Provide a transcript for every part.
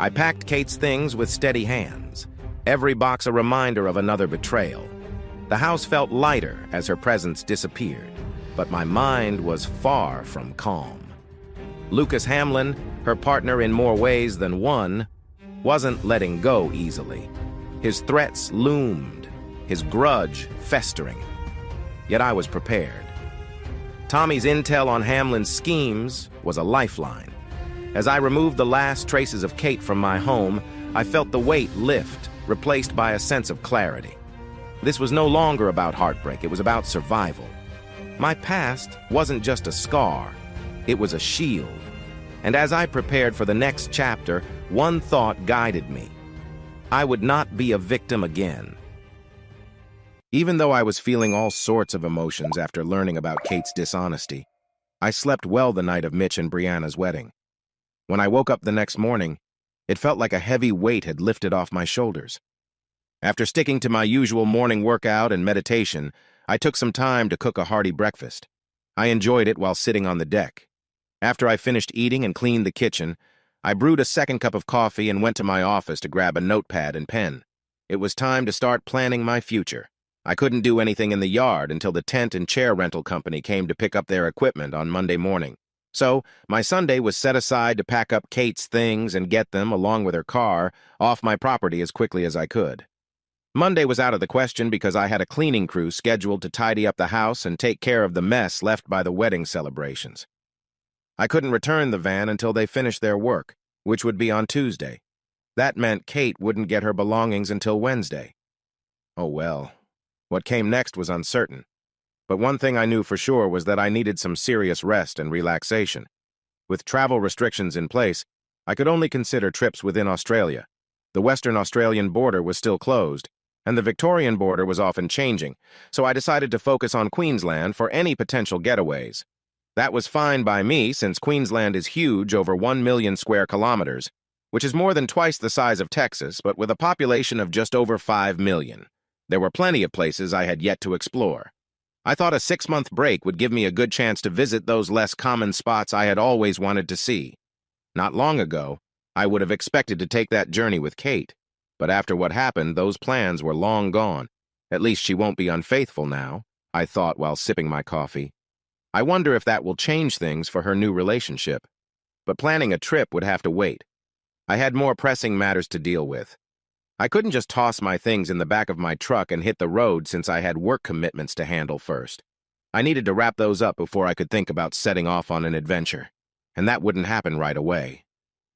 I packed Kate's things with steady hands, every box a reminder of another betrayal. The house felt lighter as her presence disappeared, but my mind was far from calm. Lucas Hamlin, her partner in more ways than one, wasn't letting go easily. His threats loomed, his grudge festering. Yet I was prepared. Tommy's intel on Hamlin's schemes was a lifeline. As I removed the last traces of Kate from my home, I felt the weight lift, replaced by a sense of clarity. This was no longer about heartbreak, it was about survival. My past wasn't just a scar, it was a shield. And as I prepared for the next chapter, one thought guided me. I would not be a victim again. Even though I was feeling all sorts of emotions after learning about Kate's dishonesty, I slept well the night of Mitch and Brianna's wedding. When I woke up the next morning, it felt like a heavy weight had lifted off my shoulders. After sticking to my usual morning workout and meditation, I took some time to cook a hearty breakfast. I enjoyed it while sitting on the deck. After I finished eating and cleaned the kitchen, I brewed a second cup of coffee and went to my office to grab a notepad and pen. It was time to start planning my future. I couldn't do anything in the yard until the tent and chair rental company came to pick up their equipment on Monday morning. So, my Sunday was set aside to pack up Kate's things and get them, along with her car, off my property as quickly as I could. Monday was out of the question because I had a cleaning crew scheduled to tidy up the house and take care of the mess left by the wedding celebrations. I couldn't return the van until they finished their work, which would be on Tuesday. That meant Kate wouldn't get her belongings until Wednesday. Oh well. What came next was uncertain. But one thing I knew for sure was that I needed some serious rest and relaxation. With travel restrictions in place, I could only consider trips within Australia. The Western Australian border was still closed, and the Victorian border was often changing, so I decided to focus on Queensland for any potential getaways. That was fine by me since Queensland is huge, over 1 million square kilometers, which is more than twice the size of Texas, but with a population of just over 5 million. There were plenty of places I had yet to explore. I thought a 6-month break would give me a good chance to visit those less common spots I had always wanted to see. Not long ago, I would have expected to take that journey with Kate, but after what happened, those plans were long gone. At least she won't be unfaithful now, I thought while sipping my coffee. I wonder if that will change things for her new relationship. But planning a trip would have to wait. I had more pressing matters to deal with. I couldn't just toss my things in the back of my truck and hit the road since I had work commitments to handle first. I needed to wrap those up before I could think about setting off on an adventure, and that wouldn't happen right away.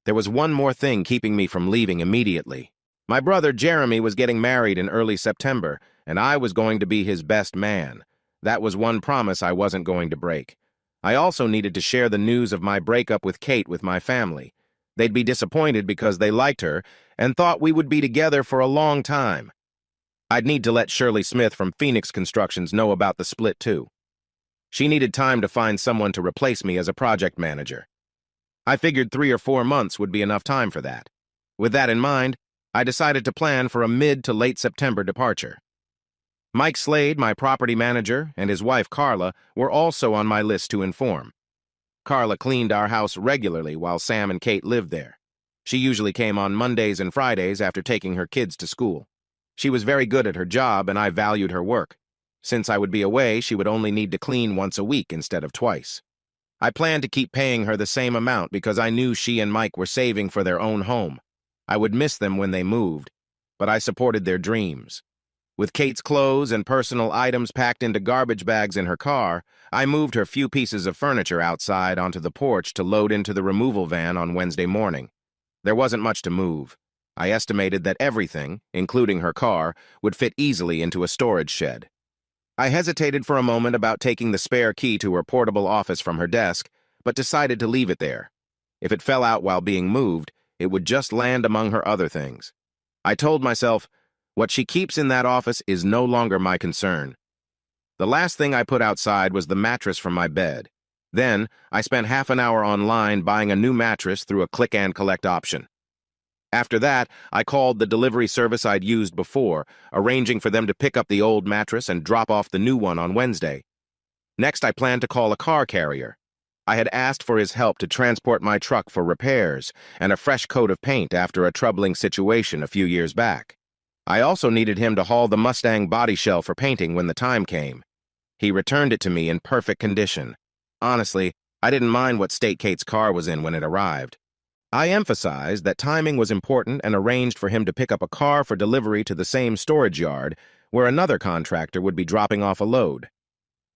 There was one more thing keeping me from leaving immediately. My brother Jeremy was getting married in early September, and I was going to be his best man. That was one promise I wasn't going to break. I also needed to share the news of my breakup with Kate with my family. They'd be disappointed because they liked her and thought we would be together for a long time. I'd need to let Shirley Smith from Phoenix Constructions know about the split too. She needed time to find someone to replace me as a project manager. I figured 3 or 4 months would be enough time for that. With that in mind, I decided to plan for a mid to late September departure. Mike Slade, my property manager, and his wife Carla were also on my list to inform. Carla cleaned our house regularly while Sam and Kate lived there. She usually came on Mondays and Fridays after taking her kids to school. She was very good at her job, and I valued her work. Since I would be away, she would only need to clean once a week instead of twice. I planned to keep paying her the same amount because I knew she and Mike were saving for their own home. I would miss them when they moved, but I supported their dreams. With Kate's clothes and personal items packed into garbage bags in her car, I moved her few pieces of furniture outside onto the porch to load into the removal van on Wednesday morning. There wasn't much to move. I estimated that everything, including her car, would fit easily into a storage shed. I hesitated for a moment about taking the spare key to her portable office from her desk, but decided to leave it there. If it fell out while being moved, it would just land among her other things. I told myself, what she keeps in that office is no longer my concern. The last thing I put outside was the mattress from my bed. Then, I spent half an hour online buying a new mattress through a click and collect option. After that, I called the delivery service I'd used before, arranging for them to pick up the old mattress and drop off the new one on Wednesday. Next, I planned to call a car carrier. I had asked for his help to transport my truck for repairs and a fresh coat of paint after a troubling situation a few years back. I also needed him to haul the Mustang body shell for painting when the time came. He returned it to me in perfect condition. Honestly, I didn't mind what state Kate's car was in when it arrived. I emphasized that timing was important and arranged for him to pick up a car for delivery to the same storage yard where another contractor would be dropping off a load.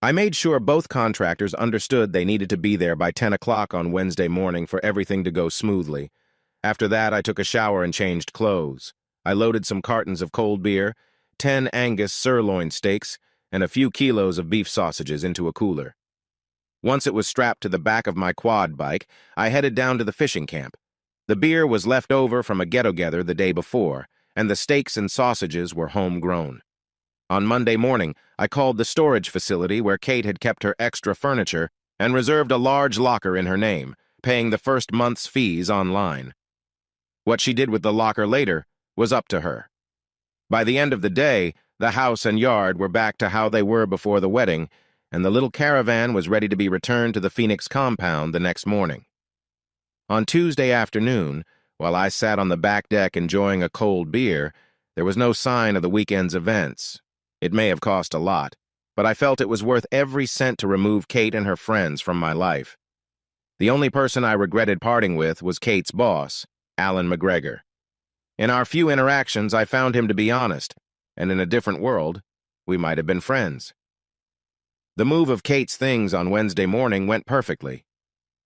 I made sure both contractors understood they needed to be there by 10 o'clock on Wednesday morning for everything to go smoothly. After that, I took a shower and changed clothes. I loaded some cartons of cold beer, 10 Angus sirloin steaks, and a few kilos of beef sausages into a cooler. Once it was strapped to the back of my quad bike, I headed down to the fishing camp. The beer was left over from a get-together the day before, and the steaks and sausages were homegrown. On Monday morning, I called the storage facility where Kate had kept her extra furniture and reserved a large locker in her name, paying the first month's fees online. What she did with the locker later was up to her. By the end of the day, the house and yard were back to how they were before the wedding, and the little caravan was ready to be returned to the Phoenix compound the next morning. On Tuesday afternoon, while I sat on the back deck enjoying a cold beer, there was no sign of the weekend's events. It may have cost a lot, but I felt it was worth every cent to remove Kate and her friends from my life. The only person I regretted parting with was Kate's boss, Alan McGregor. In our few interactions, I found him to be honest, and in a different world, we might have been friends. The move of Kate's things on Wednesday morning went perfectly.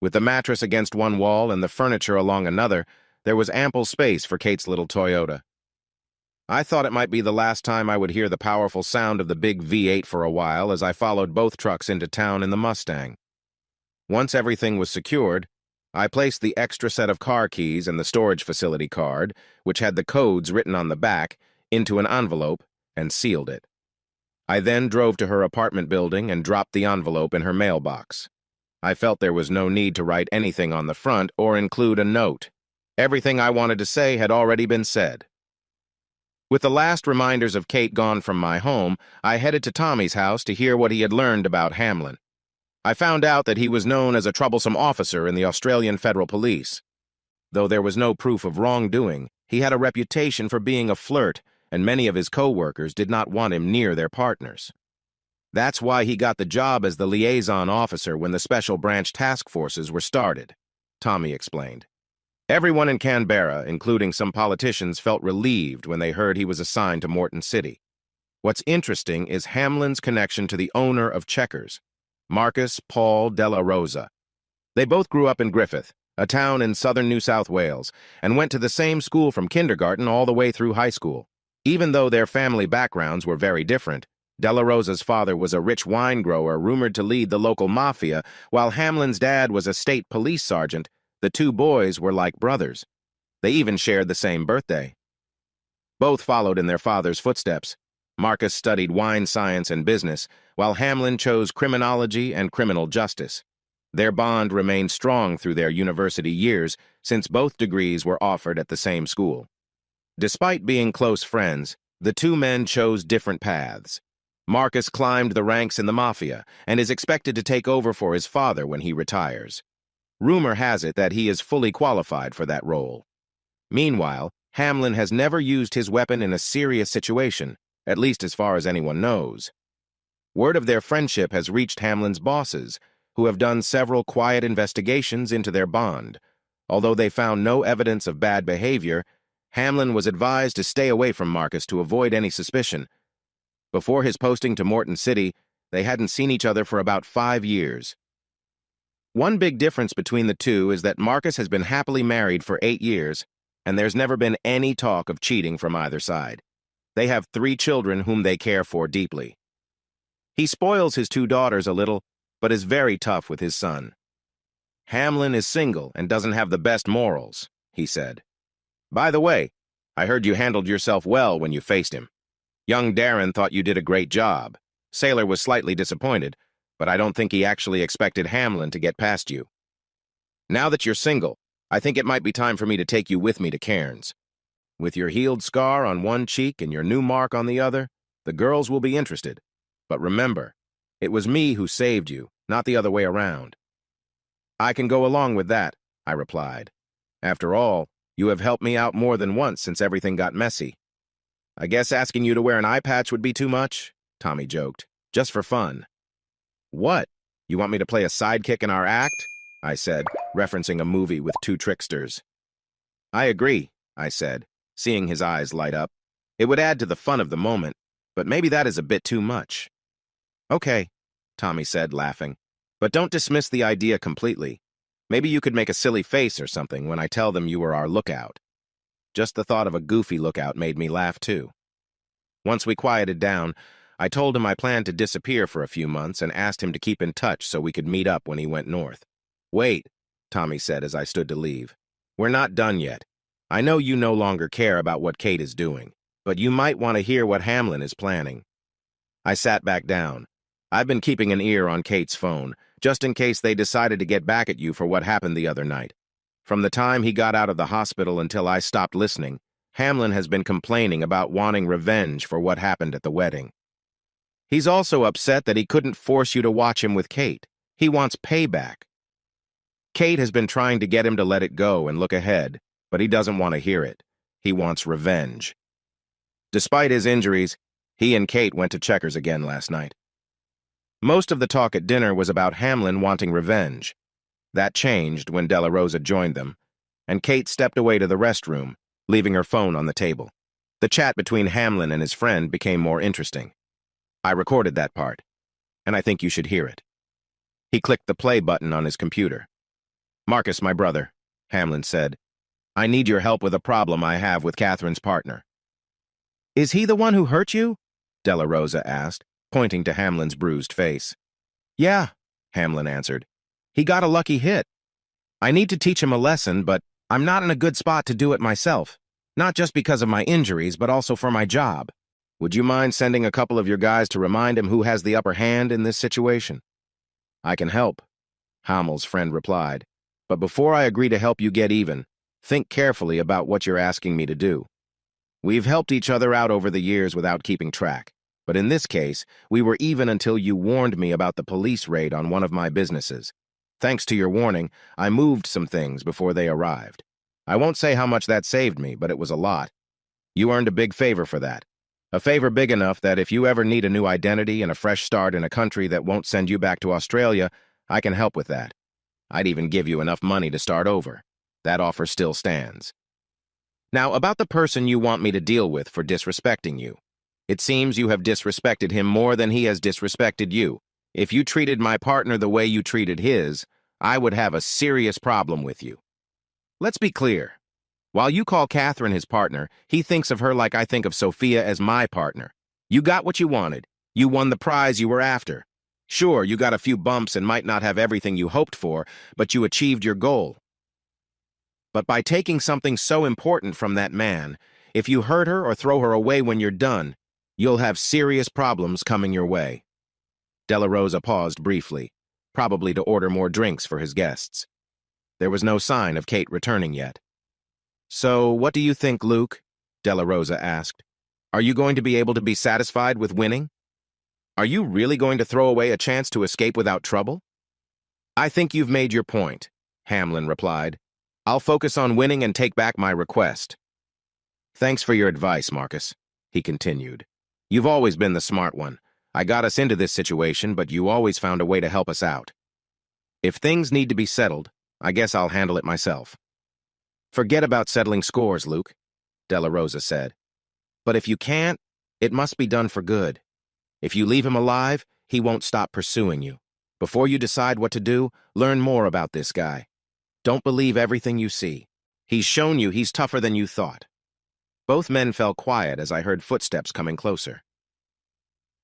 With the mattress against one wall and the furniture along another, there was ample space for Kate's little Toyota. I thought it might be the last time I would hear the powerful sound of the big V8 for a while as I followed both trucks into town in the Mustang. Once everything was secured, I placed the extra set of car keys and the storage facility card, which had the codes written on the back, into an envelope and sealed it. I then drove to her apartment building and dropped the envelope in her mailbox. I felt there was no need to write anything on the front or include a note. Everything I wanted to say had already been said. With the last reminders of Kate gone from my home, I headed to Tommy's house to hear what he had learned about Hamlin. I found out that he was known as a troublesome officer in the Australian Federal Police. Though there was no proof of wrongdoing, he had a reputation for being a flirt, and many of his co-workers did not want him near their partners. That's why he got the job as the liaison officer when the Special Branch Task Forces were started, Tommy explained. Everyone in Canberra, including some politicians, felt relieved when they heard he was assigned to Morton City. What's interesting is Hamlin's connection to the owner of Checkers, Marcus Paul Della Rosa. They both grew up in Griffith, a town in southern New South Wales, and went to the same school from kindergarten all the way through high school. Even though their family backgrounds were very different, Della Rosa's father was a rich wine grower rumored to lead the local mafia, while Hamlin's dad was a state police sergeant. The two boys were like brothers. They even shared the same birthday. Both followed in their father's footsteps. Marcus studied wine science and business, while Hamlin chose criminology and criminal justice. Their bond remained strong through their university years, since both degrees were offered at the same school. Despite being close friends, the two men chose different paths. Marcus climbed the ranks in the mafia and is expected to take over for his father when he retires. Rumor has it that he is fully qualified for that role. Meanwhile, Hamlin has never used his weapon in a serious situation, at least as far as anyone knows. Word of their friendship has reached Hamlin's bosses, who have done several quiet investigations into their bond. Although they found no evidence of bad behavior, Hamlin was advised to stay away from Marcus to avoid any suspicion. Before his posting to Morton City, they hadn't seen each other for about 5 years. One big difference between the two is that Marcus has been happily married for 8 years, and there's never been any talk of cheating from either side. They have 3 children whom they care for deeply. He spoils his 2 daughters a little, but is very tough with his son. Hamlin is single and doesn't have the best morals, he said. By the way, I heard you handled yourself well when you faced him. Young Darren thought you did a great job. Sailor was slightly disappointed, but I don't think he actually expected Hamlin to get past you. Now that you're single, I think it might be time for me to take you with me to Cairns. With your healed scar on one cheek and your new mark on the other, the girls will be interested. But remember, it was me who saved you, not the other way around. I can go along with that, I replied. After all, you have helped me out more than once since everything got messy. I guess asking you to wear an eye patch would be too much, Tommy joked, just for fun. What? You want me to play a sidekick in our act? I said, referencing a movie with two tricksters. I agree, I said, seeing his eyes light up. It would add to the fun of the moment, but maybe that is a bit too much. Okay, Tommy said, laughing. But don't dismiss the idea completely. Maybe you could make a silly face or something when I tell them you were our lookout. Just the thought of a goofy lookout made me laugh too. Once we quieted down, I told him I planned to disappear for a few months and asked him to keep in touch so we could meet up when he went north. Wait, Tommy said as I stood to leave. We're not done yet. I know you no longer care about what Kate is doing, but you might want to hear what Hamlin is planning. I sat back down. I've been keeping an ear on Kate's phone, just in case they decided to get back at you for what happened the other night. From the time he got out of the hospital until I stopped listening, Hamlin has been complaining about wanting revenge for what happened at the wedding. He's also upset that he couldn't force you to watch him with Kate. He wants payback. Kate has been trying to get him to let it go and look ahead, but he doesn't want to hear it. He wants revenge. Despite his injuries, he and Kate went to Checkers again last night. Most of the talk at dinner was about Hamlin wanting revenge. That changed when Della Rosa joined them, and Kate stepped away to the restroom, leaving her phone on the table. The chat between Hamlin and his friend became more interesting. I recorded that part, and I think you should hear it. He clicked the play button on his computer. Marcus, my brother, Hamlin said, I need your help with a problem I have with Catherine's partner. Is he the one who hurt you? Della Rosa asked, pointing to Hamlin's bruised face. Yeah, Hamlin answered. He got a lucky hit. I need to teach him a lesson, but I'm not in a good spot to do it myself. Not just because of my injuries, but also for my job. Would you mind sending a couple of your guys to remind him who has the upper hand in this situation? I can help, Hammel's friend replied. But before I agree to help you get even, think carefully about what you're asking me to do. We've helped each other out over the years without keeping track, but in this case, we were even until you warned me about the police raid on one of my businesses. Thanks to your warning, I moved some things before they arrived. I won't say how much that saved me, but it was a lot. You earned a big favor for that. A favor big enough that if you ever need a new identity and a fresh start in a country that won't send you back to Australia, I can help with that. I'd even give you enough money to start over. That offer still stands. Now, about the person you want me to deal with for disrespecting you. It seems you have disrespected him more than he has disrespected you. If you treated my partner the way you treated his, I would have a serious problem with you. Let's be clear. While you call Catherine his partner, he thinks of her like I think of Sophia as my partner. You got what you wanted. You won the prize you were after. Sure, you got a few bumps and might not have everything you hoped for, but you achieved your goal. But by taking something so important from that man, if you hurt her or throw her away when you're done, you'll have serious problems coming your way. Della Rosa paused briefly, probably to order more drinks for his guests. There was no sign of Kate returning yet. So, what do you think, Luke? Della Rosa asked. Are you going to be able to be satisfied with winning? Are you really going to throw away a chance to escape without trouble? I think you've made your point, Hamlin replied. I'll focus on winning and take back my request. Thanks for your advice, Marcus, he continued. You've always been the smart one. I got us into this situation, but you always found a way to help us out. If things need to be settled, I guess I'll handle it myself. Forget about settling scores, Luke, Della Rosa said. But if you can't, it must be done for good. If you leave him alive, he won't stop pursuing you. Before you decide what to do, learn more about this guy. Don't believe everything you see. He's shown you he's tougher than you thought. Both men fell quiet as I heard footsteps coming closer.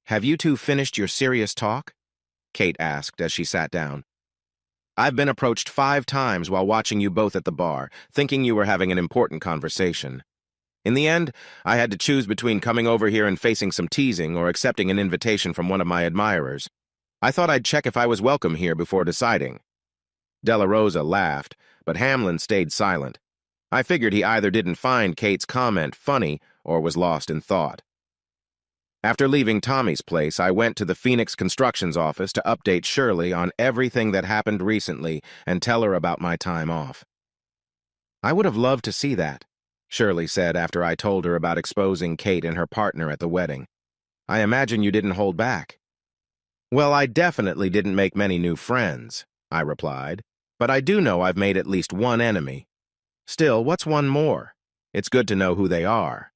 Have you two finished your serious talk? Kate asked as she sat down. I've been approached 5 times while watching you both at the bar, thinking you were having an important conversation. In the end, I had to choose between coming over here and facing some teasing or accepting an invitation from one of my admirers. I thought I'd check if I was welcome here before deciding. Della Rosa laughed, but Hamlin stayed silent. I figured he either didn't find Kate's comment funny or was lost in thought. After leaving Tommy's place, I went to the Phoenix Constructions office to update Shirley on everything that happened recently and tell her about my time off. "I would have loved to see that," Shirley said after I told her about exposing Kate and her partner at the wedding. "I imagine you didn't hold back." "Well, I definitely didn't make many new friends," I replied, "but I do know I've made at least one enemy. Still, what's one more? It's good to know who they are."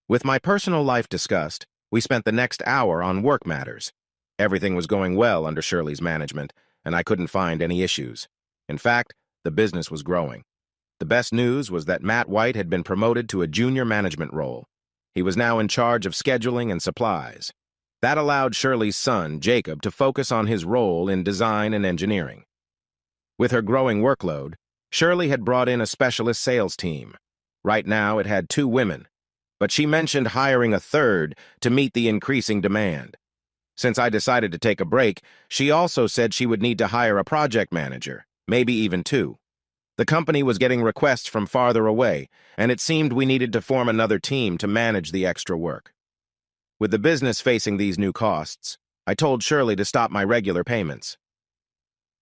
With my personal life discussed, we spent the next hour on work matters. Everything was going well under Shirley's management, and I couldn't find any issues. In fact, the business was growing. The best news was that Matt White had been promoted to a junior management role. He was now in charge of scheduling and supplies. That allowed Shirley's son, Jacob, to focus on his role in design and engineering. With her growing workload, Shirley had brought in a specialist sales team. Right now, it had 2 women, but she mentioned hiring a third to meet the increasing demand. Since I decided to take a break, she also said she would need to hire a project manager, maybe even 2. The company was getting requests from farther away, and it seemed we needed to form another team to manage the extra work. With the business facing these new costs, I told Shirley to stop my regular payments.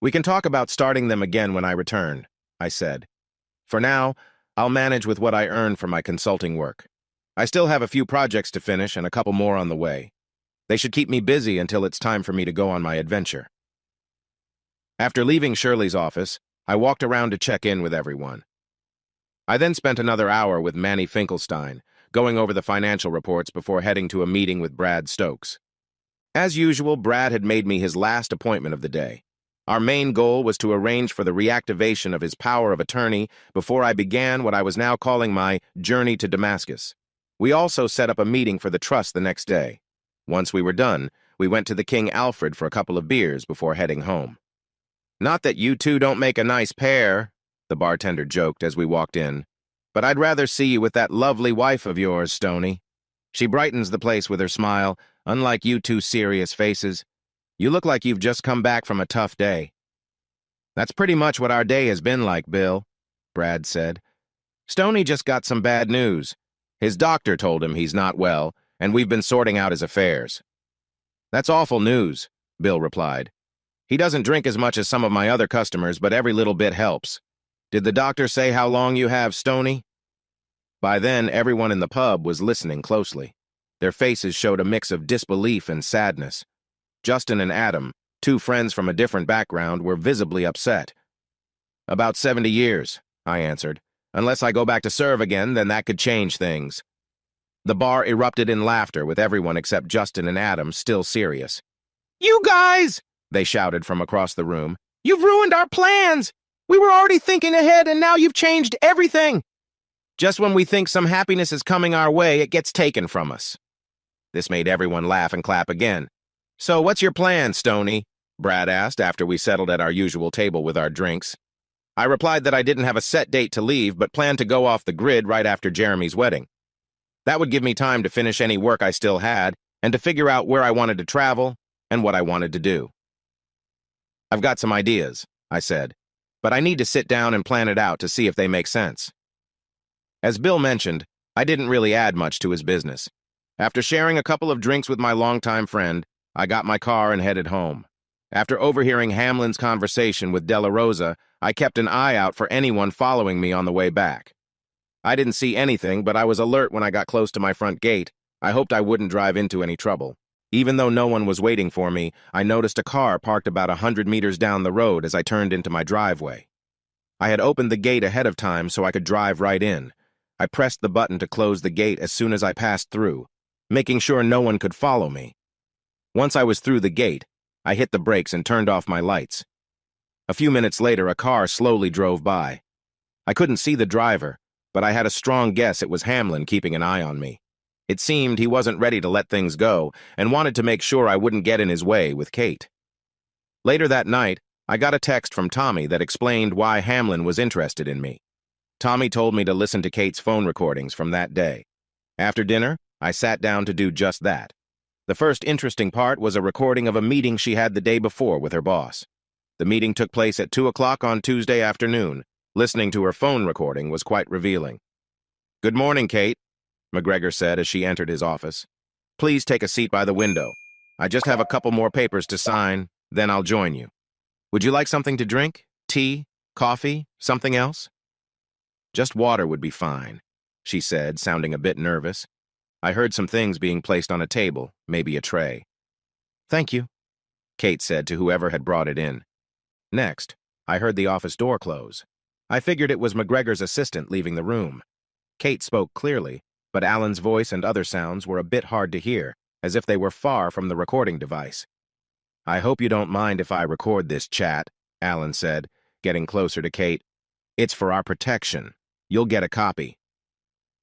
"We can talk about starting them again when I return," I said. "For now, I'll manage with what I earn from my consulting work. I still have a few projects to finish and a couple more on the way. They should keep me busy until it's time for me to go on my adventure." After leaving Shirley's office, I walked around to check in with everyone. I then spent another hour with Manny Finkelstein, going over the financial reports before heading to a meeting with Brad Stokes. As usual, Brad had made me his last appointment of the day. Our main goal was to arrange for the reactivation of his power of attorney before I began what I was now calling my journey to Damascus. We also set up a meeting for the trust the next day. Once we were done, we went to the King Alfred for a couple of beers before heading home. "Not that you two don't make a nice pair," the bartender joked as we walked in, "but I'd rather see you with that lovely wife of yours, Stoney. She brightens the place with her smile, unlike you two serious faces. You look like you've just come back from a tough day." "That's pretty much what our day has been like, Bill," Brad said. "Stoney just got some bad news. His doctor told him he's not well, and we've been sorting out his affairs." "That's awful news," Bill replied. "He doesn't drink as much as some of my other customers, but every little bit helps. Did the doctor say how long you have, Stoney?" By then, everyone in the pub was listening closely. Their faces showed a mix of disbelief and sadness. Justin and Adam, 2 friends from a different background, were visibly upset. "About 70 years, I answered. "Unless I go back to serve again, then that could change things." The bar erupted in laughter, with everyone except Justin and Adam still serious. "You guys!" they shouted from across the room. "You've ruined our plans! We were already thinking ahead, and now you've changed everything! Just when we think some happiness is coming our way, it gets taken from us." This made everyone laugh and clap again. "So what's your plan, Stoney?" Brad asked after we settled at our usual table with our drinks. I replied that I didn't have a set date to leave, but planned to go off the grid right after Jeremy's wedding. That would give me time to finish any work I still had and to figure out where I wanted to travel and what I wanted to do. "I've got some ideas," I said, "but I need to sit down and plan it out to see if they make sense." As Bill mentioned, I didn't really add much to his business. After sharing a couple of drinks with my longtime friend, I got my car and headed home. After overhearing Hamlin's conversation with Della Rosa, I kept an eye out for anyone following me on the way back. I didn't see anything, but I was alert when I got close to my front gate. I hoped I wouldn't drive into any trouble. Even though no one was waiting for me, I noticed a car parked about 100 meters down the road as I turned into my driveway. I had opened the gate ahead of time so I could drive right in. I pressed the button to close the gate as soon as I passed through, making sure no one could follow me. Once I was through the gate, I hit the brakes and turned off my lights. A few minutes later, a car slowly drove by. I couldn't see the driver, but I had a strong guess it was Hamlin keeping an eye on me. It seemed he wasn't ready to let things go and wanted to make sure I wouldn't get in his way with Kate. Later that night, I got a text from Tommy that explained why Hamlin was interested in me. Tommy told me to listen to Kate's phone recordings from that day. After dinner, I sat down to do just that. The first interesting part was a recording of a meeting she had the day before with her boss. The meeting took place at 2 o'clock on Tuesday afternoon. Listening to her phone recording was quite revealing. "Good morning, Kate," McGregor said as she entered his office. Please take a seat by the window. I just have a couple more papers to sign, then I'll join you. Would you like something to drink? Tea? Coffee? Something else? Just water would be fine, she said, sounding a bit nervous. I heard some things being placed on a table, maybe a tray. Thank you, Kate said to whoever had brought it in. Next, I heard the office door close. I figured it was McGregor's assistant leaving the room. Kate spoke clearly, but Alan's voice and other sounds were a bit hard to hear, as if they were far from the recording device. I hope you don't mind if I record this chat, Alan said, getting closer to Kate. It's for our protection. You'll get a copy.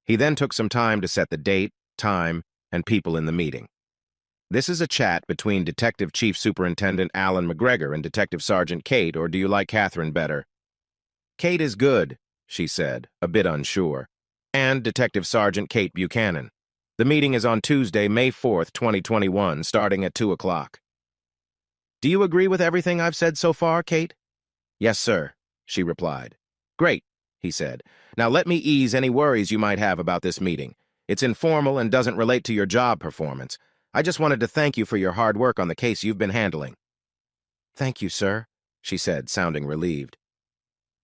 He then took some time to set the date, time, and people in the meeting. This is a chat between Detective Chief Superintendent Alan McGregor and Detective Sergeant Kate, or do you like Catherine better? Kate is good, she said, a bit unsure. And Detective Sergeant Kate Buchanan. The meeting is on Tuesday, May 4th, 2021, starting at 2 o'clock. Do you agree with everything I've said so far, Kate? Yes, sir, she replied. Great, he said. Now let me ease any worries you might have about this meeting. It's informal and doesn't relate to your job performance. I just wanted to thank you for your hard work on the case you've been handling. Thank you, sir, she said, sounding relieved.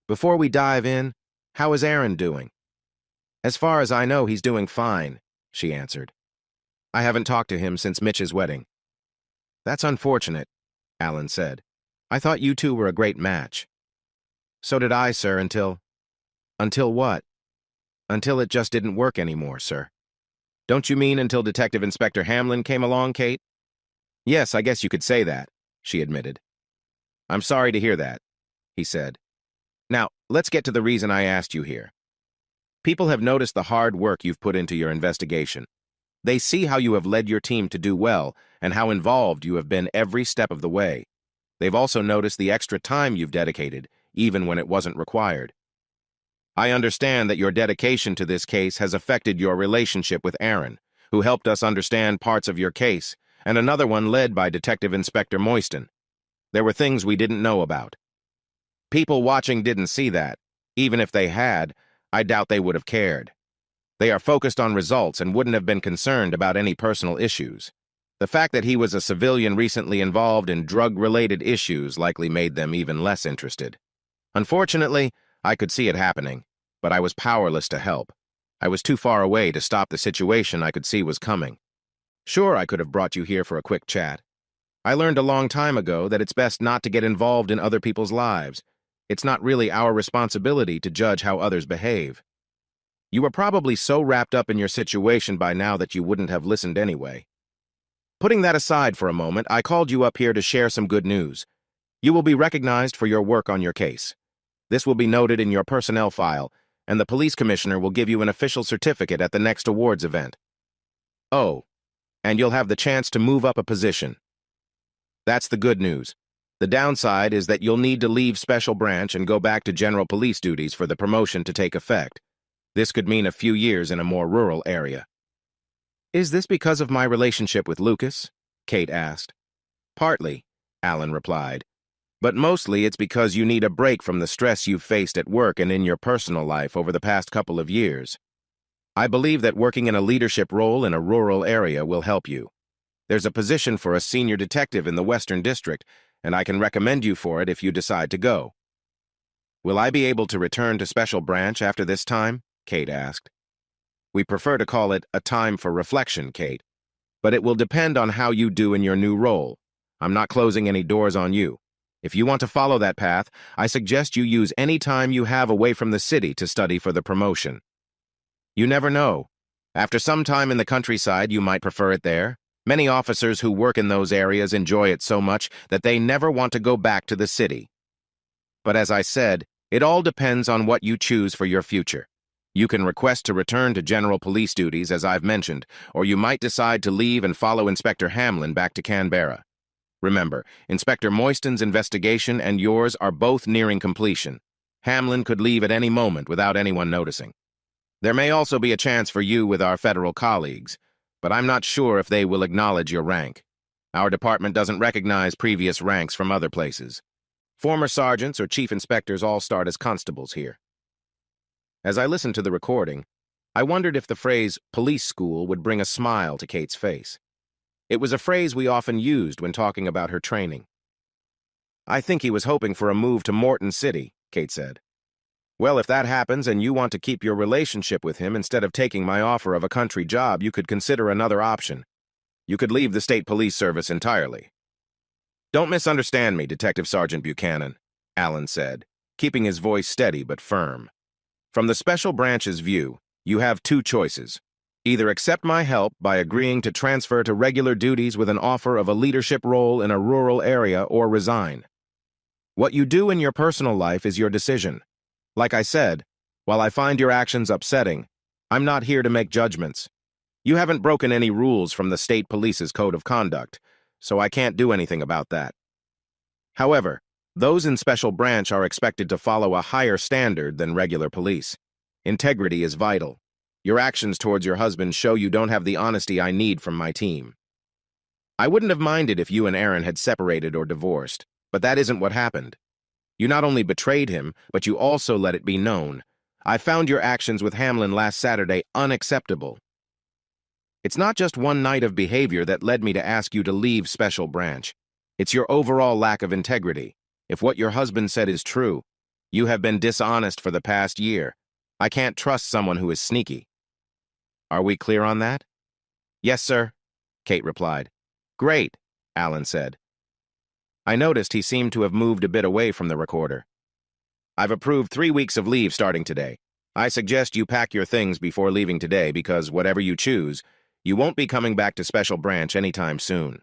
Before we dive in, how is Aaron doing? As far as I know, he's doing fine, she answered. I haven't talked to him since Mitch's wedding. That's unfortunate, Alan said. I thought you two were a great match. So did I, sir, until... Until what? Until it just didn't work anymore, sir. Don't you mean until Detective Inspector Hamlin came along, Kate? Yes, I guess you could say that, she admitted. I'm sorry to hear that, he said. Now, let's get to the reason I asked you here. People have noticed the hard work you've put into your investigation. They see how you have led your team to do well and how involved you have been every step of the way. They've also noticed the extra time you've dedicated, even when it wasn't required. I understand that your dedication to this case has affected your relationship with Aaron, who helped us understand parts of your case, and another one led by Detective Inspector Moyston. There were things we didn't know about. People watching didn't see that. Even if they had, I doubt they would have cared. They are focused on results and wouldn't have been concerned about any personal issues. The fact that he was a civilian recently involved in drug-related issues likely made them even less interested. Unfortunately, I could see it happening, but I was powerless to help. I was too far away to stop the situation I could see was coming. Sure, I could have brought you here for a quick chat. I learned a long time ago that it's best not to get involved in other people's lives. It's not really our responsibility to judge how others behave. You were probably so wrapped up in your situation by now that you wouldn't have listened anyway. Putting that aside for a moment, I called you up here to share some good news. You will be recognized for your work on your case. This will be noted in your personnel file, and the police commissioner will give you an official certificate at the next awards event. Oh, and you'll have the chance to move up a position. That's the good news. The downside is that you'll need to leave Special Branch and go back to general police duties for the promotion to take effect. This could mean a few years in a more rural area. Is this because of my relationship with Lucas? Kate asked. Partly, Alan replied. But mostly it's because you need a break from the stress you've faced at work and in your personal life over the past couple of years. I believe that working in a leadership role in a rural area will help you. There's a position for a senior detective in the Western District, and I can recommend you for it if you decide to go. Will I be able to return to Special Branch after this time? Kate asked. We prefer to call it a time for reflection, Kate, but it will depend on how you do in your new role. I'm not closing any doors on you. If you want to follow that path, I suggest you use any time you have away from the city to study for the promotion. You never know. After some time in the countryside, you might prefer it there. Many officers who work in those areas enjoy it so much that they never want to go back to the city. But as I said, it all depends on what you choose for your future. You can request to return to general police duties, as I've mentioned, or you might decide to leave and follow Inspector Hamlin back to Canberra. Remember, Inspector Moyston's investigation and yours are both nearing completion. Hamlin could leave at any moment without anyone noticing. There may also be a chance for you with our federal colleagues, but I'm not sure if they will acknowledge your rank. Our department doesn't recognize previous ranks from other places. Former sergeants or chief inspectors all start as constables here. As I listened to the recording, I wondered if the phrase police school would bring a smile to Kate's face. It was a phrase we often used when talking about her training. "I think he was hoping for a move to Morton City," Kate said. "Well, if that happens and you want to keep your relationship with him instead of taking my offer of a country job, you could consider another option. You could leave the state police service entirely." "Don't misunderstand me, Detective Sergeant Buchanan," Allen said, keeping his voice steady but firm. "From the Special Branch's view, you have two choices. Either accept my help by agreeing to transfer to regular duties with an offer of a leadership role in a rural area, or resign. What you do in your personal life is your decision. Like I said, while I find your actions upsetting, I'm not here to make judgments. You haven't broken any rules from the state police's code of conduct, so I can't do anything about that. However, those in Special Branch are expected to follow a higher standard than regular police. Integrity is vital. Your actions towards your husband show you don't have the honesty I need from my team. I wouldn't have minded if you and Aaron had separated or divorced, but that isn't what happened. You not only betrayed him, but you also let it be known. I found your actions with Hamlin last Saturday unacceptable. It's not just one night of behavior that led me to ask you to leave Special Branch. It's your overall lack of integrity. If what your husband said is true, you have been dishonest for the past year. I can't trust someone who is sneaky. Are we clear on that?" "Yes, sir," Kate replied. "Great," Allen said. I noticed he seemed to have moved a bit away from the recorder. "I've approved 3 weeks of leave starting today. I suggest you pack your things before leaving today because, whatever you choose, you won't be coming back to Special Branch anytime soon.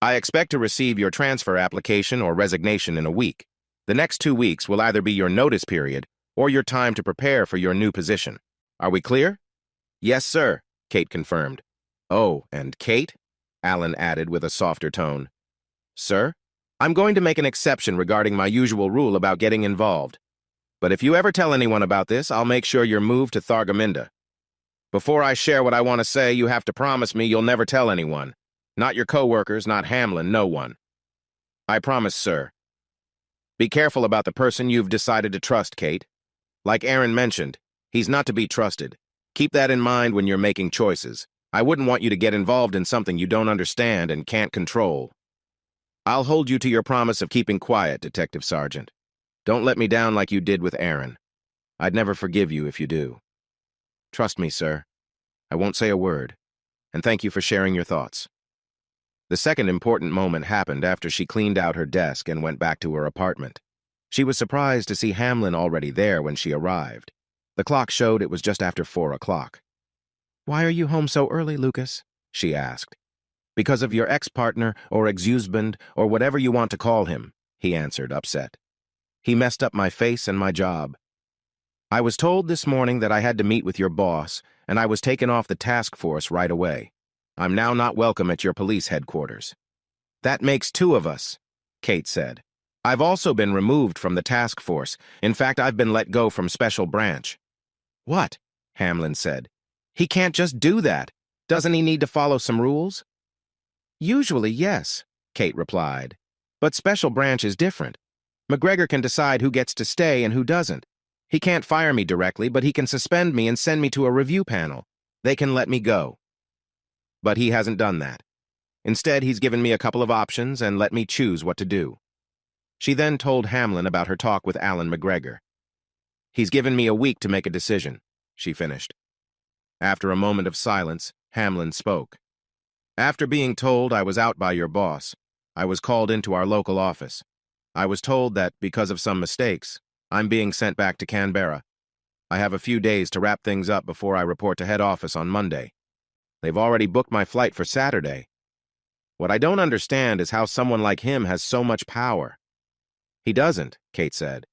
I expect to receive your transfer application or resignation in a week. The next 2 weeks will either be your notice period or your time to prepare for your new position. Are we clear?" "Yes, sir," Kate confirmed. "Oh, and Kate?" Allen added with a softer tone. "Sir, I'm going to make an exception regarding my usual rule about getting involved. But if you ever tell anyone about this, I'll make sure you're moved to Thargomindah. Before I share what I want to say, you have to promise me you'll never tell anyone. Not your coworkers, not Hamlin, no one." "I promise, sir." "Be careful about the person you've decided to trust, Kate. Like Aaron mentioned, he's not to be trusted. Keep that in mind when you're making choices. I wouldn't want you to get involved in something you don't understand and can't control. I'll hold you to your promise of keeping quiet, Detective Sergeant. Don't let me down like you did with Aaron. I'd never forgive you if you do. Trust me, sir. I won't say a word. And thank you for sharing your thoughts." The second important moment happened after she cleaned out her desk and went back to her apartment. She was surprised to see Hamlin already there when she arrived. The clock showed it was just after 4 o'clock. "Why are you home so early, Lucas?" she asked. "Because of your ex-partner or ex-husband or whatever you want to call him," he answered, upset. "He messed up my face and my job. I was told this morning that I had to meet with your boss, and I was taken off the task force right away. I'm now not welcome at your police headquarters." "That makes 2 of us," Kate said. "I've also been removed from the task force. In fact, I've been let go from Special Branch." "What?" Hamlin said. "He can't just do that. Doesn't he need to follow some rules?" "Usually, yes," Kate replied. "But Special Branch is different. McGregor can decide who gets to stay and who doesn't. He can't fire me directly, but he can suspend me and send me to a review panel. They can let me go. But he hasn't done that. Instead, he's given me a couple of options and let me choose what to do." She then told Hamlin about her talk with Alan McGregor. "He's given me a week to make a decision," she finished. After a moment of silence, Hamlin spoke. "After being told I was out by your boss, I was called into our local office. I was told that, because of some mistakes, I'm being sent back to Canberra. I have a few days to wrap things up before I report to head office on Monday. They've already booked my flight for Saturday. What I don't understand is how someone like him has so much power." "He doesn't," Kate said.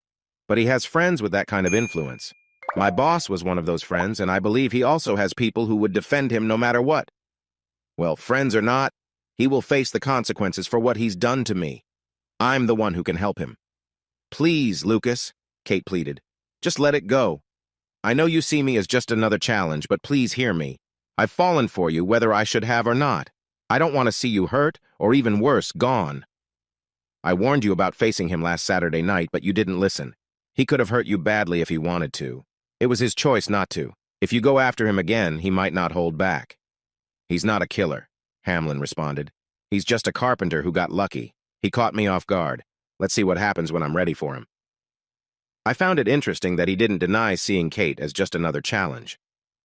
"But he has friends with that kind of influence. My boss was one of those friends, and I believe he also has people who would defend him no matter what. Well, friends or not, he will face the consequences for what he's done to me. I'm the one who can help him." "Please, Lucas," Kate pleaded. "Just let it go. I know you see me as just another challenge, but please hear me. I've fallen for you whether I should have or not. I don't want to see you hurt, or even worse, gone. I warned you about facing him last Saturday night, but you didn't listen. He could have hurt you badly if he wanted to. It was his choice not to. If you go after him again, he might not hold back. He's not a killer." Hamlin responded. He's just a carpenter who got lucky. He caught me off guard. Let's see what happens when I'm ready for him. I found it interesting that he didn't deny seeing Kate as just another challenge.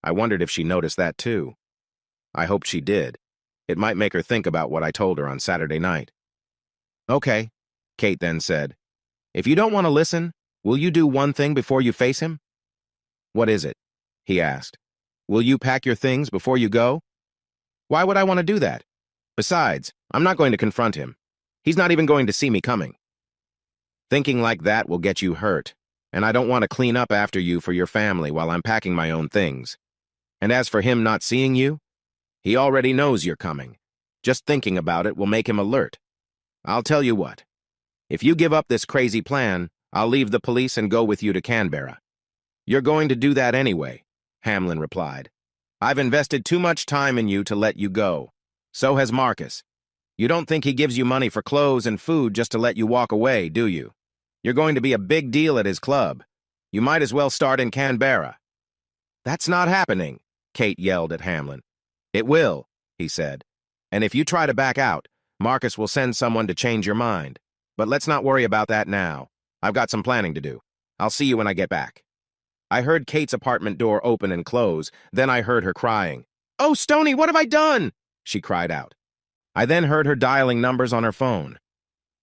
I wondered if she noticed that too. I hoped she did. It might make her think about what I told her on Saturday night. Okay, Kate then said. If you don't want to listen, will you do one thing before you face him? What is it? He asked. Will you pack your things before you go? Why would I want to do that? Besides, I'm not going to confront him. He's not even going to see me coming. Thinking like that will get you hurt, and I don't want to clean up after you for your family while I'm packing my own things. And as for him not seeing you, he already knows you're coming. Just thinking about it will make him alert. I'll tell you what. If you give up this crazy plan, I'll leave the police and go with you to Canberra. You're going to do that anyway, Hamlin replied. I've invested too much time in you to let you go. So has Marcus. You don't think he gives you money for clothes and food just to let you walk away, do you? You're going to be a big deal at his club. You might as well start in Canberra. That's not happening, Kate yelled at Hamlin. It will, he said. And if you try to back out, Marcus will send someone to change your mind. But let's not worry about that now. I've got some planning to do. I'll see you when I get back. I heard Kate's apartment door open and close, then I heard her crying. Oh, Stoney, what have I done? She cried out. I then heard her dialing numbers on her phone.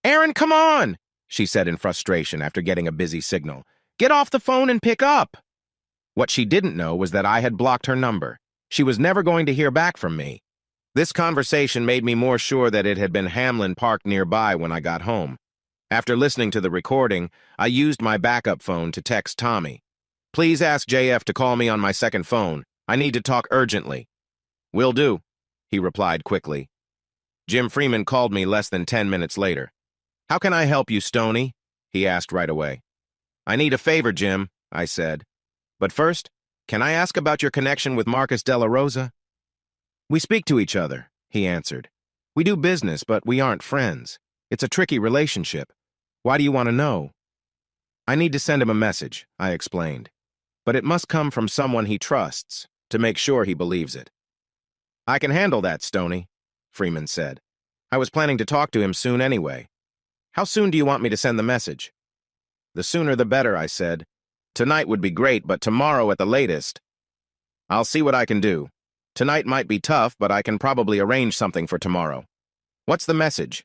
Aaron, come on, she said in frustration after getting a busy signal. Get off the phone and pick up. What she didn't know was that I had blocked her number. She was never going to hear back from me. This conversation made me more sure that it had been Hamlin parked nearby when I got home. After listening to the recording, I used my backup phone to text Tommy. Please ask JF to call me on my second phone. I need to talk urgently. Will do, he replied quickly. Jim Freeman called me less than 10 minutes later. How can I help you, Stoney? He asked right away. I need a favor, Jim, I said. But first, can I ask about your connection with Marcus De La Rosa? We speak to each other, he answered. We do business, but we aren't friends. It's a tricky relationship. Why do you want to know? I need to send him a message, I explained. But it must come from someone he trusts, to make sure he believes it. I can handle that, Stoney, Freeman said. I was planning to talk to him soon anyway. How soon do you want me to send the message? The sooner the better, I said. Tonight would be great, but tomorrow at the latest. I'll see what I can do. Tonight might be tough, but I can probably arrange something for tomorrow. What's the message?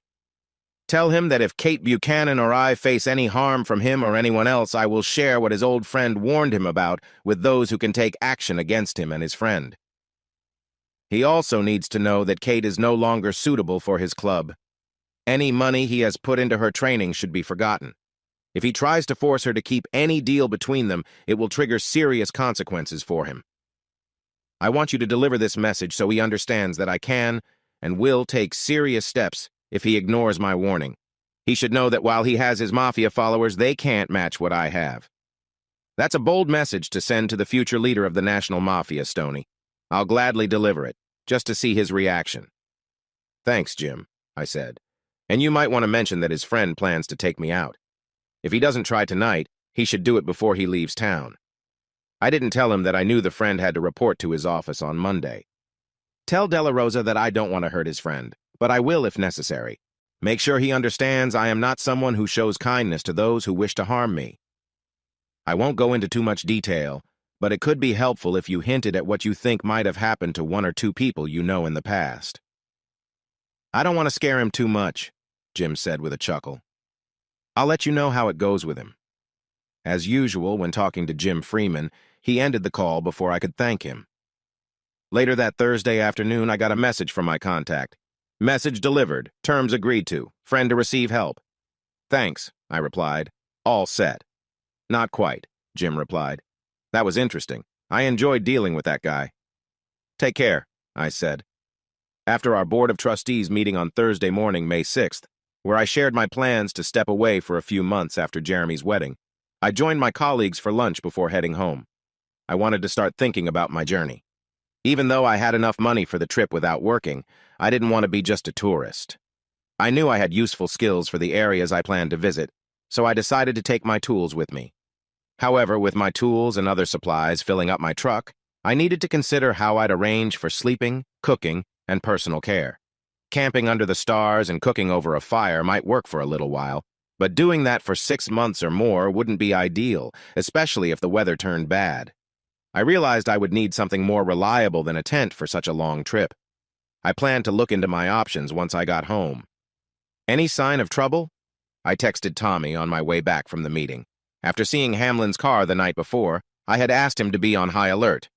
Tell him that if Kate Buchanan or I face any harm from him or anyone else, I will share what his old friend warned him about with those who can take action against him and his friend. He also needs to know that Kate is no longer suitable for his club. Any money he has put into her training should be forgotten. If he tries to force her to keep any deal between them, it will trigger serious consequences for him. I want you to deliver this message so he understands that I can and will take serious steps if he ignores my warning. He should know that while he has his mafia followers, they can't match what I have. That's a bold message to send to the future leader of the National Mafia, Stoney. I'll gladly deliver it, just to see his reaction. Thanks, Jim, I said. And you might want to mention that his friend plans to take me out. If he doesn't try tonight, he should do it before he leaves town. I didn't tell him that I knew the friend had to report to his office on Monday. Tell De La Rosa that I don't want to hurt his friend, but I will if necessary. Make sure he understands I am not someone who shows kindness to those who wish to harm me. I won't go into too much detail, but it could be helpful if you hinted at what you think might have happened to one or two people you know in the past. I don't want to scare him too much, Jim said with a chuckle. I'll let you know how it goes with him. As usual, when talking to Jim Freeman, he ended the call before I could thank him. Later that Thursday afternoon, I got a message from my contact. Message delivered. Terms agreed to. Friend to receive help. Thanks, I replied. All set. Not quite, Jim replied. That was interesting. I enjoyed dealing with that guy. Take care, I said. After our Board of Trustees meeting on Thursday morning, May 6th, where I shared my plans to step away for a few months after Jeremy's wedding, I joined my colleagues for lunch before heading home. I wanted to start thinking about my journey. Even though I had enough money for the trip without working, I didn't want to be just a tourist. I knew I had useful skills for the areas I planned to visit, so I decided to take my tools with me. However, with my tools and other supplies filling up my truck, I needed to consider how I'd arrange for sleeping, cooking, and personal care. Camping under the stars and cooking over a fire might work for a little while, but doing that for 6 months or more wouldn't be ideal, especially if the weather turned bad. I realized I would need something more reliable than a tent for such a long trip. I planned to look into my options once I got home. Any sign of trouble? I texted Tommy on my way back from the meeting. After seeing Hamlin's car the night before, I had asked him to be on high alert.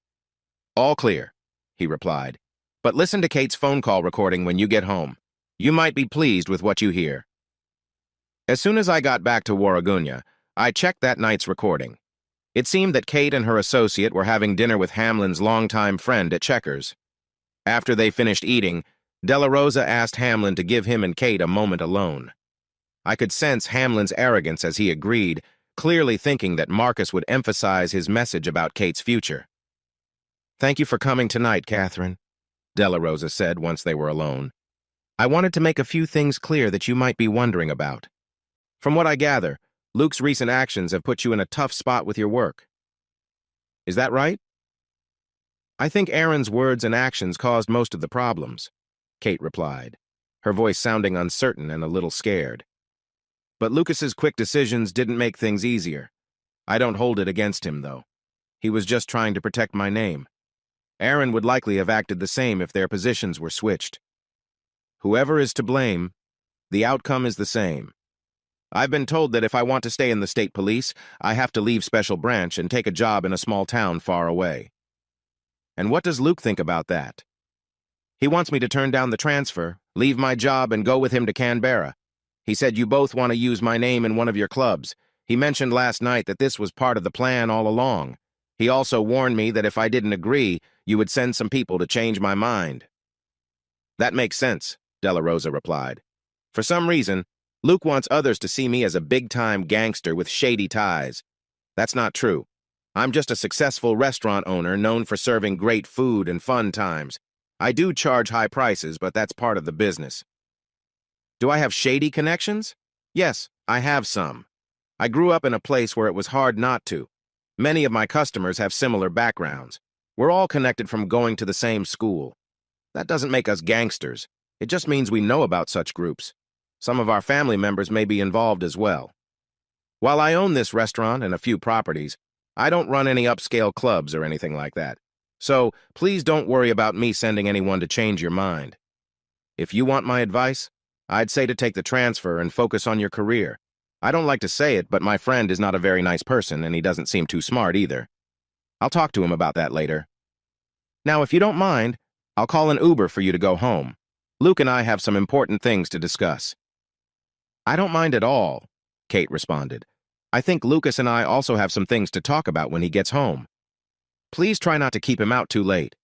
All clear, he replied. But listen to Kate's phone call recording when you get home. You might be pleased with what you hear. As soon as I got back to Warragunya, I checked that night's recording. It seemed that Kate and her associate were having dinner with Hamlin's longtime friend at Checkers. After they finished eating, Della Rosa asked Hamlin to give him and Kate a moment alone. I could sense Hamlin's arrogance as he agreed, clearly thinking that Marcus would emphasize his message about Kate's future. "Thank you for coming tonight, Catherine," Della Rosa said once they were alone. "I wanted to make a few things clear that you might be wondering about. From what I gather, Luke's recent actions have put you in a tough spot with your work. Is that right?" "I think Aaron's words and actions caused most of the problems," Kate replied, her voice sounding uncertain and a little scared. "But Lucas's quick decisions didn't make things easier. I don't hold it against him, though. He was just trying to protect my name. Aaron would likely have acted the same if their positions were switched. Whoever is to blame, the outcome is the same. I've been told that if I want to stay in the state police, I have to leave Special Branch and take a job in a small town far away. And what does Luke think about that? He wants me to turn down the transfer, leave my job, and go with him to Canberra. He said you both want to use my name in one of your clubs. He mentioned last night that this was part of the plan all along. He also warned me that if I didn't agree, you would send some people to change my mind." "That makes sense," Della Rosa replied. "For some reason, Luke wants others to see me as a big-time gangster with shady ties. That's not true. I'm just a successful restaurant owner known for serving great food and fun times. I do charge high prices, but that's part of the business." "Do I have shady connections?" "Yes, I have some. I grew up in a place where it was hard not to. Many of my customers have similar backgrounds. We're all connected from going to the same school. That doesn't make us gangsters. It just means we know about such groups. Some of our family members may be involved as well. While I own this restaurant and a few properties, I don't run any upscale clubs or anything like that. So please don't worry about me sending anyone to change your mind. If you want my advice, I'd say to take the transfer and focus on your career. I don't like to say it, but my friend is not a very nice person, and he doesn't seem too smart either. I'll talk to him about that later. Now, if you don't mind, I'll call an Uber for you to go home. Luke and I have some important things to discuss." "I don't mind at all," Kate responded. "I think Lucas and I also have some things to talk about when he gets home. Please try not to keep him out too late."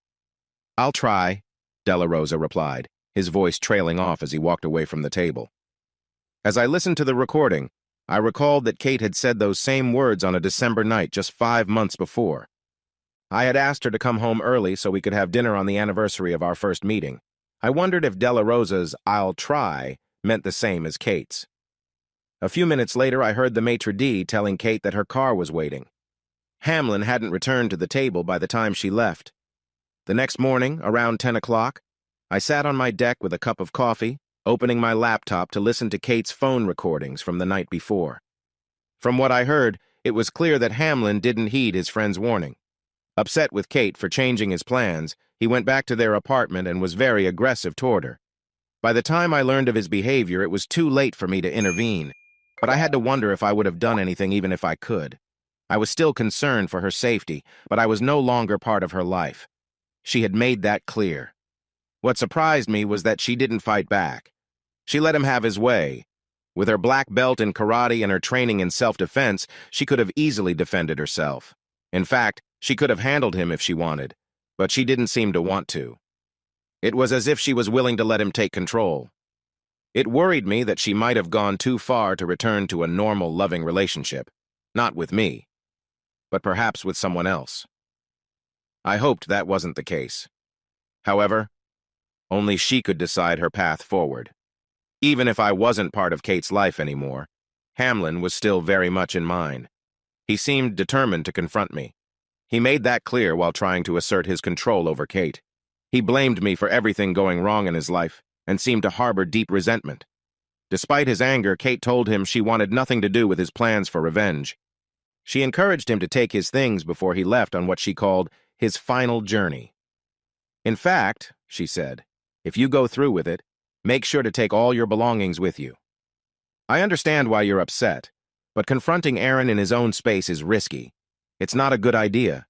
"I'll try," Della Rosa replied, his voice trailing off as he walked away from the table. As I listened to the recording, I recalled that Kate had said those same words on a December night just 5 months before. I had asked her to come home early so we could have dinner on the anniversary of our first meeting. I wondered if Della Rosa's "I'll try" meant the same as Kate's. A few minutes later, I heard the maitre d' telling Kate that her car was waiting. Hamlin hadn't returned to the table by the time she left. The next morning, around 10 o'clock, I sat on my deck with a cup of coffee, opening my laptop to listen to Kate's phone recordings from the night before. From what I heard, it was clear that Hamlin didn't heed his friend's warning. Upset with Kate for changing his plans, he went back to their apartment and was very aggressive toward her. By the time I learned of his behavior, it was too late for me to intervene, but I had to wonder if I would have done anything even if I could. I was still concerned for her safety, but I was no longer part of her life. She had made that clear. What surprised me was that she didn't fight back. She let him have his way. With her black belt in karate and her training in self-defense, she could have easily defended herself. In fact, she could have handled him if she wanted, but she didn't seem to want to. It was as if she was willing to let him take control. It worried me that she might have gone too far to return to a normal, loving relationship. Not with me, but perhaps with someone else. I hoped that wasn't the case. However, only she could decide her path forward. Even if I wasn't part of Kate's life anymore, Hamlin was still very much in mine. He seemed determined to confront me. He made that clear while trying to assert his control over Kate. He blamed me for everything going wrong in his life. and seemed to harbor deep resentment. Despite his anger, Kate told him she wanted nothing to do with his plans for revenge. She encouraged him to take his things before he left on what she called his final journey. "In fact," she said, "if you go through with it, make sure to take all your belongings with you. I understand why you're upset, but confronting Aaron in his own space is risky. It's not a good idea.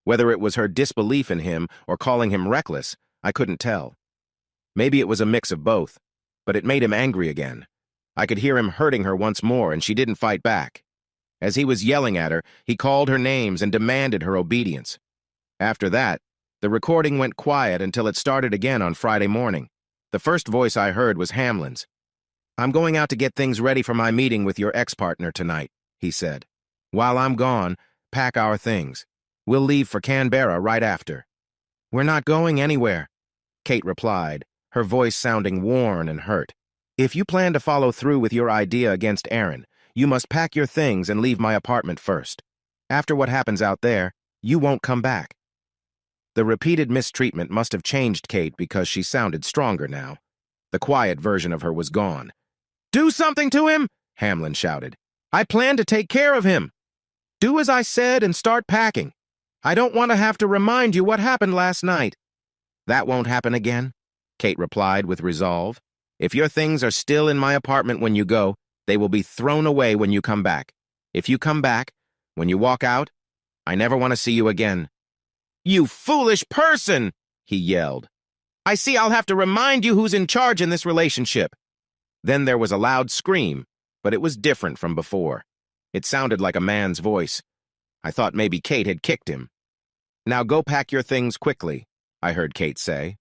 Whether it was her disbelief in him or calling him reckless, I couldn't tell. Maybe it was a mix of both, but it made him angry again. I could hear him hurting her once more, and she didn't fight back. As he was yelling at her, he called her names and demanded her obedience. After that, the recording went quiet until it started again on Friday morning. The first voice I heard was Hamlin's. "I'm going out to get things ready for my meeting with your ex-partner tonight," he said. "While I'm gone, pack our things. We'll leave for Canberra right after." "We're not going anywhere," Kate replied, her voice sounding worn and hurt. "If you plan to follow through with your idea against Aaron, you must pack your things and leave my apartment first. After what happens out there, you won't come back." The repeated mistreatment must have changed Kate because she sounded stronger now. The quiet version of her was gone. "Do something to him!" Hamlin shouted. "I plan to take care of him. Do as I said and start packing. I don't want to have to remind you what happened last night." "That won't happen again," Kate replied with resolve. "If your things are still in my apartment when you go, they will be thrown away when you come back. If you come back, when you walk out, I never want to see you again." "You foolish person!" he yelled. "I see I'll have to remind you who's in charge in this relationship." Then there was a loud scream, but it was different from before. It sounded like a man's voice. I thought maybe Kate had kicked him. "Now go pack your things quickly," I heard Kate say.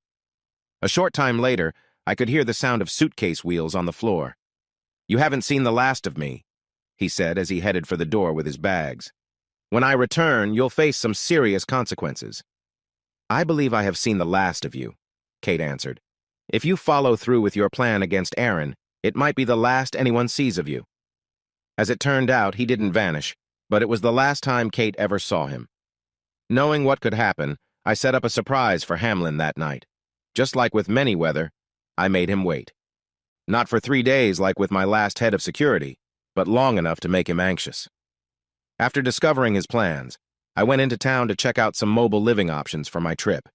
A short time later, I could hear the sound of suitcase wheels on the floor. "You haven't seen the last of me," he said as he headed for the door with his bags. "When I return, you'll face some serious consequences." "I believe I have seen the last of you," Kate answered. "If you follow through with your plan against Aaron, it might be the last anyone sees of you." As it turned out, he didn't vanish, but it was the last time Kate ever saw him. Knowing what could happen, I set up a surprise for Hamlin that night. Just like with Manyweather, I made him wait. Not for 3 days like with my last head of security, but long enough to make him anxious. After discovering his plans, I went into town to check out some mobile living options for my trip.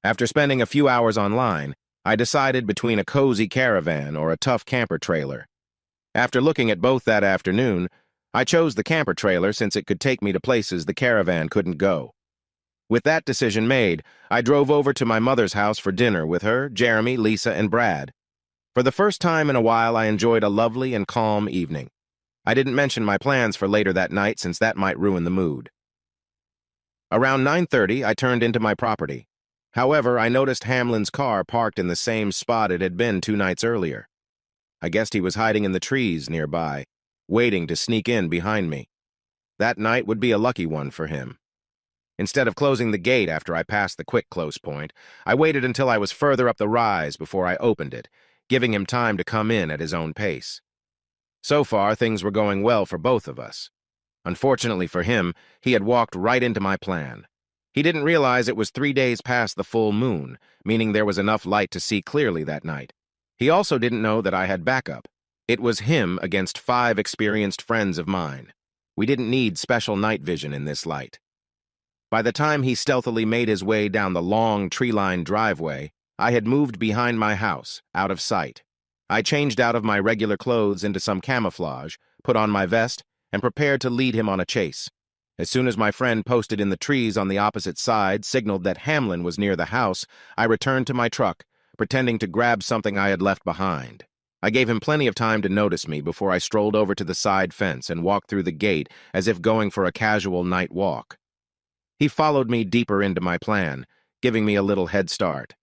After spending a few hours online, I decided between a cozy caravan or a tough camper trailer. After looking at both that afternoon, I chose the camper trailer since it could take me to places the caravan couldn't go. With that decision made, I drove over to my mother's house for dinner with her, Jeremy, Lisa, and Brad. For the first time in a while, I enjoyed a lovely and calm evening. I didn't mention my plans for later that night since that might ruin the mood. Around 9:30, I turned into my property. However, I noticed Hamlin's car parked in the same spot it had been 2 nights earlier. I guessed he was hiding in the trees nearby, waiting to sneak in behind me. That night would be a lucky one for him. Instead of closing the gate after I passed the quick close point, I waited until I was further up the rise before I opened it, giving him time to come in at his own pace. So far, things were going well for both of us. Unfortunately for him, he had walked right into my plan. He didn't realize it was 3 days past the full moon, meaning there was enough light to see clearly that night. He also didn't know that I had backup. It was him against 5 experienced friends of mine. We didn't need special night vision in this light. By the time he stealthily made his way down the long, tree-lined driveway, I had moved behind my house, out of sight. I changed out of my regular clothes into some camouflage, put on my vest, and prepared to lead him on a chase. As soon as my friend posted in the trees on the opposite side signaled that Hamlin was near the house, I returned to my truck, pretending to grab something I had left behind. I gave him plenty of time to notice me before I strolled over to the side fence and walked through the gate as if going for a casual night walk. He followed me deeper into my plan, giving me a little head start.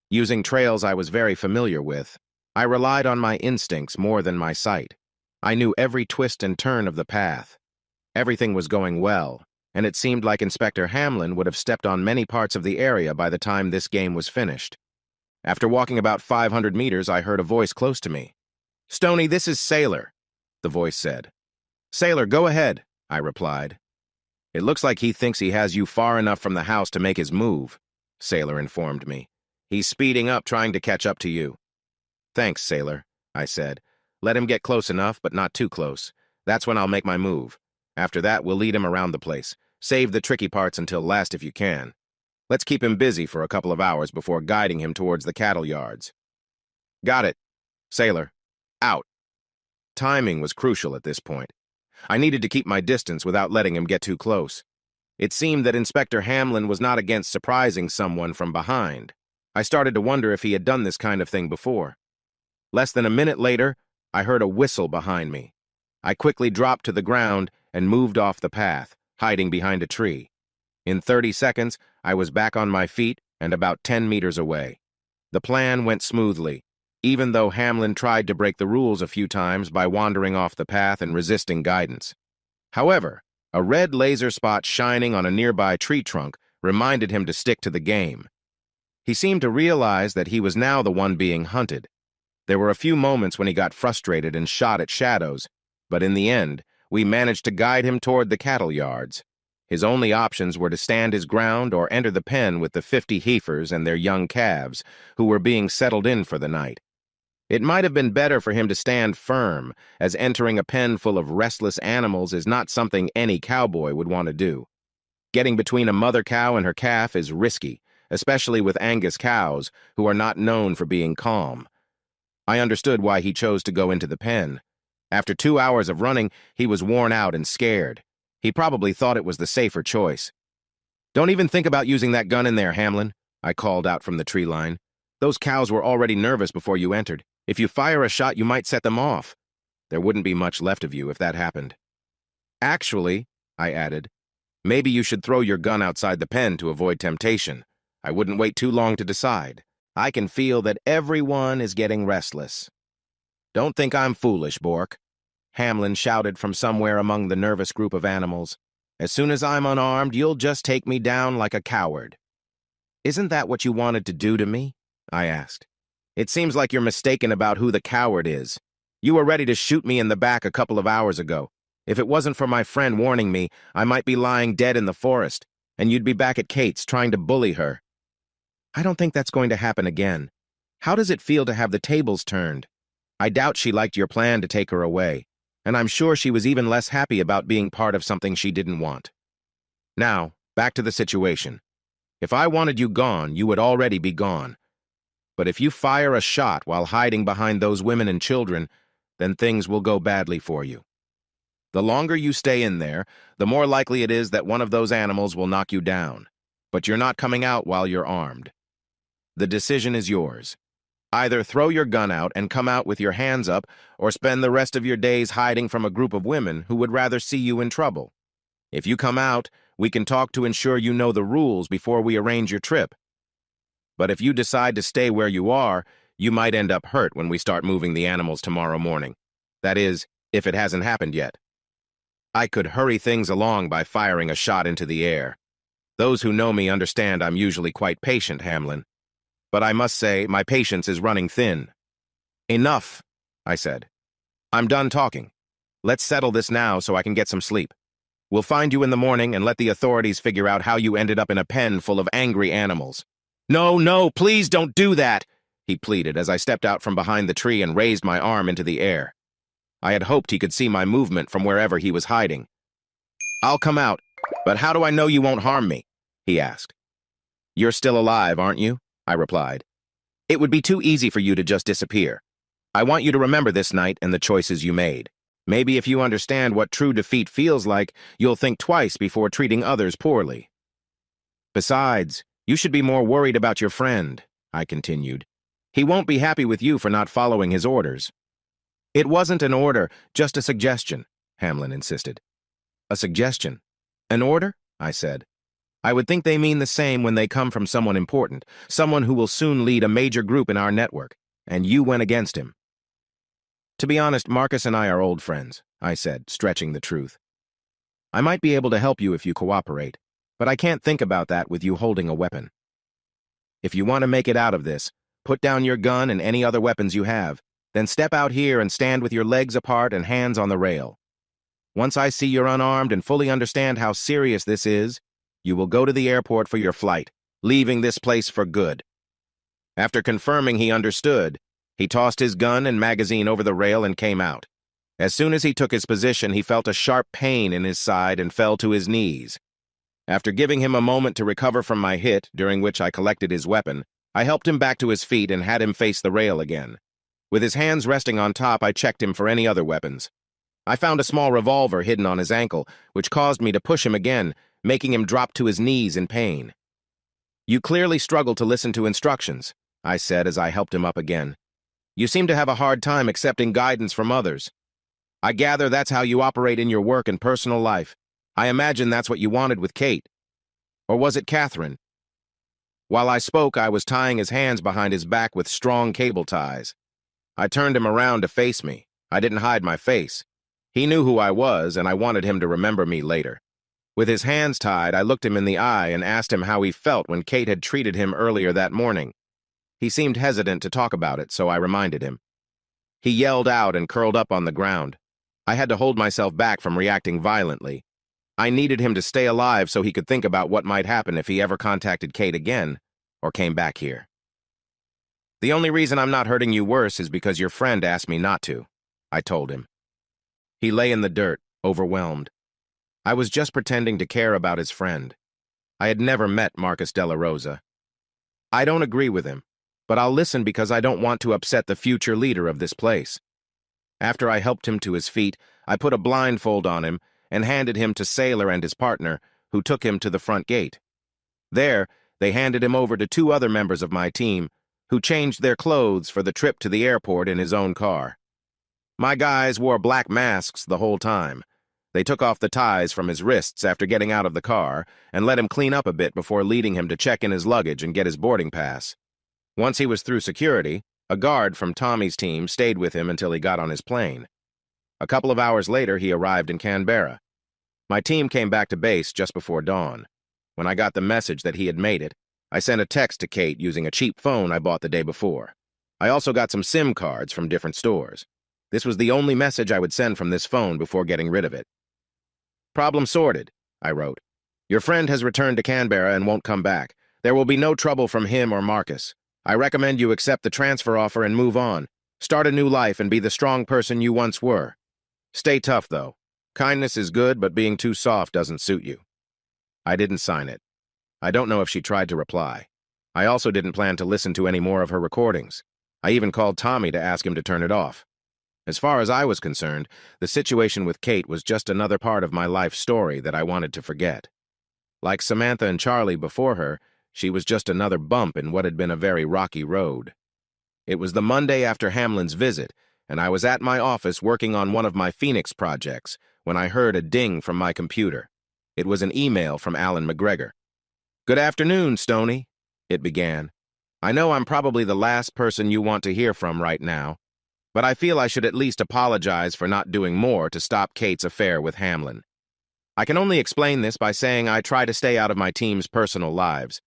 Using trails I was very familiar with, I relied on my instincts more than my sight. I knew every twist and turn of the path. Everything was going well, and it seemed like Inspector Hamlin would have stepped on many parts of the area by the time this game was finished. After walking about 500 meters, I heard a voice close to me. "Stoney, this is Sailor," the voice said. "Sailor, go ahead," I replied. "It looks like he thinks he has you far enough from the house to make his move," Sailor informed me. "He's speeding up trying to catch up to you." Thanks, sailor, I said. Let him get close enough, but not too close. That's when I'll make my move. After that, we'll lead him around the place. Save the tricky parts until last if you can. Let's keep him busy for a couple of hours before guiding him towards the cattle yards. Got it. Sailor, out. Timing was crucial at this point. I needed to keep my distance without letting him get too close. It seemed that Inspector Hamlin was not against surprising someone from behind. I started to wonder if he had done this kind of thing before. Less than a minute later, I heard a whistle behind me. I quickly dropped to the ground and moved off the path, hiding behind a tree. In 30 seconds, I was back on my feet and about 10 meters away. The plan went smoothly, even though Hamlin tried to break the rules a few times by wandering off the path and resisting guidance. However, a red laser spot shining on a nearby tree trunk reminded him to stick to the game. He seemed to realize that he was now the one being hunted. There were a few moments when he got frustrated and shot at shadows, but in the end, we managed to guide him toward the cattle yards. His only options were to stand his ground or enter the pen with the 50 heifers and their young calves, who were being settled in for the night. It might have been better for him to stand firm, as entering a pen full of restless animals is not something any cowboy would want to do. Getting between a mother cow and her calf is risky, especially with Angus cows, who are not known for being calm. I understood why he chose to go into the pen. After 2 hours of running, he was worn out and scared. He probably thought it was the safer choice. "Don't even think about using that gun in there, Hamlin," I called out from the tree line. "Those cows were already nervous before you entered. If you fire a shot, you might set them off. There wouldn't be much left of you if that happened." "Actually," I added, "maybe you should throw your gun outside the pen to avoid temptation. I wouldn't wait too long to decide. I can feel that everyone is getting restless." "Don't think I'm foolish, Bork," Hamlin shouted from somewhere among the nervous group of animals. "As soon as I'm unarmed, you'll just take me down like a coward." "Isn't that what you wanted to do to me?" I asked. "It seems like you're mistaken about who the coward is. You were ready to shoot me in the back a couple of hours ago. If it wasn't for my friend warning me, I might be lying dead in the forest, and you'd be back at Kate's trying to bully her." "I don't think that's going to happen again. How does it feel to have the tables turned? I doubt she liked your plan to take her away, and I'm sure she was even less happy about being part of something she didn't want. Now, back to the situation. If I wanted you gone, you would already be gone. But if you fire a shot while hiding behind those women and children, then things will go badly for you. The longer you stay in there, the more likely it is that one of those animals will knock you down. But you're not coming out while you're armed. The decision is yours. Either throw your gun out and come out with your hands up, or spend the rest of your days hiding from a group of women who would rather see you in trouble. If you come out, we can talk to ensure you know the rules before we arrange your trip. But if you decide to stay where you are, you might end up hurt when we start moving the animals tomorrow morning. That is, if it hasn't happened yet." I could hurry things along by firing a shot into the air. Those who know me understand I'm usually quite patient, Hamlin. But I must say, my patience is running thin. "Enough," I said. "I'm done talking. Let's settle this now so I can get some sleep. We'll find you in the morning and let the authorities figure out how you ended up in a pen full of angry animals." No, please don't do that," he pleaded as I stepped out from behind the tree and raised my arm into the air. I had hoped he could see my movement from wherever he was hiding. "I'll come out, but how do I know you won't harm me?" he asked. "You're still alive, aren't you?" I replied. "It would be too easy for you to just disappear. I want you to remember this night and the choices you made. Maybe if you understand what true defeat feels like, you'll think twice before treating others poorly. Besides, you should be more worried about your friend," I continued. "He won't be happy with you for not following his orders." "It wasn't an order, just a suggestion," Hamlin insisted. "A suggestion? An order?" I said. "I would think they mean the same when they come from someone important, someone who will soon lead a major group in our network, and you went against him." "To be honest, Marcus and I are old friends," I said, stretching the truth. "I might be able to help you if you cooperate, but I can't think about that with you holding a weapon. If you want to make it out of this, put down your gun and any other weapons you have, then step out here and stand with your legs apart and hands on the rail. Once I see you're unarmed and fully understand how serious this is, you will go to the airport for your flight, leaving this place for good." After confirming he understood, He tossed his gun and magazine over the rail and came out. As soon as he took his position, he felt a sharp pain in his side and fell to his knees. After giving him a moment to recover from my hit, during which I collected his weapon, I helped him back to his feet and had him face the rail again. With his hands resting on top, I checked him for any other weapons. I found a small revolver hidden on his ankle, which caused me to push him again, making him drop to his knees in pain. "You clearly struggle to listen to instructions," I said as I helped him up again. "You seem to have a hard time accepting guidance from others. I gather that's how you operate in your work and personal life. I imagine that's what you wanted with Kate. Or was it Catherine?" While I spoke, I was tying his hands behind his back with strong cable ties. I turned him around to face me. I didn't hide my face. He knew who I was, and I wanted him to remember me later. With his hands tied, I looked him in the eye and asked him how he felt when Kate had treated him earlier that morning. He seemed hesitant to talk about it, so I reminded him. He yelled out and curled up on the ground. I had to hold myself back from reacting violently. I needed him to stay alive so he could think about what might happen if he ever contacted Kate again or came back here. "The only reason I'm not hurting you worse is because your friend asked me not to," I told him. He lay in the dirt, overwhelmed. I was just pretending to care about his friend. I had never met Marcus De La Rosa. I don't agree with him, but I'll listen because I don't want to upset the future leader of this place. After I helped him to his feet, I put a blindfold on him and handed him to Sailor and his partner, who took him to the front gate. There, they handed him over to two other members of my team, who changed their clothes for the trip to the airport in his own car. My guys wore black masks the whole time. They took off the ties from his wrists after getting out of the car and let him clean up a bit before leading him to check in his luggage and get his boarding pass. Once he was through security, a guard from Tommy's team stayed with him until he got on his plane. A couple of hours later, he arrived in Canberra. My team came back to base just before dawn. When I got the message that he had made it, I sent a text to Kate using a cheap phone I bought the day before. I also got some SIM cards from different stores. This was the only message I would send from this phone before getting rid of it. "Problem sorted," I wrote. "Your friend has returned to Canberra and won't come back. There will be no trouble from him or Marcus. I recommend you accept the transfer offer and move on. Start a new life and be the strong person you once were. Stay tough, though. Kindness is good, but being too soft doesn't suit you." I didn't sign it. I don't know if she tried to reply. I also didn't plan to listen to any more of her recordings. I even called Tommy to ask him to turn it off. As far as I was concerned, the situation with Kate was just another part of my life story that I wanted to forget. Like Samantha and Charlie before her, she was just another bump in what had been a very rocky road. It was the Monday after Hamlin's visit, and I was at my office working on one of my Phoenix projects when I heard a ding from my computer. It was an email from Alan McGregor. "Good afternoon, Stoney," it began. "I know I'm probably the last person you want to hear from right now, but I feel I should at least apologize for not doing more to stop Kate's affair with Hamlin. I can only explain this by saying I try to stay out of my team's personal lives.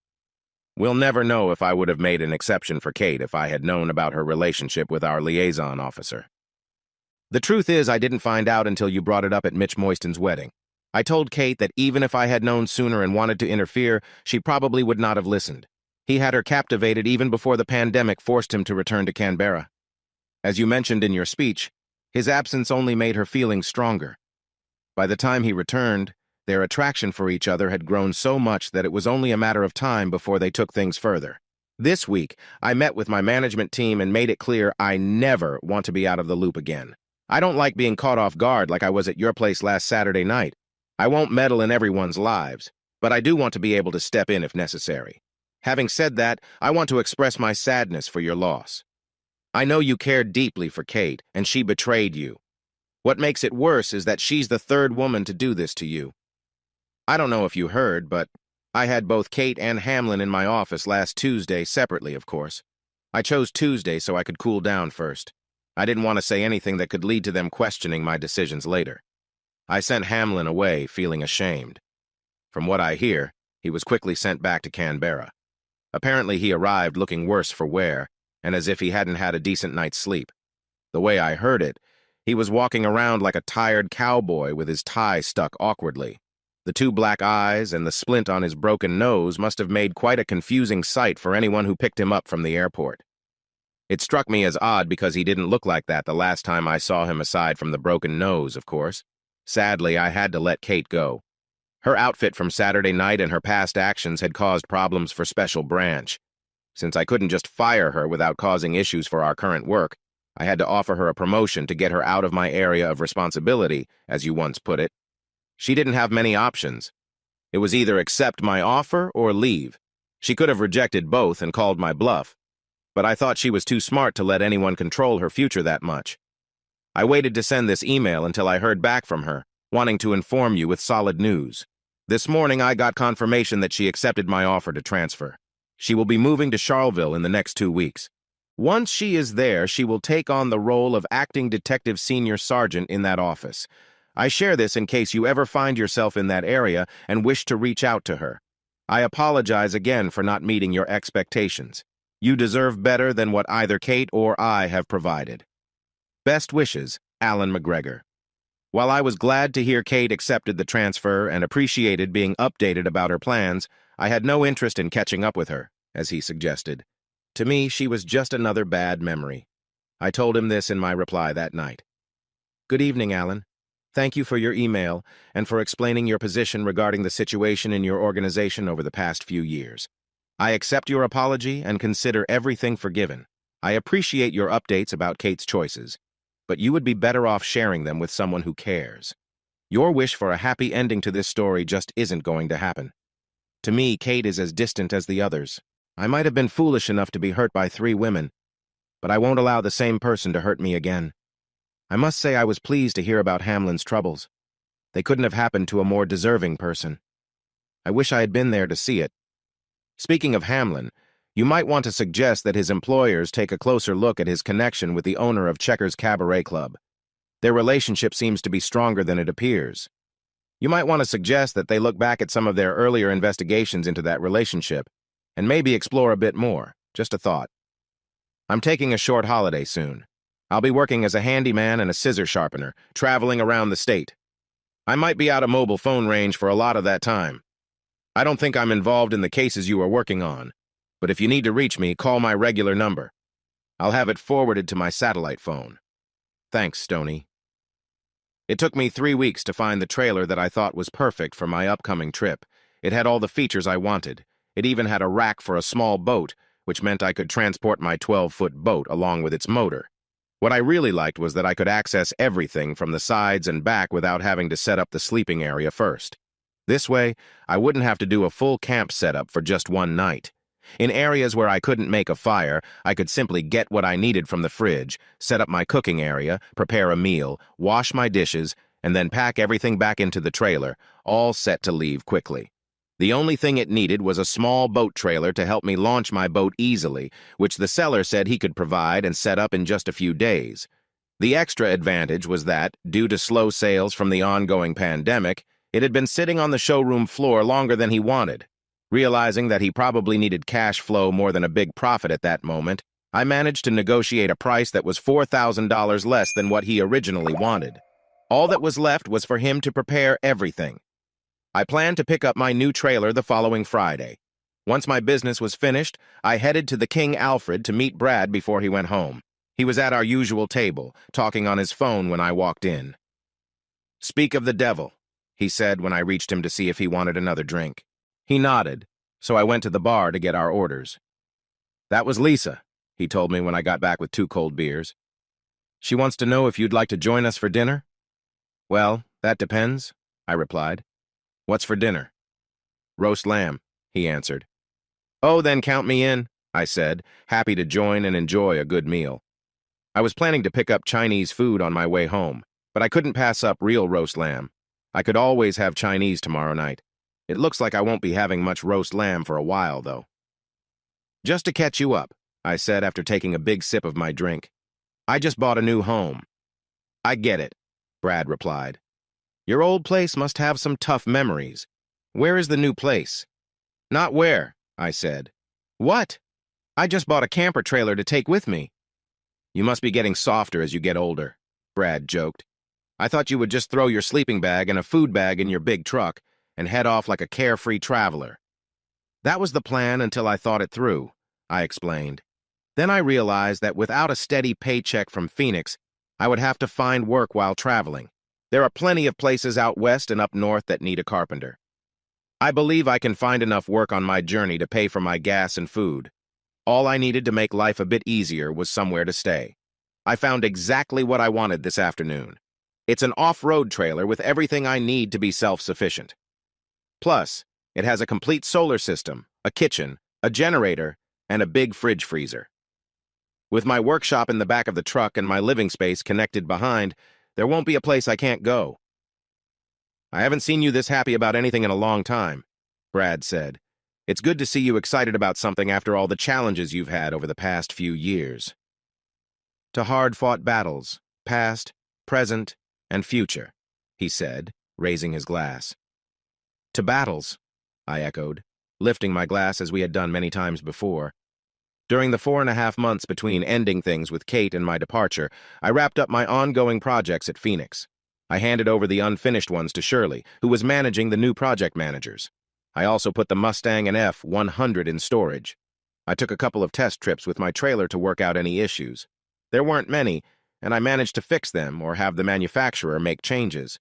We'll never know if I would have made an exception for Kate if I had known about her relationship with our liaison officer. The truth is, I didn't find out until you brought it up at Mitch Moyston's wedding. I told Kate that even if I had known sooner and wanted to interfere, she probably would not have listened. He had her captivated even before the pandemic forced him to return to Canberra. As you mentioned in your speech, his absence only made her feelings stronger. By the time he returned, their attraction for each other had grown so much that it was only a matter of time before they took things further. This week, I met with my management team and made it clear I never want to be out of the loop again. I don't like being caught off guard like I was at your place last Saturday night. I won't meddle in everyone's lives, but I do want to be able to step in if necessary. Having said that, I want to express my sadness for your loss. I know you cared deeply for Kate, and she betrayed you. What makes it worse is that she's the third woman to do this to you. I don't know if you heard, but I had both Kate and Hamlin in my office last Tuesday, separately, of course. I chose Tuesday so I could cool down first. I didn't want to say anything that could lead to them questioning my decisions later. I sent Hamlin away, feeling ashamed. From what I hear, he was quickly sent back to Canberra. Apparently he arrived looking worse for wear, and as if he hadn't had a decent night's sleep. The way I heard it, he was walking around like a tired cowboy with his tie stuck awkwardly. The two black eyes and the splint on his broken nose must have made quite a confusing sight for anyone who picked him up from the airport. It struck me as odd because he didn't look like that the last time I saw him, aside from the broken nose, of course. Sadly, I had to let Kate go. Her outfit from Saturday night and her past actions had caused problems for Special Branch. Since I couldn't just fire her without causing issues for our current work, I had to offer her a promotion to get her out of my area of responsibility, as you once put it. She didn't have many options. It was either accept my offer or leave. She could have rejected both and called my bluff, but I thought she was too smart to let anyone control her future that much. I waited to send this email until I heard back from her, wanting to inform you with solid news. This morning I got confirmation that she accepted my offer to transfer. She will be moving to Charleville in the next 2 weeks. Once she is there, she will take on the role of acting detective senior sergeant in that office. I share this in case you ever find yourself in that area and wish to reach out to her. I apologize again for not meeting your expectations. You deserve better than what either Kate or I have provided. Best wishes, Alan McGregor. While I was glad to hear Kate accepted the transfer and appreciated being updated about her plans, I had no interest in catching up with her, as he suggested. To me, she was just another bad memory. I told him this in my reply that night. Good evening, Alan. Thank you for your email and for explaining your position regarding the situation in your organization over the past few years. I accept your apology and consider everything forgiven. I appreciate your updates about Kate's choices, but you would be better off sharing them with someone who cares. Your wish for a happy ending to this story just isn't going to happen. To me, Kate is as distant as the others. I might have been foolish enough to be hurt by 3 women, but I won't allow the same person to hurt me again. I must say I was pleased to hear about Hamlin's troubles. They couldn't have happened to a more deserving person. I wish I had been there to see it. Speaking of Hamlin, you might want to suggest that his employers take a closer look at his connection with the owner of Checkers Cabaret Club. Their relationship seems to be stronger than it appears. You might want to suggest that they look back at some of their earlier investigations into that relationship and maybe explore a bit more. Just a thought. I'm taking a short holiday soon. I'll be working as a handyman and a scissor sharpener, traveling around the state. I might be out of mobile phone range for a lot of that time. I don't think I'm involved in the cases you are working on, but if you need to reach me, call my regular number. I'll have it forwarded to my satellite phone. Thanks, Stoney. It took me 3 weeks to find the trailer that I thought was perfect for my upcoming trip. It had all the features I wanted. It even had a rack for a small boat, which meant I could transport my 12-foot boat along with its motor. What I really liked was that I could access everything from the sides and back without having to set up the sleeping area first. This way, I wouldn't have to do a full camp setup for just one night. In areas where I couldn't make a fire, I could simply get what I needed from the fridge, set up my cooking area, prepare a meal, wash my dishes, and then pack everything back into the trailer, all set to leave quickly. The only thing it needed was a small boat trailer to help me launch my boat easily, which the seller said he could provide and set up in just a few days. The extra advantage was that, due to slow sales from the ongoing pandemic, it had been sitting on the showroom floor longer than he wanted. Realizing that he probably needed cash flow more than a big profit at that moment, I managed to negotiate a price that was $4,000 less than what he originally wanted. All that was left was for him to prepare everything. I planned to pick up my new trailer the following Friday. Once my business was finished, I headed to the King Alfred to meet Brad before he went home. He was at our usual table, talking on his phone when I walked in. "Speak of the devil," he said when I reached him to see if he wanted another drink. He nodded, so I went to the bar to get our orders. "That was Lisa," he told me when I got back with 2 cold beers. "She wants to know if you'd like to join us for dinner?" "Well, that depends," I replied. "What's for dinner?" "Roast lamb," he answered. "Oh, then count me in," I said, happy to join and enjoy a good meal. I was planning to pick up Chinese food on my way home, but I couldn't pass up real roast lamb. I could always have Chinese tomorrow night. It looks like I won't be having much roast lamb for a while, though. "Just to catch you up," I said after taking a big sip of my drink. "I just bought a new home." "I get it," Brad replied. "Your old place must have some tough memories. Where is the new place?" "Not where," I said. "What? I just bought a camper trailer to take with me." "You must be getting softer as you get older," Brad joked. "I thought you would just throw your sleeping bag and a food bag in your big truck and head off like a carefree traveler." "That was the plan until I thought it through," I explained. Then I realized that without a steady paycheck from Phoenix, I would have to find work while traveling. There are plenty of places out west and up north that need a carpenter. I believe I can find enough work on my journey to pay for my gas and food. All I needed to make life a bit easier was somewhere to stay. I found exactly what I wanted this afternoon. It's an off-road trailer with everything I need to be self-sufficient. Plus, it has a complete solar system, a kitchen, a generator, and a big fridge freezer. With my workshop in the back of the truck and my living space connected behind, there won't be a place I can't go. I haven't seen you this happy about anything in a long time, Brad said. It's good to see you excited about something after all the challenges you've had over the past few years. To hard-fought battles, past, present, and future, he said, raising his glass. To battles, I echoed, lifting my glass as we had done many times before. During the 4.5 months between ending things with Kate and my departure, I wrapped up my ongoing projects at Phoenix. I handed over the unfinished ones to Shirley, who was managing the new project managers. I also put the Mustang and F-100 in storage. I took a couple of test trips with my trailer to work out any issues. There weren't many, and I managed to fix them or have the manufacturer make changes.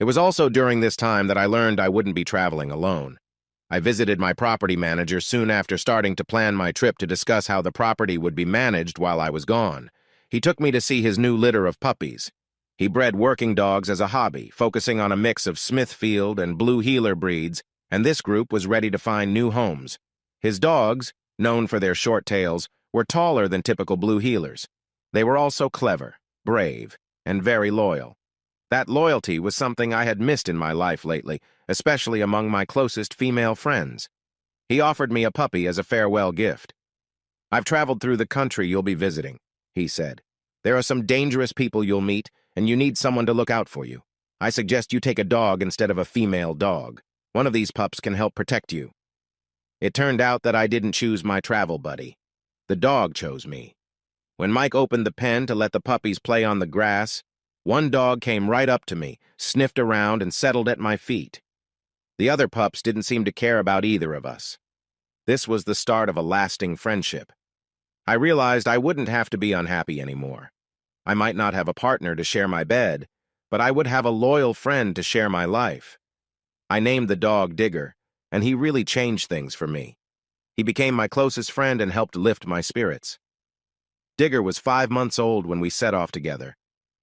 It was also during this time that I learned I wouldn't be traveling alone. I visited my property manager soon after starting to plan my trip to discuss how the property would be managed while I was gone. He took me to see his new litter of puppies. He bred working dogs as a hobby, focusing on a mix of Smithfield and Blue Heeler breeds, and this group was ready to find new homes. His dogs, known for their short tails, were taller than typical Blue Heelers. They were also clever, brave, and very loyal. That loyalty was something I had missed in my life lately, especially among my closest female friends. He offered me a puppy as a farewell gift. I've traveled through the country you'll be visiting, he said. There are some dangerous people you'll meet, and you need someone to look out for you. I suggest you take a dog instead of a female dog. One of these pups can help protect you. It turned out that I didn't choose my travel buddy. The dog chose me. When Mike opened the pen to let the puppies play on the grass, one dog came right up to me, sniffed around, and settled at my feet. The other pups didn't seem to care about either of us. This was the start of a lasting friendship. I realized I wouldn't have to be unhappy anymore. I might not have a partner to share my bed, but I would have a loyal friend to share my life. I named the dog Digger, and he really changed things for me. He became my closest friend and helped lift my spirits. Digger was 5 months old when we set off together.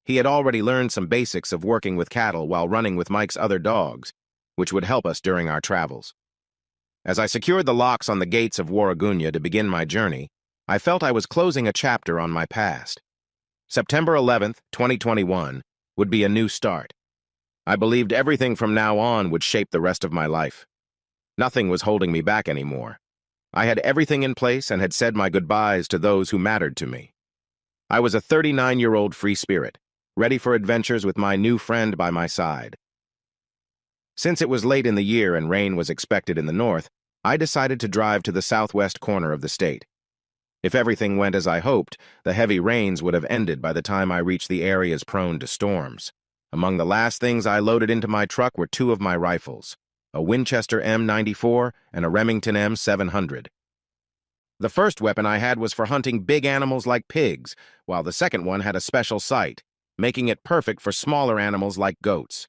He had already learned some basics of working with cattle while running with Mike's other dogs, which would help us during our travels. As I secured the locks on the gates of Warragunya to begin my journey, I felt I was closing a chapter on my past. September 11th, 2021, would be a new start. I believed everything from now on would shape the rest of my life. Nothing was holding me back anymore. I had everything in place and had said my goodbyes to those who mattered to me. I was a 39-year-old free spirit, ready for adventures with my new friend by my side. Since it was late in the year and rain was expected in the north, I decided to drive to the southwest corner of the state. If everything went as I hoped, the heavy rains would have ended by the time I reached the areas prone to storms. Among the last things I loaded into my truck were 2 of my rifles, a Winchester M94 and a Remington M700. The first weapon I had was for hunting big animals like pigs, while the second one had a special sight, making it perfect for smaller animals like goats.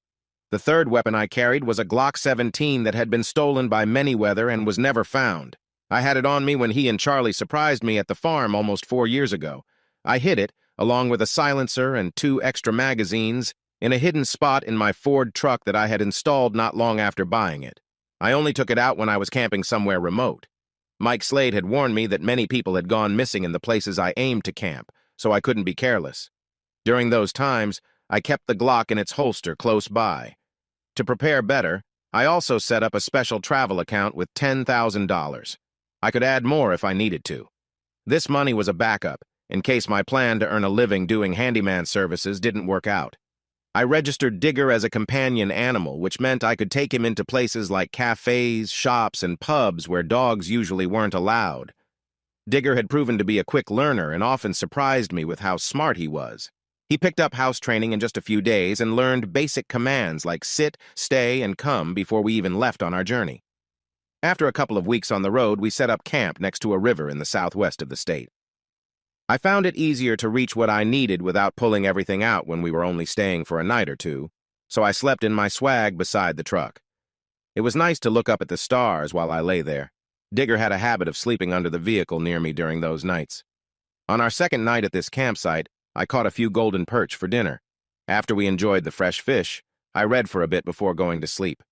The third weapon I carried was a Glock 17 that had been stolen by Manyweather and was never found. I had it on me when he and Charlie surprised me at the farm almost 4 years ago. I hid it, along with a silencer and 2 extra magazines, in a hidden spot in my Ford truck that I had installed not long after buying it. I only took it out when I was camping somewhere remote. Mike Slade had warned me that many people had gone missing in the places I aimed to camp, so I couldn't be careless. During those times, I kept the Glock in its holster close by. To prepare better, I also set up a special travel account with $10,000. I could add more if I needed to. This money was a backup, in case my plan to earn a living doing handyman services didn't work out. I registered Digger as a companion animal, which meant I could take him into places like cafes, shops, and pubs where dogs usually weren't allowed. Digger had proven to be a quick learner and often surprised me with how smart he was. He picked up house training in just a few days and learned basic commands like sit, stay, and come before we even left on our journey. After a couple of weeks on the road, we set up camp next to a river in the southwest of the state. I found it easier to reach what I needed without pulling everything out when we were only staying for a night or two, so I slept in my swag beside the truck. It was nice to look up at the stars while I lay there. Digger had a habit of sleeping under the vehicle near me during those nights. On our second night at this campsite, I caught a few golden perch for dinner. After we enjoyed the fresh fish, I read for a bit before going to sleep.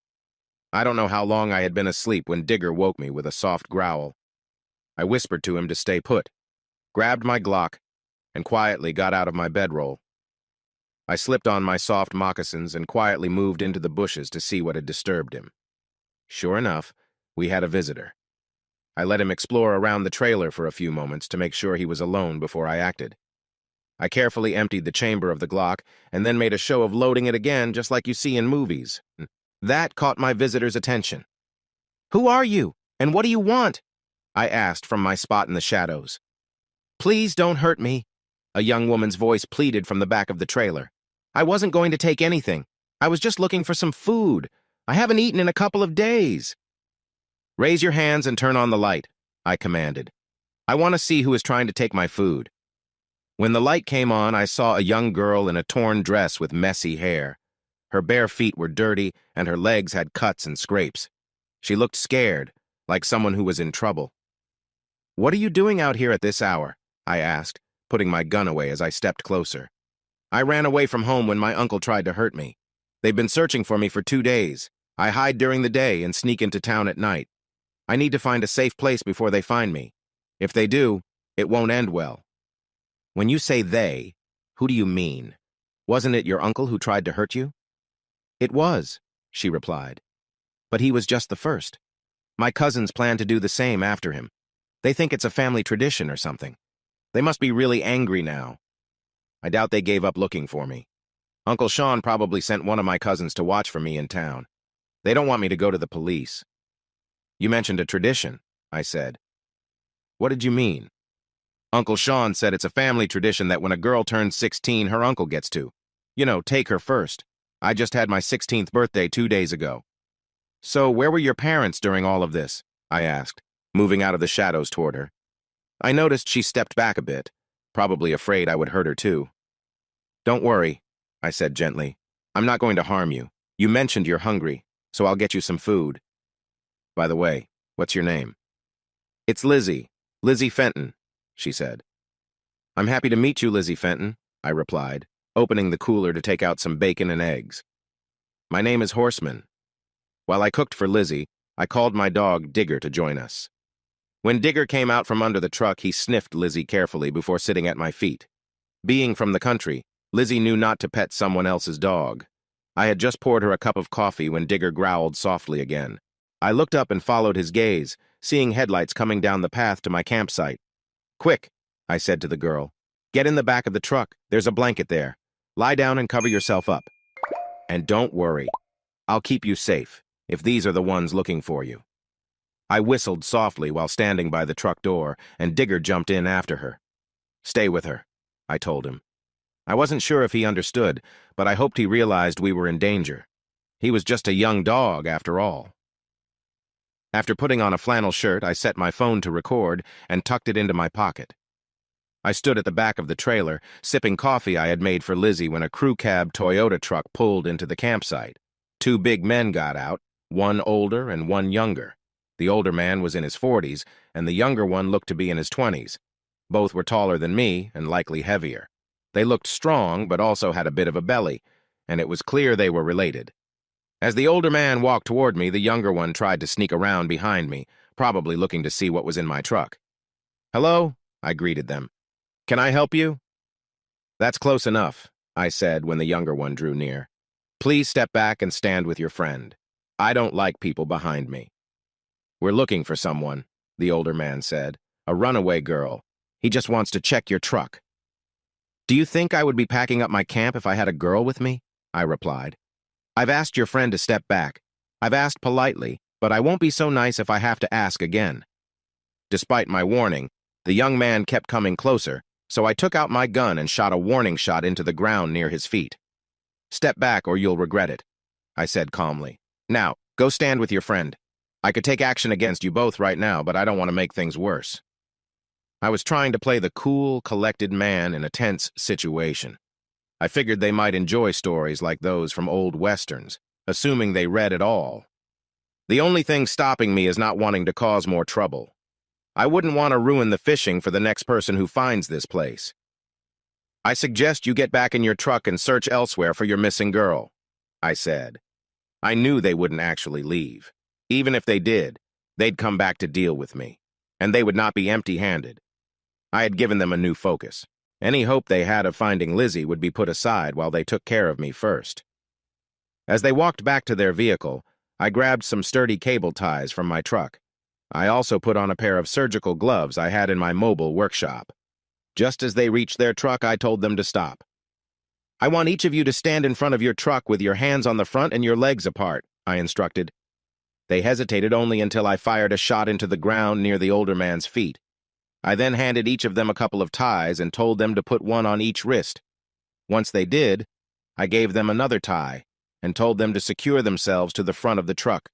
I don't know how long I had been asleep when Digger woke me with a soft growl. I whispered to him to stay put, grabbed my Glock, and quietly got out of my bedroll. I slipped on my soft moccasins and quietly moved into the bushes to see what had disturbed him. Sure enough, we had a visitor. I let him explore around the trailer for a few moments to make sure he was alone before I acted. I carefully emptied the chamber of the Glock and then made a show of loading it again just like you see in movies. That caught my visitor's attention. "Who are you, and what do you want?" I asked from my spot in the shadows. "Please don't hurt me," a young woman's voice pleaded from the back of the trailer. "I wasn't going to take anything. I was just looking for some food. I haven't eaten in a couple of days." "Raise your hands and turn on the light," I commanded. "I want to see who is trying to take my food." When the light came on, I saw a young girl in a torn dress with messy hair. Her bare feet were dirty, and her legs had cuts and scrapes. She looked scared, like someone who was in trouble. "What are you doing out here at this hour?" I asked, putting my gun away as I stepped closer. "I ran away from home when my uncle tried to hurt me. They've been searching for me for 2 days. I hide during the day and sneak into town at night. I need to find a safe place before they find me. If they do, it won't end well." "When you say they, who do you mean? Wasn't it your uncle who tried to hurt you?" "It was," she replied. "But he was just the first. My cousins plan to do the same after him. They think it's a family tradition or something. They must be really angry now. I doubt they gave up looking for me. Uncle Sean probably sent one of my cousins to watch for me in town. They don't want me to go to the police." "You mentioned a tradition," I said. "What did you mean?" "Uncle Sean said it's a family tradition that when a girl turns 16, her uncle gets to. You know, take her first. I just had my 16th birthday 2 days ago." "So where were your parents during all of this?" I asked, moving out of the shadows toward her. I noticed she stepped back a bit, probably afraid I would hurt her too. "Don't worry," I said gently. "I'm not going to harm you. You mentioned you're hungry, so I'll get you some food. By the way, what's your name?" "It's Lizzie. Lizzie Fenton," she said. "I'm happy to meet you, Lizzie Fenton," I replied, opening the cooler to take out some bacon and eggs. "My name is Horseman." While I cooked for Lizzie, I called my dog Digger to join us. When Digger came out from under the truck, he sniffed Lizzie carefully before sitting at my feet. Being from the country, Lizzie knew not to pet someone else's dog. I had just poured her a cup of coffee when Digger growled softly again. I looked up and followed his gaze, seeing headlights coming down the path to my campsite. "Quick," I said to the girl. "Get in the back of the truck. There's a blanket there. Lie down and cover yourself up. And don't worry. I'll keep you safe, if these are the ones looking for you." I whistled softly while standing by the truck door, and Digger jumped in after her. "Stay with her," I told him. I wasn't sure if he understood, but I hoped he realized we were in danger. He was just a young dog, after all. After putting on a flannel shirt, I set my phone to record and tucked it into my pocket. I stood at the back of the trailer, sipping coffee I had made for Lizzie when a crew cab Toyota truck pulled into the campsite. 2 big men got out, one older and one younger. The older man was in his 40s, and the younger one looked to be in his 20s. Both were taller than me and likely heavier. They looked strong, but also had a bit of a belly, and it was clear they were related. As the older man walked toward me, the younger one tried to sneak around behind me, probably looking to see what was in my truck. "Hello," I greeted them. "Can I help you?" "That's close enough," I said when the younger one drew near. "Please step back and stand with your friend. I don't like people behind me." "We're looking for someone," the older man said. "A runaway girl. He just wants to check your truck." "Do you think I would be packing up my camp if I had a girl with me?" I replied. "I've asked your friend to step back. I've asked politely, but I won't be so nice if I have to ask again." Despite my warning, the young man kept coming closer, so I took out my gun and shot a warning shot into the ground near his feet. "Step back or you'll regret it," I said calmly. "Now, go stand with your friend. I could take action against you both right now, but I don't want to make things worse." I was trying to play the cool, collected man in a tense situation. I figured they might enjoy stories like those from old westerns, assuming they read at all. The only thing stopping me is not wanting to cause more trouble. I wouldn't want to ruin the fishing for the next person who finds this place. I suggest you get back in your truck and search elsewhere for your missing girl, I said. I knew they wouldn't actually leave. Even if they did, they'd come back to deal with me, and they would not be empty-handed. I had given them a new focus. Any hope they had of finding Lizzie would be put aside while they took care of me first. As they walked back to their vehicle, I grabbed some sturdy cable ties from my truck. I also put on a pair of surgical gloves I had in my mobile workshop. Just as they reached their truck, I told them to stop. I want each of you to stand in front of your truck with your hands on the front and your legs apart, I instructed. They hesitated only until I fired a shot into the ground near the older man's feet. I then handed each of them a couple of ties and told them to put one on each wrist. Once they did, I gave them another tie and told them to secure themselves to the front of the truck.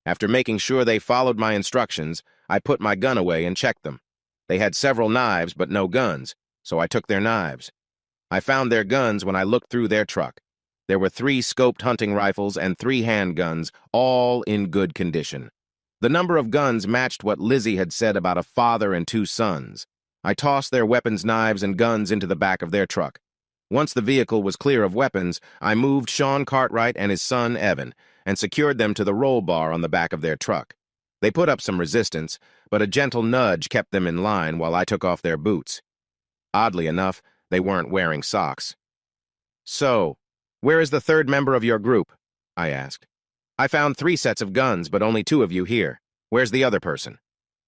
After making sure they followed my instructions, I put my gun away and checked them. They had several knives but no guns, so I took their knives. I found their guns when I looked through their truck. There were 3 scoped hunting rifles and 3 handguns, all in good condition. The number of guns matched what Lizzie had said about a father and 2 sons. I tossed their weapons, knives, and guns into the back of their truck. Once the vehicle was clear of weapons, I moved Sean Cartwright and his son, Evan, and secured them to the roll bar on the back of their truck. They put up some resistance, but a gentle nudge kept them in line while I took off their boots. Oddly enough, they weren't wearing socks. "So, where is the third member of your group?" I asked. "I found 3 sets of guns, but only 2 of you here. Where's the other person?"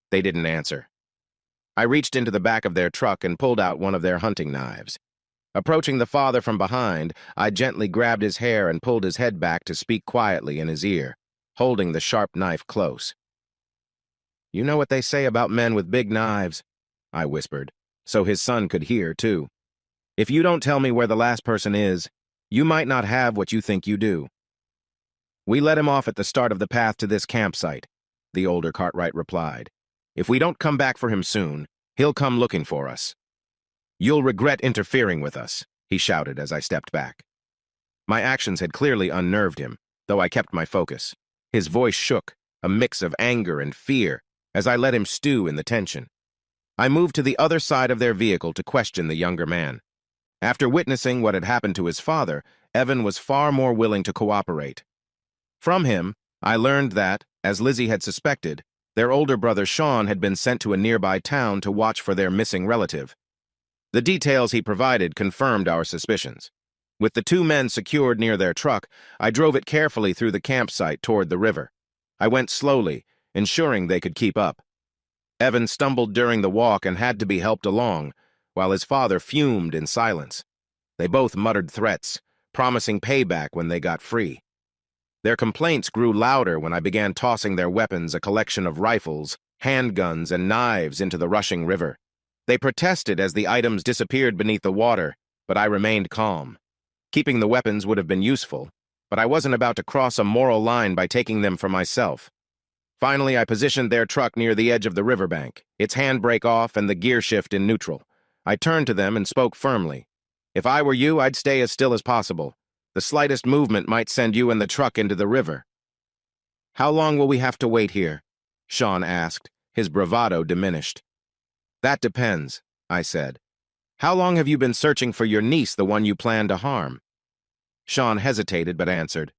They didn't answer. I reached into the back of their truck and pulled out one of their hunting knives. Approaching the father from behind, I gently grabbed his hair and pulled his head back to speak quietly in his ear, holding the sharp knife close. "You know what they say about men with big knives," I whispered, so his son could hear, too. "If you don't tell me where the last person is, you might not have what you think you do." "We let him off at the start of the path to this campsite," the older Cartwright replied. "If we don't come back for him soon, he'll come looking for us." "You'll regret interfering with us," he shouted as I stepped back. My actions had clearly unnerved him, though I kept my focus. His voice shook, a mix of anger and fear, as I let him stew in the tension. I moved to the other side of their vehicle to question the younger man. After witnessing what had happened to his father, Evan was far more willing to cooperate. From him, I learned that, as Lizzie had suspected, their older brother Sean had been sent to a nearby town to watch for their missing relative. The details he provided confirmed our suspicions. With the 2 men secured near their truck, I drove it carefully through the campsite toward the river. I went slowly, ensuring they could keep up. Evan stumbled during the walk and had to be helped along, while his father fumed in silence. They both muttered threats, promising payback when they got free. Their complaints grew louder when I began tossing their weapons, a collection of rifles, handguns, and knives, into the rushing river. They protested as the items disappeared beneath the water, but I remained calm. Keeping the weapons would have been useful, but I wasn't about to cross a moral line by taking them for myself. Finally, I positioned their truck near the edge of the riverbank, its handbrake off and the gear shift in neutral. I turned to them and spoke firmly. "If I were you, I'd stay as still as possible. The slightest movement might send you and the truck into the river." "How long will we have to wait here?" Sean asked, his bravado diminished. "That depends," I said. "How long have you been searching for your niece, the one you plan to harm?" Sean hesitated but answered.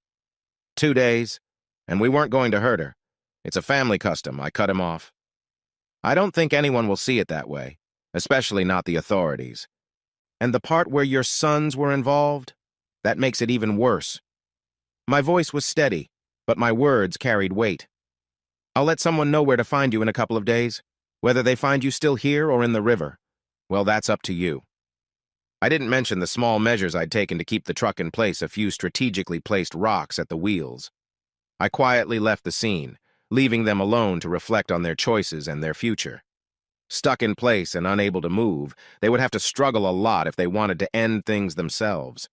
2 days, and we weren't going to hurt her. It's a family custom," I cut him off. "I don't think anyone will see it that way, especially not the authorities. And the part where your sons were involved? That makes it even worse." My voice was steady, but my words carried weight. "I'll let someone know where to find you in a couple of days. Whether they find you still here or in the river, well, that's up to you." I didn't mention the small measures I'd taken to keep the truck in place, a few strategically placed rocks at the wheels. I quietly left the scene, leaving them alone to reflect on their choices and their future. Stuck in place and unable to move, they would have to struggle a lot if they wanted to end things themselves.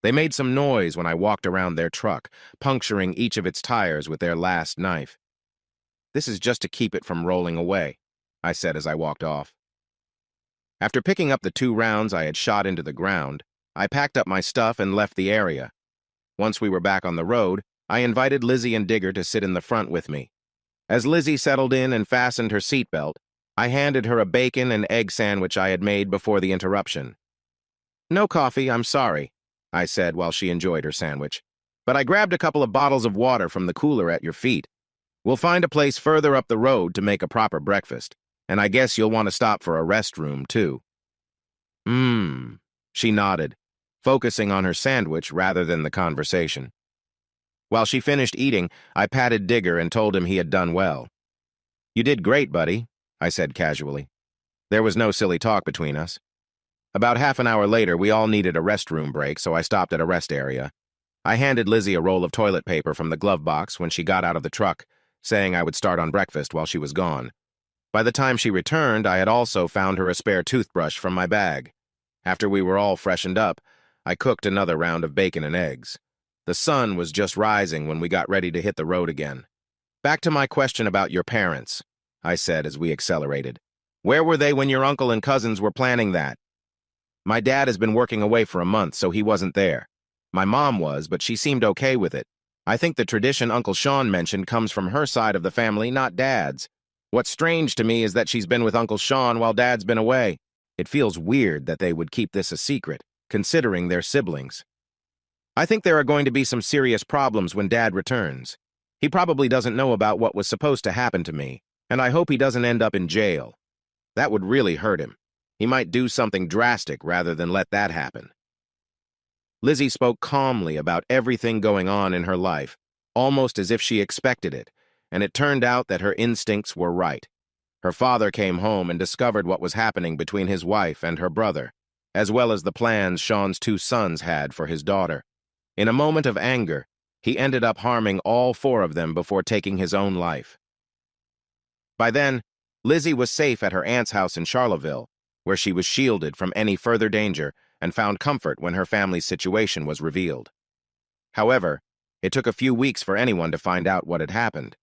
They made some noise when I walked around their truck, puncturing each of its tires with their last knife. "This is just to keep it from rolling away," I said as I walked off. After picking up the 2 rounds I had shot into the ground, I packed up my stuff and left the area. Once we were back on the road, I invited Lizzie and Digger to sit in the front with me. As Lizzie settled in and fastened her seatbelt, I handed her a bacon and egg sandwich I had made before the interruption. "No coffee, I'm sorry," I said while she enjoyed her sandwich. "But I grabbed a couple of bottles of water from the cooler at your feet. We'll find a place further up the road to make a proper breakfast, and I guess you'll want to stop for a restroom, too." She nodded, focusing on her sandwich rather than the conversation. While she finished eating, I patted Digger and told him he had done well. "You did great, buddy," I said casually. There was no silly talk between us. About half an hour later, we all needed a restroom break, so I stopped at a rest area. I handed Lizzie a roll of toilet paper from the glove box when she got out of the truck, saying I would start on breakfast while she was gone. By the time she returned, I had also found her a spare toothbrush from my bag. After we were all freshened up, I cooked another round of bacon and eggs. The sun was just rising when we got ready to hit the road again. "Back to my question about your parents," I said as we accelerated. "Where were they when your uncle and cousins were planning that?" "My dad has been working away for a month, so he wasn't there. My mom was, but she seemed okay with it. I think the tradition Uncle Sean mentioned comes from her side of the family, not Dad's. What's strange to me is that she's been with Uncle Sean while Dad's been away. It feels weird that they would keep this a secret, considering they're siblings. I think there are going to be some serious problems when Dad returns. He probably doesn't know about what was supposed to happen to me, and I hope he doesn't end up in jail. That would really hurt him. He might do something drastic rather than let that happen." Lizzie spoke calmly about everything going on in her life, almost as if she expected it, and it turned out that her instincts were right. Her father came home and discovered what was happening between his wife and her brother, as well as the plans Sean's 2 sons had for his daughter. In a moment of anger, he ended up harming all 4 of them before taking his own life. By then, Lizzie was safe at her aunt's house in Charlottesville, where she was shielded from any further danger and found comfort when her family's situation was revealed. However, it took a few weeks for anyone to find out what had happened.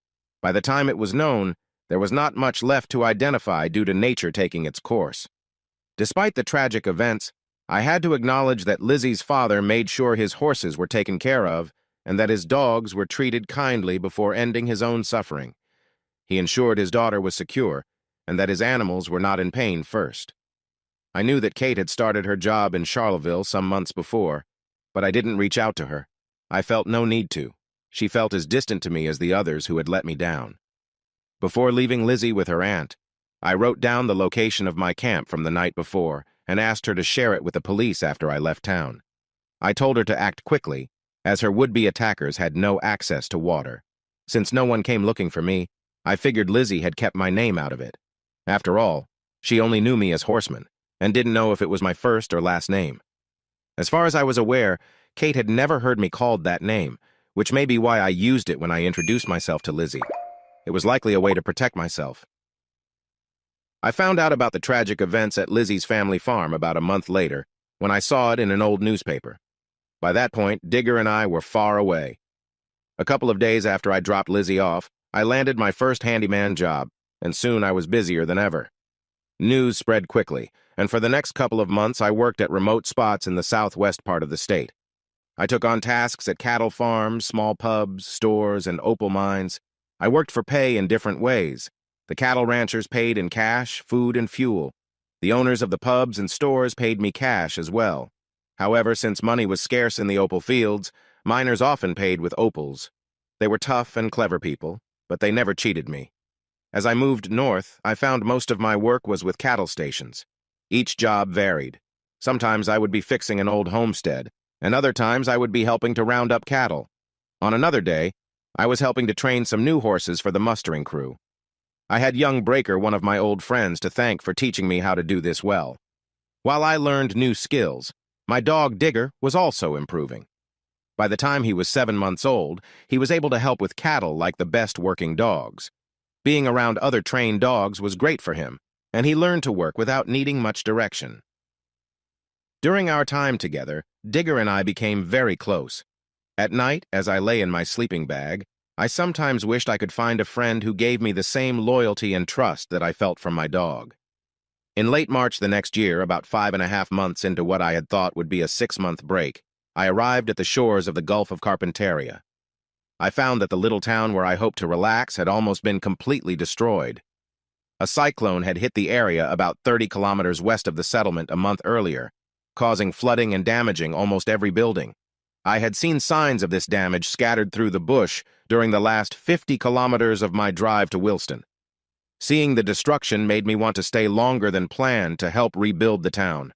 By the time it was known, there was not much left to identify due to nature taking its course. Despite the tragic events, I had to acknowledge that Lizzie's father made sure his horses were taken care of and that his dogs were treated kindly before ending his own suffering. He ensured his daughter was secure and that his animals were not in pain first. I knew that Kate had started her job in Charlottesville some months before, but I didn't reach out to her. I felt no need to. She felt as distant to me as the others who had let me down. Before leaving Lizzie with her aunt, I wrote down the location of my camp from the night before and asked her to share it with the police after I left town. I told her to act quickly, as her would-be attackers had no access to water. Since no one came looking for me, I figured Lizzie had kept my name out of it. After all, she only knew me as Horseman, and didn't know if it was my first or last name. As far as I was aware, Kate had never heard me called that name, which may be why I used it when I introduced myself to Lizzie. It was likely a way to protect myself. I found out about the tragic events at Lizzie's family farm about a month later, when I saw it in an old newspaper. By that point, Digger and I were far away. A couple of days after I dropped Lizzie off, I landed my first handyman job, and soon I was busier than ever. News spread quickly, and for the next couple of months I worked at remote spots in the southwest part of the state. I took on tasks at cattle farms, small pubs, stores, and opal mines. I worked for pay in different ways. The cattle ranchers paid in cash, food, and fuel. The owners of the pubs and stores paid me cash as well. However, since money was scarce in the opal fields, miners often paid with opals. They were tough and clever people, but they never cheated me. As I moved north, I found most of my work was with cattle stations. Each job varied. Sometimes I would be fixing an old homestead, and other times I would be helping to round up cattle. On another day, I was helping to train some new horses for the mustering crew. I had young Breaker, one of my old friends, to thank for teaching me how to do this well. While I learned new skills, my dog Digger was also improving. By the time he was 7 months old, he was able to help with cattle like the best working dogs. Being around other trained dogs was great for him, and he learned to work without needing much direction. During our time together, Digger and I became very close. At night, as I lay in my sleeping bag, I sometimes wished I could find a friend who gave me the same loyalty and trust that I felt from my dog. In late March the next year, about 5.5 months into what I had thought would be a 6-month break, I arrived at the shores of the Gulf of Carpentaria. I found that the little town where I hoped to relax had almost been completely destroyed. A cyclone had hit the area about 30 kilometers west of the settlement a month earlier, causing flooding and damaging almost every building. I had seen signs of this damage scattered through the bush during the last 50 kilometers of my drive to Williston. Seeing the destruction made me want to stay longer than planned to help rebuild the town.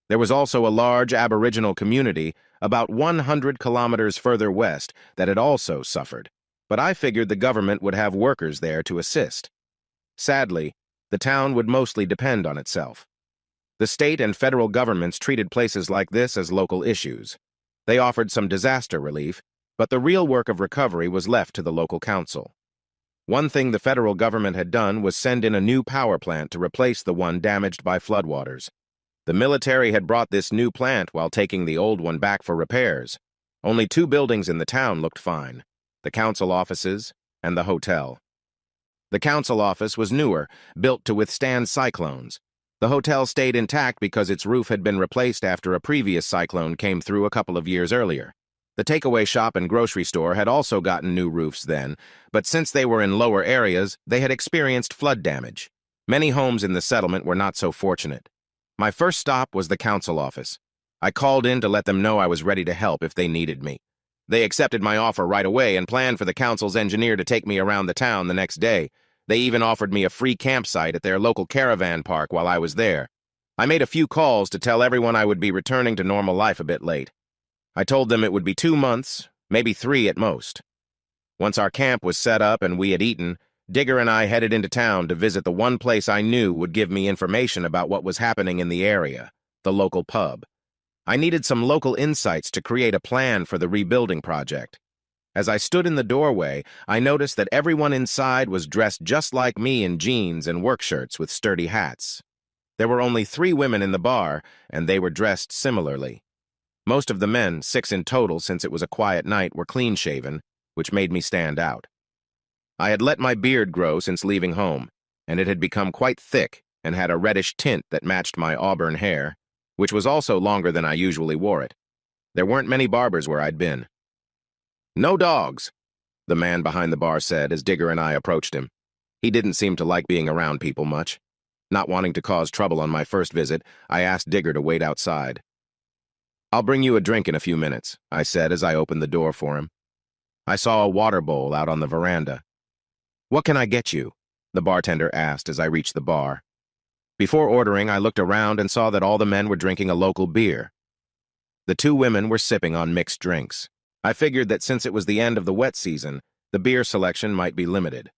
There was also a large Aboriginal community about 100 kilometers further west that had also suffered, but I figured the government would have workers there to assist. Sadly, the town would mostly depend on itself. The state and federal governments treated places like this as local issues. They offered some disaster relief, but the real work of recovery was left to the local council. One thing the federal government had done was send in a new power plant to replace the one damaged by floodwaters. The military had brought this new plant while taking the old one back for repairs. Only 2 buildings in the town looked fine: the council offices and the hotel. The council office was newer, built to withstand cyclones. The hotel stayed intact because its roof had been replaced after a previous cyclone came through a couple of years earlier. The takeaway shop and grocery store had also gotten new roofs then, but since they were in lower areas, they had experienced flood damage. Many homes in the settlement were not so fortunate. My first stop was the council office. I called in to let them know I was ready to help if they needed me. They accepted my offer right away and planned for the council's engineer to take me around the town the next day. They even offered me a free campsite at their local caravan park while I was there. I made a few calls to tell everyone I would be returning to normal life a bit late. I told them it would be 2 months, maybe 3 at most. Once our camp was set up and we had eaten, Digger and I headed into town to visit the one place I knew would give me information about what was happening in the area, the local pub. I needed some local insights to create a plan for the rebuilding project. As I stood in the doorway, I noticed that everyone inside was dressed just like me in jeans and work shirts with sturdy hats. There were only 3 women in the bar, and they were dressed similarly. Most of the men, 6 in total since it was a quiet night, were clean-shaven, which made me stand out. I had let my beard grow since leaving home, and it had become quite thick and had a reddish tint that matched my auburn hair, which was also longer than I usually wore it. There weren't many barbers where I'd been. "No dogs," the man behind the bar said as Digger and I approached him. He didn't seem to like being around people much. Not wanting to cause trouble on my first visit, I asked Digger to wait outside. "I'll bring you a drink in a few minutes," I said as I opened the door for him. I saw a water bowl out on the veranda. "What can I get you?" the bartender asked as I reached the bar. Before ordering, I looked around and saw that all the men were drinking a local beer. The 2 women were sipping on mixed drinks. I figured that since it was the end of the wet season, the beer selection might be limited.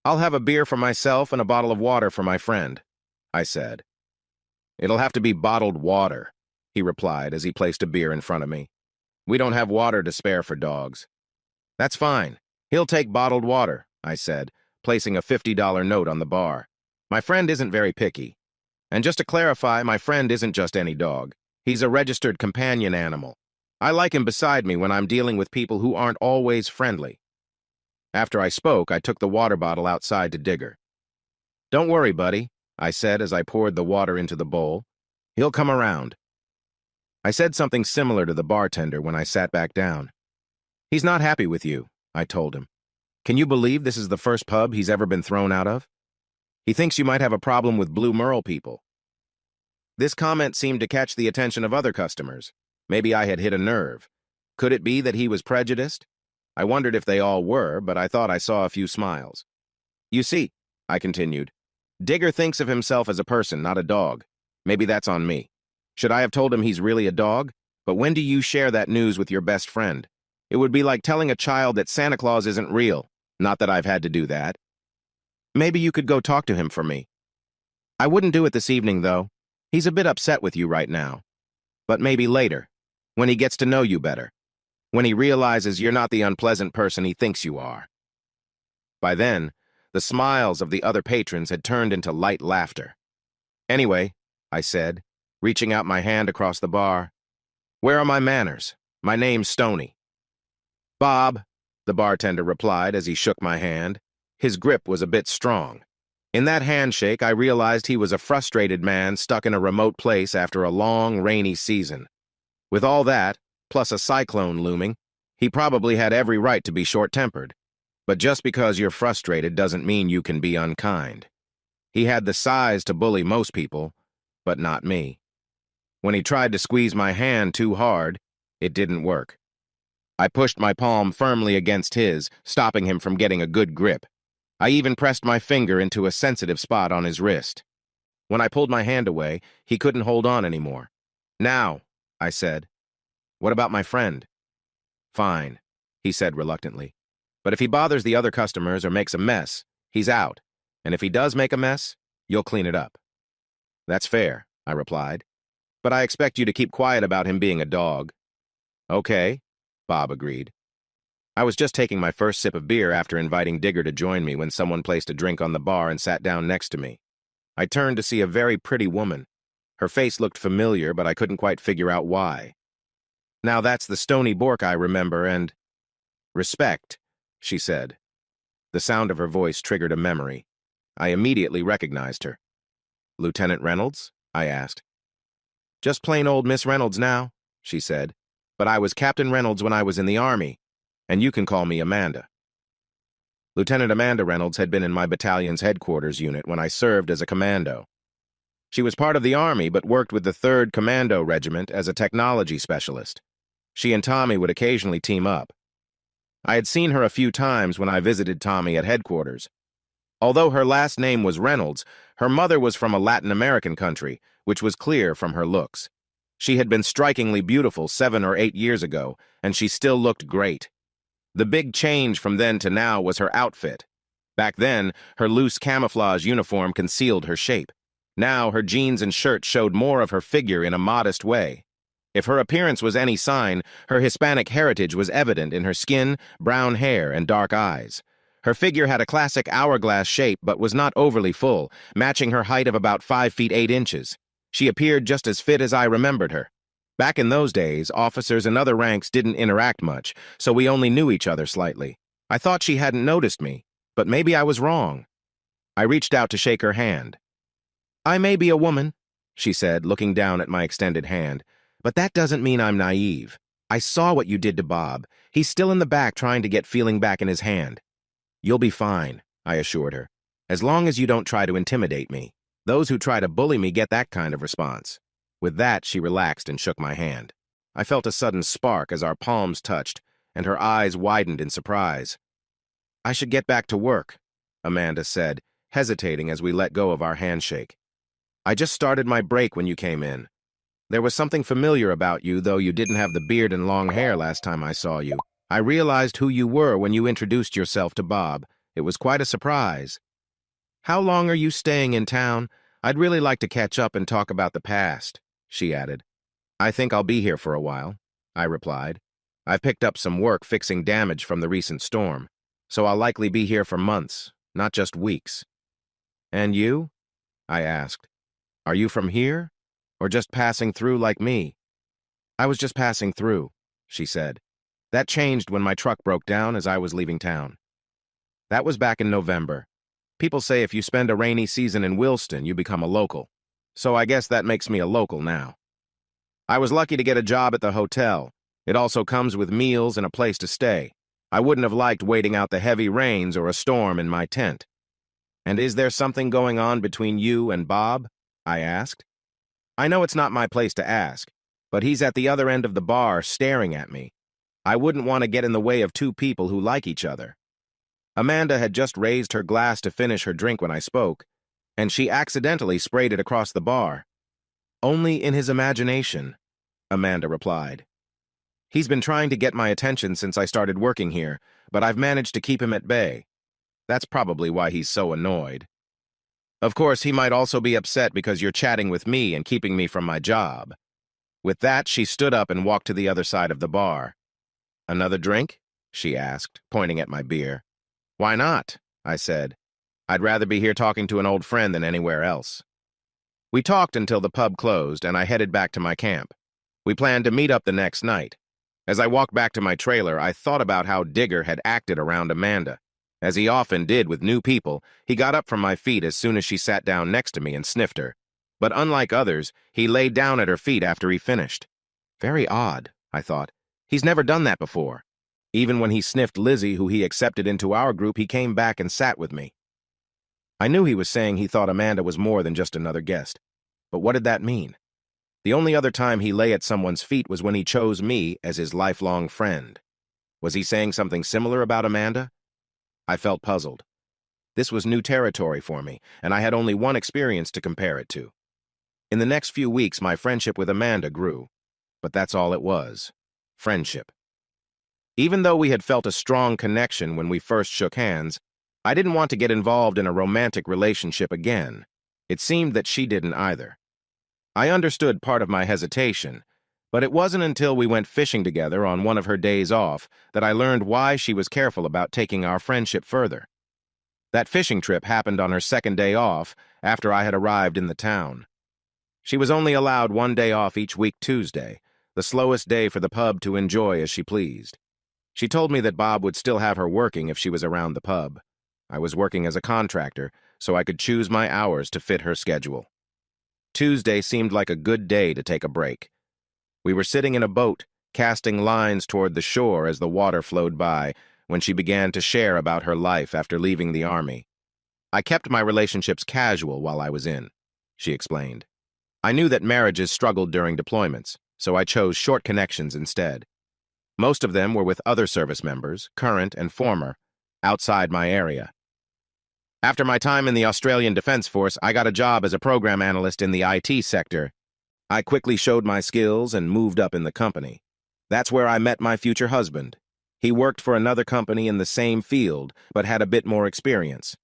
"I'll have a beer for myself and a bottle of water for my friend," I said. "It'll have to be bottled water," he replied as he placed a beer in front of me. "We don't have water to spare for dogs." "That's fine. He'll take bottled water," I said, placing a $50 note on the bar. "My friend isn't very picky. And just to clarify, my friend isn't just any dog. He's a registered companion animal. I like him beside me when I'm dealing with people who aren't always friendly." After I spoke, I took the water bottle outside to Digger. "Don't worry, buddy," I said as I poured the water into the bowl. "He'll come around." I said something similar to the bartender when I sat back down. "He's not happy with you," I told him. "Can you believe this is the first pub he's ever been thrown out of? He thinks you might have a problem with Blue Merle people." This comment seemed to catch the attention of other customers. Maybe I had hit a nerve. Could it be that he was prejudiced? I wondered if they all were, but I thought I saw a few smiles. "You see," I continued, "Digger thinks of himself as a person, not a dog. Maybe that's on me. Should I have told him he's really a dog? But when do you share that news with your best friend? It would be like telling a child that Santa Claus isn't real. Not that I've had to do that. Maybe you could go talk to him for me." "I wouldn't do it this evening, though. He's a bit upset with you right now. But maybe later, when he gets to know you better. When he realizes you're not the unpleasant person he thinks you are." By then, the smiles of the other patrons had turned into light laughter. "Anyway," I said, reaching out my hand across the bar, "where are my manners? My name's Stoney." "Bob," the bartender replied as he shook my hand. His grip was a bit strong. In that handshake, I realized he was a frustrated man stuck in a remote place after a long, rainy season. With all that, plus a cyclone looming, he probably had every right to be short-tempered. But just because you're frustrated doesn't mean you can be unkind. He had the size to bully most people, but not me. When he tried to squeeze my hand too hard, it didn't work. I pushed my palm firmly against his, stopping him from getting a good grip. I even pressed my finger into a sensitive spot on his wrist. When I pulled my hand away, he couldn't hold on anymore. "Now," I said. "What about my friend?" "Fine," he said reluctantly. "But if he bothers the other customers or makes a mess, he's out. And if he does make a mess, you'll clean it up." "That's fair," I replied. "But I expect you to keep quiet about him being a dog." "Okay," Bob agreed. I was just taking my first sip of beer after inviting Digger to join me when someone placed a drink on the bar and sat down next to me. I turned to see a very pretty woman. Her face looked familiar, but I couldn't quite figure out why. "Now that's the Stony Bork I remember, and—" "Respect," she said. The sound of her voice triggered a memory. I immediately recognized her. "Lieutenant Reynolds?" I asked. "Just plain old Miss Reynolds now," she said. "But I was Captain Reynolds when I was in the Army, and you can call me Amanda." Lieutenant Amanda Reynolds had been in my battalion's headquarters unit when I served as a commando. She was part of the Army but worked with the 3rd Commando Regiment as a technology specialist. She and Tommy would occasionally team up. I had seen her a few times when I visited Tommy at headquarters. Although her last name was Reynolds, her mother was from a Latin American country, which was clear from her looks. She had been strikingly beautiful 7 or 8 years ago, and she still looked great. The big change from then to now was her outfit. Back then, her loose camouflage uniform concealed her shape. Now, her jeans and shirt showed more of her figure in a modest way. If her appearance was any sign, her Hispanic heritage was evident in her skin, brown hair, and dark eyes. Her figure had a classic hourglass shape but was not overly full, matching her height of about 5 feet 8 inches. She appeared just as fit as I remembered her. Back in those days, officers and other ranks didn't interact much, so we only knew each other slightly. I thought she hadn't noticed me, but maybe I was wrong. I reached out to shake her hand. "I may be a woman," she said, looking down at my extended hand, "but that doesn't mean I'm naive. I saw what you did to Bob. He's still in the back trying to get feeling back in his hand." "You'll be fine," I assured her, "as long as you don't try to intimidate me. Those who try to bully me get that kind of response." With that, she relaxed and shook my hand. I felt a sudden spark as our palms touched, and her eyes widened in surprise. "I should get back to work," Amanda said, hesitating as we let go of our handshake. "I just started my break when you came in. There was something familiar about you, though you didn't have the beard and long hair last time I saw you. I realized who you were when you introduced yourself to Bob. It was quite a surprise. How long are you staying in town? I'd really like to catch up and talk about the past," she added. "I think I'll be here for a while," I replied. "I've picked up some work fixing damage from the recent storm, so I'll likely be here for months, not just weeks." "And you?" I asked. "Are you from here, or just passing through like me?" "I was just passing through," she said. "That changed when my truck broke down as I was leaving town." That was back in November. People say if you spend a rainy season in Williston, you become a local. So I guess that makes me a local now. I was lucky to get a job at the hotel. It also comes with meals and a place to stay. I wouldn't have liked waiting out the heavy rains or a storm in my tent. "And is there something going on between you and Bob?" I asked. "I know it's not my place to ask, but he's at the other end of the bar staring at me. I wouldn't want to get in the way of two people who like each other." Amanda had just raised her glass to finish her drink when I spoke, and she accidentally sprayed it across the bar. "Only in his imagination," Amanda replied. "He's been trying to get my attention since I started working here, but I've managed to keep him at bay. That's probably why he's so annoyed. Of course, he might also be upset because you're chatting with me and keeping me from my job." With that, she stood up and walked to the other side of the bar. "Another drink?" she asked, pointing at my beer. "Why not?" I said. "I'd rather be here talking to an old friend than anywhere else." We talked until the pub closed, and I headed back to my camp. We planned to meet up the next night. As I walked back to my trailer, I thought about how Digger had acted around Amanda. As he often did with new people, he got up from my feet as soon as she sat down next to me and sniffed her. But unlike others, he laid down at her feet after he finished. Very odd, I thought. He's never done that before. Even when he sniffed Lizzie, who he accepted into our group, he came back and sat with me. I knew he was saying he thought Amanda was more than just another guest. But what did that mean? The only other time he lay at someone's feet was when he chose me as his lifelong friend. Was he saying something similar about Amanda? I felt puzzled. This was new territory for me, and I had only one experience to compare it to. In the next few weeks, my friendship with Amanda grew. But that's all it was. Friendship. Even though we had felt a strong connection when we first shook hands, I didn't want to get involved in a romantic relationship again. It seemed that she didn't either. I understood part of my hesitation, but it wasn't until we went fishing together on one of her days off that I learned why she was careful about taking our friendship further. That fishing trip happened on her second day off after I had arrived in the town. She was only allowed one day off each week Tuesday, the slowest day for the pub to enjoy as she pleased. She told me that Bob would still have her working if she was around the pub. I was working as a contractor, so I could choose my hours to fit her schedule. Tuesday seemed like a good day to take a break. We were sitting in a boat, casting lines toward the shore as the water flowed by, when she began to share about her life after leaving the army. I kept my relationships casual while I was in, she explained. I knew that marriages struggled during deployments, so I chose short connections instead. Most of them were with other service members, current and former, outside my area. After my time in the Australian Defence Force, I got a job as a program analyst in the IT sector. I quickly showed my skills and moved up in the company. That's where I met my future husband. He worked for another company in the same field, but had a bit more experience.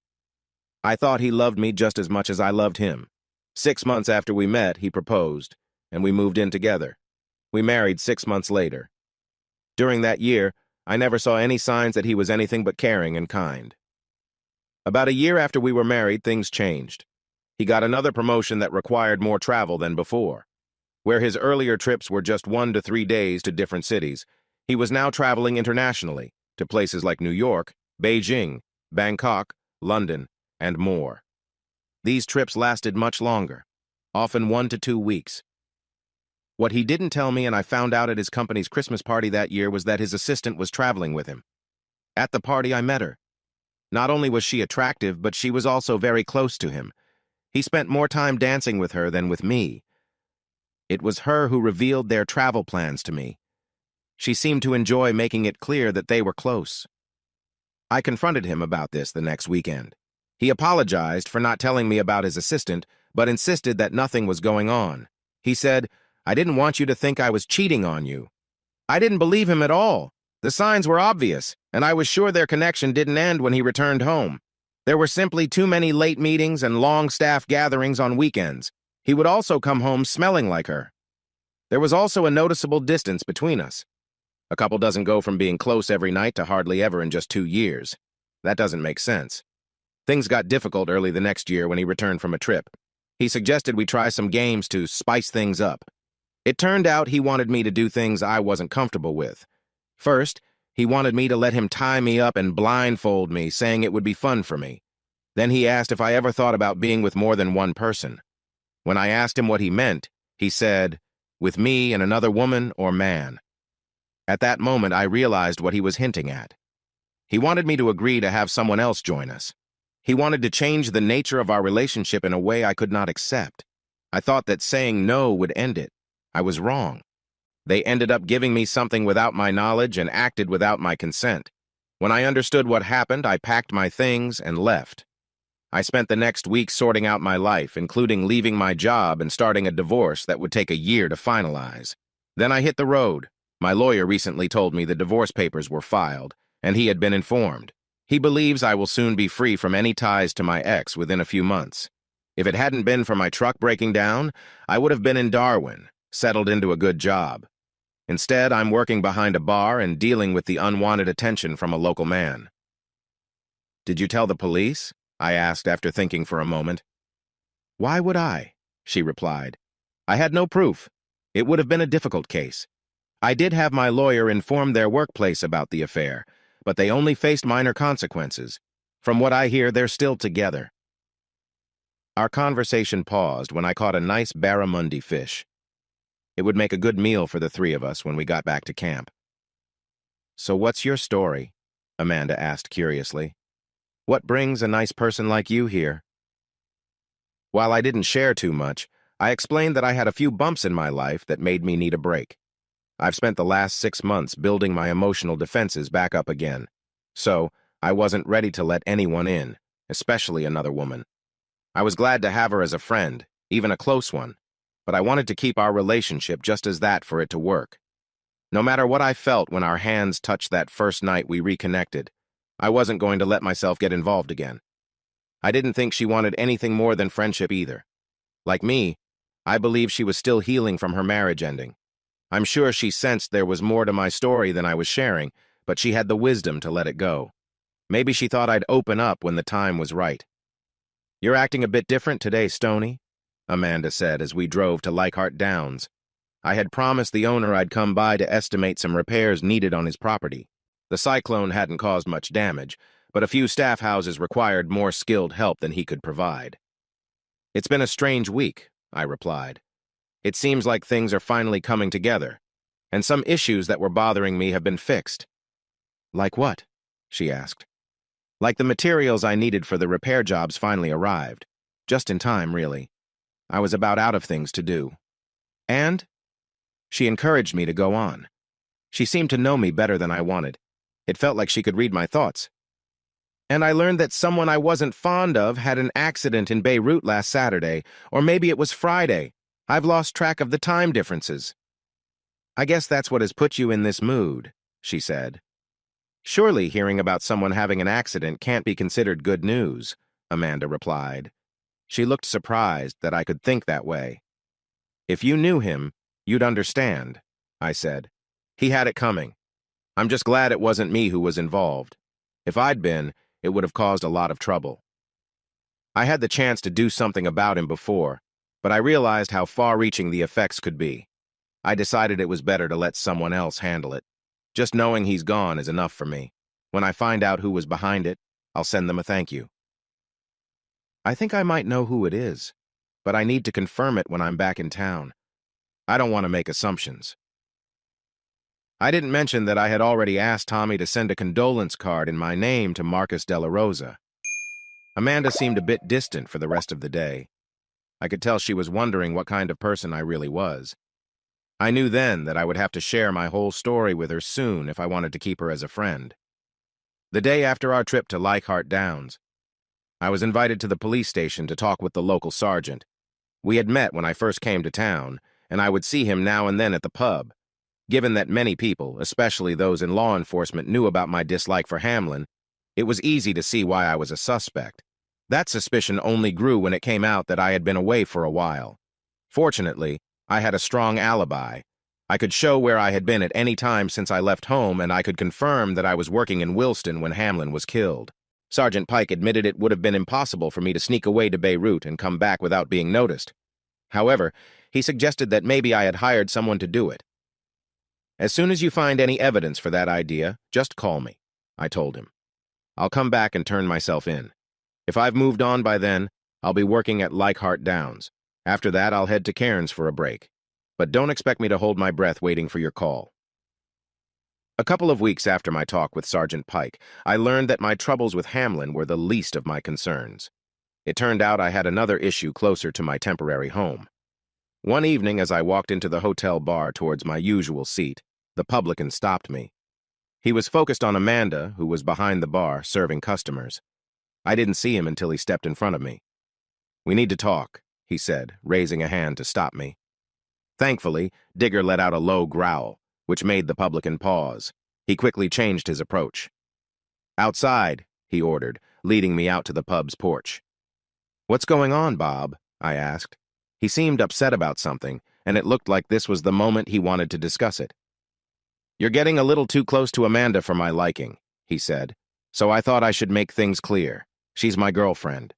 I thought he loved me just as much as I loved him. 6 months after we met, he proposed, and we moved in together. We married 6 months later. During that year, I never saw any signs that he was anything but caring and kind. About a year after we were married, things changed. He got another promotion that required more travel than before. Where his earlier trips were just 1 to 3 days to different cities, he was now traveling internationally to places like New York, Beijing, Bangkok, London, and more. These trips lasted much longer, often 1 to 2 weeks. What he didn't tell me, and I found out at his company's Christmas party that year, was that his assistant was traveling with him. At the party, I met her. Not only was she attractive, but she was also very close to him. He spent more time dancing with her than with me. It was her who revealed their travel plans to me. She seemed to enjoy making it clear that they were close. I confronted him about this the next weekend. He apologized for not telling me about his assistant, but insisted that nothing was going on. He said, "I didn't want you to think I was cheating on you." I didn't believe him at all. The signs were obvious, and I was sure their connection didn't end when he returned home. There were simply too many late meetings and long staff gatherings on weekends. He would also come home smelling like her. There was also a noticeable distance between us. A couple doesn't go from being close every night to hardly ever in just 2 years. That doesn't make sense. Things got difficult early the next year when he returned from a trip. He suggested we try some games to spice things up. It turned out he wanted me to do things I wasn't comfortable with. First, he wanted me to let him tie me up and blindfold me, saying it would be fun for me. Then he asked if I ever thought about being with more than one person. When I asked him what he meant, he said, "With me and another woman or man." At that moment, I realized what he was hinting at. He wanted me to agree to have someone else join us. He wanted to change the nature of our relationship in a way I could not accept. I thought that saying no would end it. I was wrong. They ended up giving me something without my knowledge and acted without my consent. When I understood what happened, I packed my things and left. I spent the next week sorting out my life, including leaving my job and starting a divorce that would take a year to finalize. Then I hit the road. My lawyer recently told me the divorce papers were filed, and he had been informed. He believes I will soon be free from any ties to my ex within a few months. If it hadn't been for my truck breaking down, I would have been in Darwin, settled into a good job. Instead, I'm working behind a bar and dealing with the unwanted attention from a local man. "Did you tell the police?" I asked after thinking for a moment. "Why would I?" she replied. "I had no proof. It would have been a difficult case. I did have my lawyer inform their workplace about the affair, but they only faced minor consequences. From what I hear, they're still together. Our conversation paused when I caught a nice barramundi fish. It would make a good meal for the three of us when we got back to camp. "So what's your story?" Amanda asked curiously. "What brings a nice person like you here?" While I didn't share too much, I explained that I had a few bumps in my life that made me need a break. I've spent the last 6 months building my emotional defenses back up again. So, I wasn't ready to let anyone in, especially another woman. I was glad to have her as a friend, even a close one, but I wanted to keep our relationship just as that for it to work. No matter what I felt when our hands touched that first night we reconnected, I wasn't going to let myself get involved again. I didn't think she wanted anything more than friendship either. Like me, I believe she was still healing from her marriage ending. I'm sure she sensed there was more to my story than I was sharing, but she had the wisdom to let it go. Maybe she thought I'd open up when the time was right. "You're acting a bit different today, Stoney," Amanda said as we drove to Leichhardt Downs. I had promised the owner I'd come by to estimate some repairs needed on his property. The cyclone hadn't caused much damage, but a few staff houses required more skilled help than he could provide. "It's been a strange week," I replied. "It seems like things are finally coming together, and some issues that were bothering me have been fixed." "Like what?" she asked. "Like the materials I needed for the repair jobs finally arrived. Just in time, really. I was about out of things to do. And?" She encouraged me to go on. She seemed to know me better than I wanted. It felt like she could read my thoughts. "And I learned that someone I wasn't fond of had an accident in Beirut last Saturday, or maybe it was Friday. I've lost track of the time differences." "I guess that's what has put you in this mood," she said. "Surely hearing about someone having an accident can't be considered good news," Amanda replied. She looked surprised that I could think that way. "If you knew him, you'd understand," I said. "He had it coming. I'm just glad it wasn't me who was involved. If I'd been, it would have caused a lot of trouble. I had the chance to do something about him before, but I realized how far-reaching the effects could be. I decided it was better to let someone else handle it. Just knowing he's gone is enough for me. When I find out who was behind it, I'll send them a thank you." "I think I might know who it is, but I need to confirm it when I'm back in town. I don't want to make assumptions." I didn't mention that I had already asked Tommy to send a condolence card in my name to Marcus De La Rosa. Amanda seemed a bit distant for the rest of the day. I could tell she was wondering what kind of person I really was. I knew then that I would have to share my whole story with her soon if I wanted to keep her as a friend. The day after our trip to Leichhardt Downs, I was invited to the police station to talk with the local sergeant. We had met when I first came to town, and I would see him now and then at the pub. Given that many people, especially those in law enforcement, knew about my dislike for Hamlin, it was easy to see why I was a suspect. That suspicion only grew when it came out that I had been away for a while. Fortunately, I had a strong alibi. I could show where I had been at any time since I left home, and I could confirm that I was working in Williston when Hamlin was killed. Sergeant Pike admitted it would have been impossible for me to sneak away to Beirut and come back without being noticed. However, he suggested that maybe I had hired someone to do it. "As soon as you find any evidence for that idea, just call me," I told him. "I'll come back and turn myself in. If I've moved on by then, I'll be working at Leichhardt Downs. After that, I'll head to Cairns for a break. But don't expect me to hold my breath waiting for your call." A couple of weeks after my talk with Sergeant Pike, I learned that my troubles with Hamlin were the least of my concerns. It turned out I had another issue closer to my temporary home. One evening, as I walked into the hotel bar towards my usual seat, the publican stopped me. He was focused on Amanda, who was behind the bar serving customers. I didn't see him until he stepped in front of me. "We need to talk," he said, raising a hand to stop me. Thankfully, Digger let out a low growl, which made the publican pause. He quickly changed his approach. "Outside," he ordered, leading me out to the pub's porch. "What's going on, Bob?" I asked. He seemed upset about something, and it looked like this was the moment he wanted to discuss it. "You're getting a little too close to Amanda for my liking," he said, "so I thought I should make things clear. She's my girlfriend.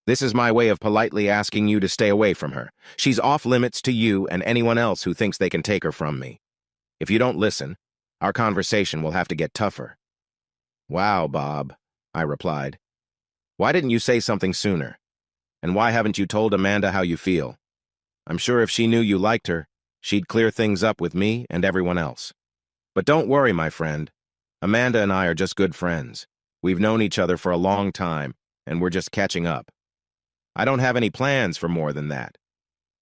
This is my way of politely asking you to stay away from her. She's off limits to you and anyone else who thinks they can take her from me. If you don't listen, our conversation will have to get tougher." "Wow, Bob," I replied. Why didn't you say something sooner? And why haven't you told Amanda how you feel? I'm sure if she knew you liked her, she'd clear things up with me and everyone else. But don't worry, my friend. Amanda and I are just good friends. We've known each other for a long time, and we're just catching up. I don't have any plans for more than that.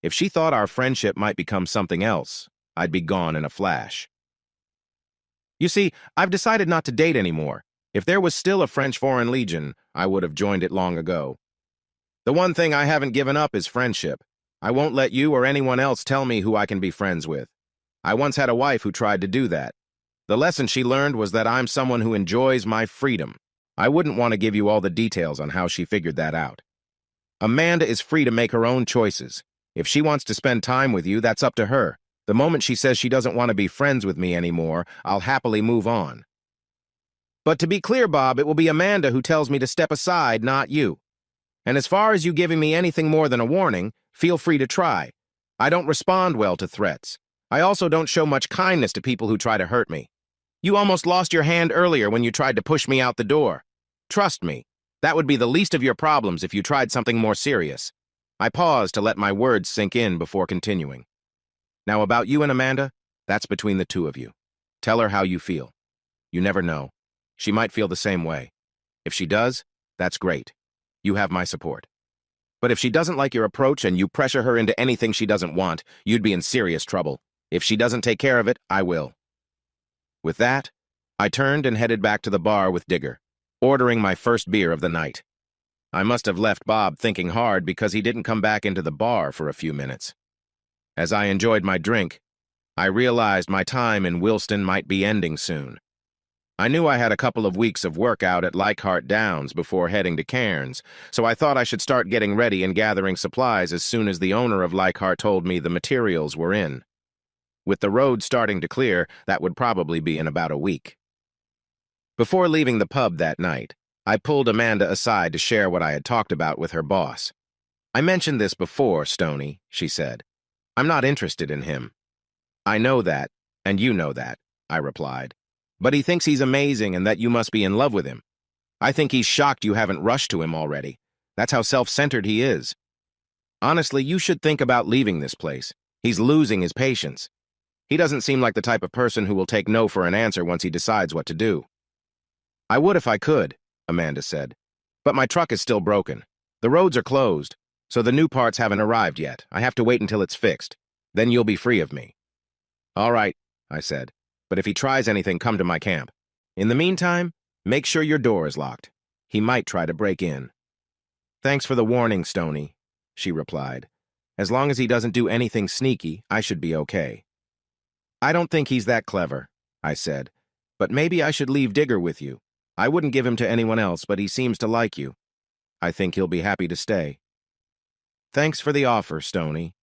If she thought our friendship might become something else, I'd be gone in a flash. You see, I've decided not to date anymore. If there was still a French Foreign Legion, I would have joined it long ago. The one thing I haven't given up is friendship. I won't let you or anyone else tell me who I can be friends with. I once had a wife who tried to do that. The lesson she learned was that I'm someone who enjoys my freedom. I wouldn't want to give you all the details on how she figured that out. Amanda is free to make her own choices. If she wants to spend time with you, that's up to her. The moment she says she doesn't want to be friends with me anymore, I'll happily move on. But to be clear, Bob, it will be Amanda who tells me to step aside, not you. And as far as you giving me anything more than a warning, feel free to try. I don't respond well to threats. I also don't show much kindness to people who try to hurt me. You almost lost your hand earlier when you tried to push me out the door. Trust me, that would be the least of your problems if you tried something more serious. I paused to let my words sink in before continuing. Now about you and Amanda, that's between the two of you. Tell her how you feel. You never know. She might feel the same way. If she does, that's great. You have my support. But if she doesn't like your approach and you pressure her into anything she doesn't want, you'd be in serious trouble. If she doesn't take care of it, I will. With that, I turned and headed back to the bar with Digger, ordering my first beer of the night. I must have left Bob thinking hard because he didn't come back into the bar for a few minutes. As I enjoyed my drink, I realized my time in Wilston might be ending soon. I knew I had a couple of weeks of work out at Leichhardt Downs before heading to Cairns, so I thought I should start getting ready and gathering supplies as soon as the owner of Leichhardt told me the materials were in. With the road starting to clear, that would probably be in about a week. Before leaving the pub that night, I pulled Amanda aside to share what I had talked about with her boss. I mentioned this before, Stoney, she said. I'm not interested in him. I know that, and you know that, I replied. But he thinks he's amazing and that you must be in love with him. I think he's shocked you haven't rushed to him already. That's how self-centered he is. Honestly, you should think about leaving this place. He's losing his patience. He doesn't seem like the type of person who will take no for an answer once he decides what to do. I would if I could, Amanda said. But my truck is still broken. The roads are closed, so the new parts haven't arrived yet. I have to wait until it's fixed. Then you'll be free of me. All right, I said. But if he tries anything, come to my camp. In the meantime, make sure your door is locked. He might try to break in. Thanks for the warning, Stoney, she replied. As long as he doesn't do anything sneaky, I should be okay. I don't think he's that clever, I said. But maybe I should leave Digger with you. I wouldn't give him to anyone else, but he seems to like you. I think he'll be happy to stay. Thanks for the offer, Stoney.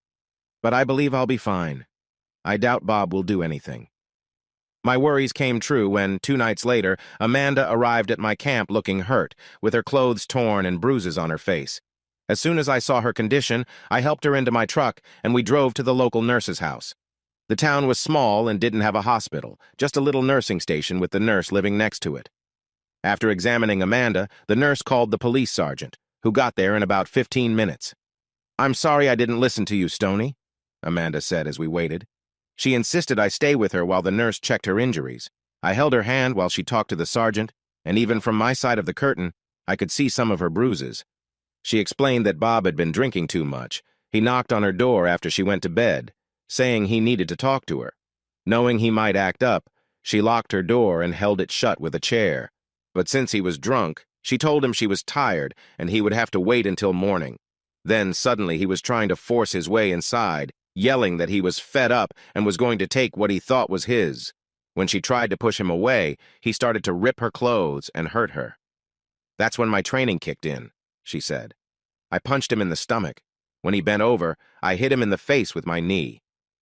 But I believe I'll be fine. I doubt Bob will do anything. My worries came true when, 2 nights later, Amanda arrived at my camp looking hurt, with her clothes torn and bruises on her face. As soon as I saw her condition, I helped her into my truck, and we drove to the local nurse's house. The town was small and didn't have a hospital, just a little nursing station with the nurse living next to it. After examining Amanda, the nurse called the police sergeant, who got there in about 15 minutes. I'm sorry I didn't listen to you, Stoney, Amanda said as we waited. She insisted I stay with her while the nurse checked her injuries. I held her hand while she talked to the sergeant, and even from my side of the curtain, I could see some of her bruises. She explained that Bob had been drinking too much. He knocked on her door after she went to bed, saying he needed to talk to her. Knowing he might act up, she locked her door and held it shut with a chair. But since he was drunk, she told him she was tired and he would have to wait until morning. Then suddenly he was trying to force his way inside, yelling that he was fed up and was going to take what he thought was his. When she tried to push him away, he started to rip her clothes and hurt her. That's when my training kicked in, she said. I punched him in the stomach. When he bent over, I hit him in the face with my knee.